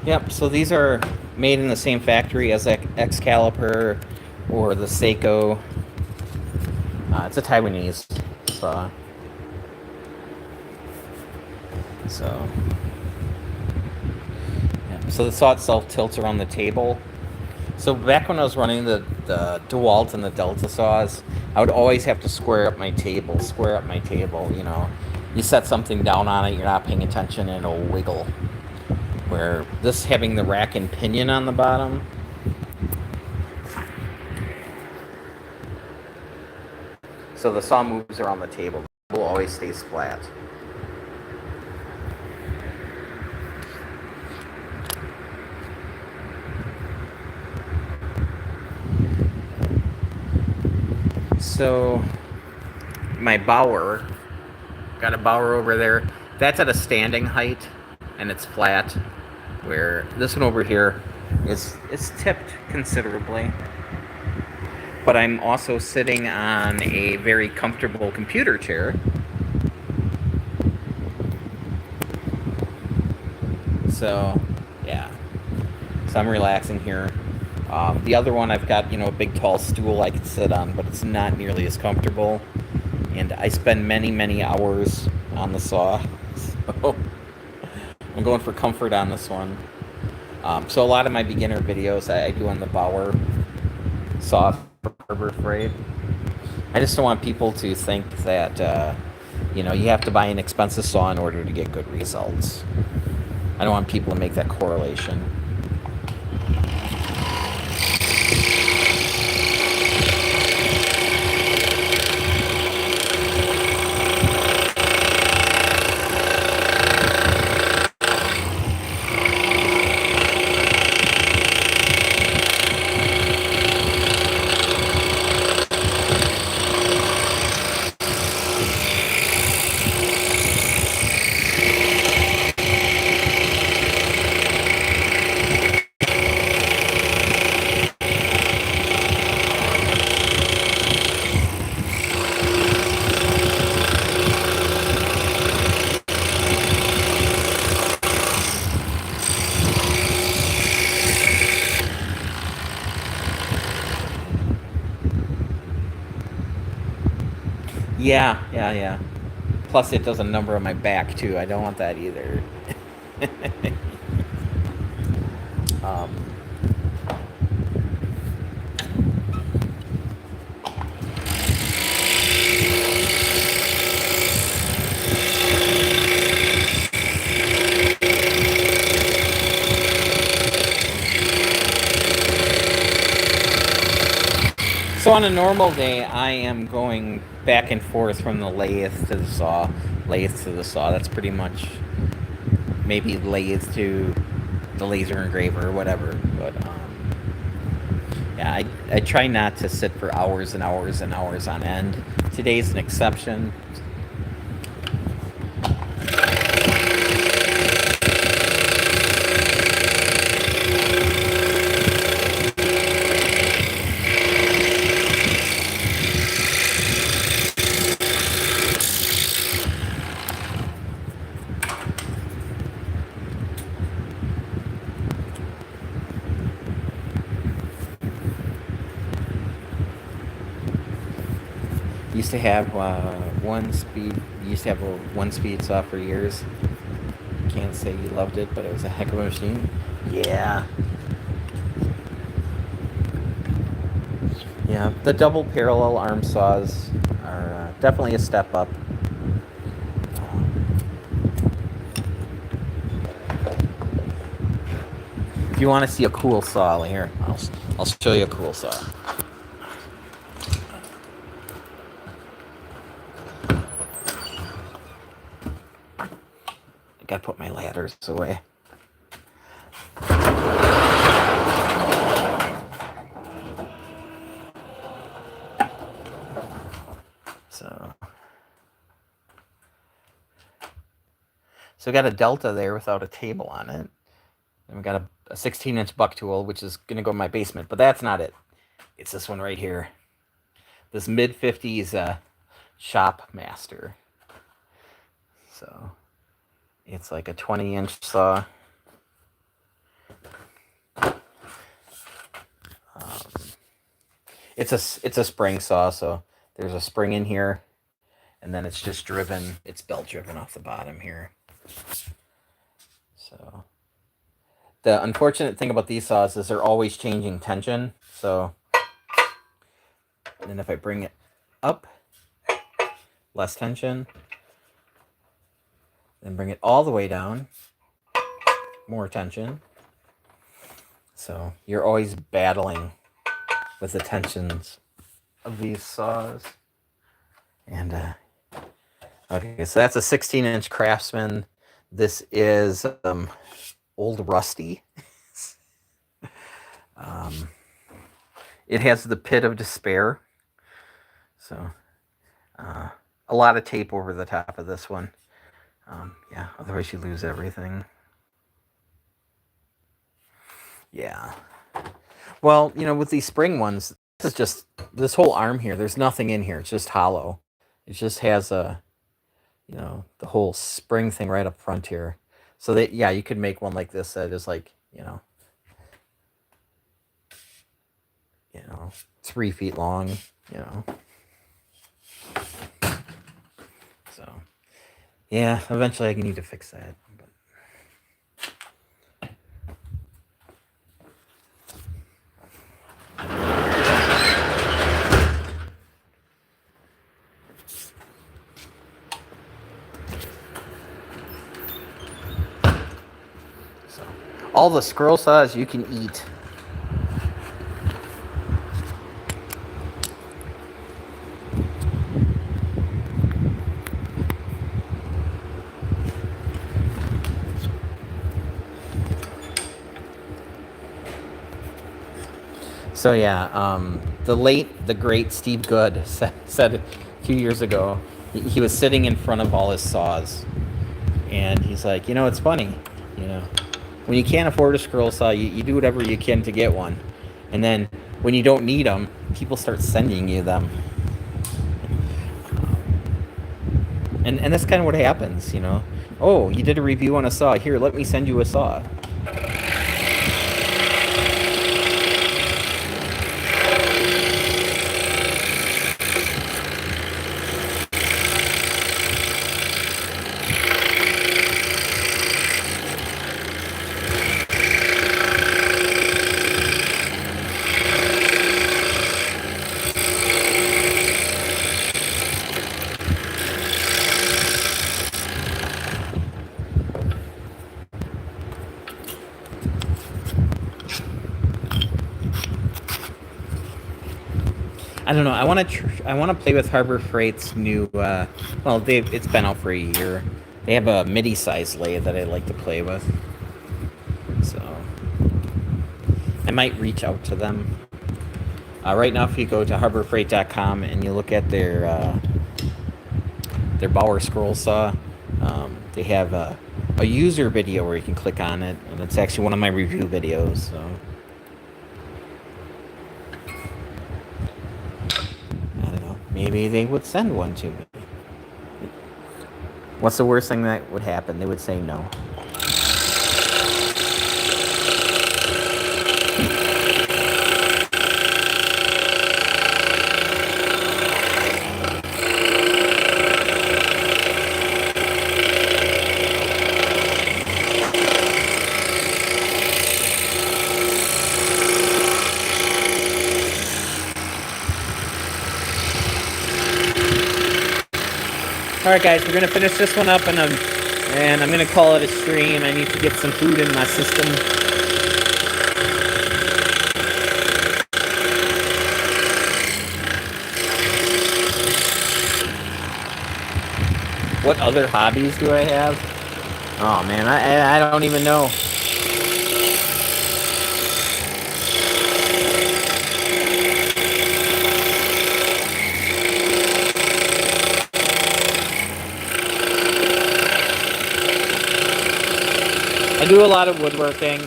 Yep, so these are made in the same factory as Excalibur or the Seiko. It's a Taiwanese saw. So, yeah. So the saw itself tilts around the table. So back when I was running the DeWalt and the Delta saws, I would always have to square up my table, you know. You set something down on it, you're not paying attention, and it'll wiggle. Where this having the rack and pinion on the bottom, so the saw moves around the table, it will always stays flat. So my Bauer, got a Bauer over there, that's at a standing height and it's flat, where this one over here is tipped considerably. But I'm also sitting on a very comfortable computer chair. So, yeah. So I'm relaxing here. The other one, I've got, a big tall stool I can sit on, but it's not nearly as comfortable. And I spend many, many hours on the saw. So I'm going for comfort on this one. So a lot of my beginner videos I do on the Bauer saw for Harbor Freight. I just don't want people to think that, you have to buy an expensive saw in order to get good results. I don't want people to make that correlation. Yeah. Plus, it does a number on my back, too. I don't want that either. So on a normal day, I am going back and forth from the lathe to the saw, lathe to the saw. That's pretty much maybe lathe to the laser engraver or whatever. But yeah, I try not to sit for hours and hours and hours on end. Today's an exception. Used to have one speed. Used to have a one speed saw for years. Can't say you loved it, but it was a heck of a machine. Yeah. Yeah, the double parallel arm saws are definitely a step up. If you want to see a cool saw, here, I'll show you a cool saw. I gotta put my ladders away. So we got a Delta there without a table on it. And we got a 16-inch buck tool, which is going to go in my basement. But that's not it. It's this one right here. This mid-50s Shop Master. So it's like a 20-inch saw. It's a spring saw, so there's a spring in here. And then it's just driven, it's belt driven off the bottom here. So the unfortunate thing about these saws is they're always changing tension. So then if I bring it up, less tension, then bring it all the way down, more tension. So you're always battling with the tensions of these saws. And okay, so that's a 16-inch Craftsman. This is Old Rusty. It has the Pit of Despair. So a lot of tape over the top of this one. Yeah, otherwise you lose everything. Yeah. Well, you know, with these spring ones, this is just, this whole arm here, there's nothing in here. It's just hollow. It just has a, you know, the whole spring thing right up front here. So that, yeah, you could make one like this that is like, you know, 3 feet long, you know. So, yeah, eventually I need to fix that. All the scroll saws you can eat. So yeah, the great Steve Good said a few years ago, he was sitting in front of all his saws, and he's like, you know, it's funny, you know, when you can't afford a scroll saw, you do whatever you can to get one. And then when you don't need them, people start sending you them. And that's kind of what happens, you know. Oh, you did a review on a saw. Here, let me send you a saw. don't know. I want to play with Harbor Freight's new. Well, it's been out for a year. They have a MIDI size lathe that I like to play with. So I might reach out to them. Right now, if you go to harborfreight.com and you look at their Bauer scroll saw, they have a user video where you can click on it, and it's actually one of my review videos. So. Maybe they would send one to me. What's the worst thing that would happen? They would say no. Alright guys, we're going to finish this one up and I'm going to call it a stream. I need to get some food in my system. What other hobbies do I have? Oh man, I don't even know. I do a lot of woodworking.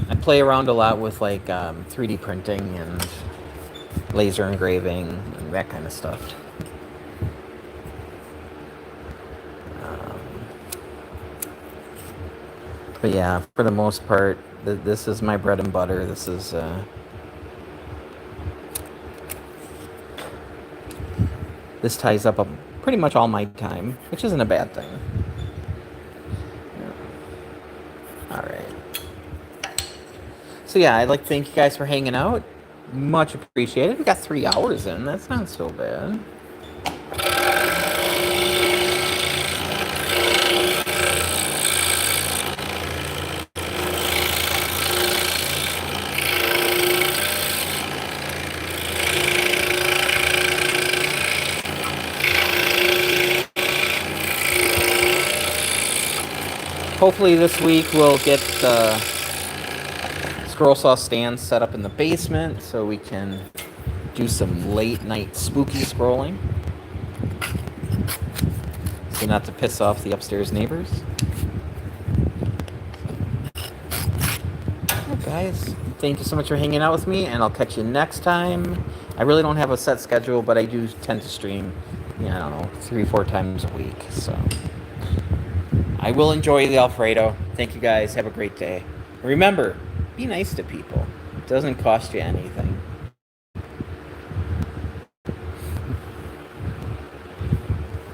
I play around a lot with like 3D printing and laser engraving and that kind of stuff. But yeah, for the most part, this is my bread and butter. This is this ties up pretty much all my time, which isn't a bad thing. Yeah. All right. So yeah, I'd like to thank you guys for hanging out. Much appreciated. We got 3 hours in. That's not so bad. Hopefully this week we'll get the scroll saw stands set up in the basement so we can do some late night spooky scrolling. So not to piss off the upstairs neighbors. Well, guys, thank you so much for hanging out with me, and I'll catch you next time. I really don't have a set schedule, but I do tend to stream, I don't know, 3-4 times a week, so I will enjoy the Alfredo. Thank you guys. Have a great day. Remember, be nice to people. It doesn't cost you anything.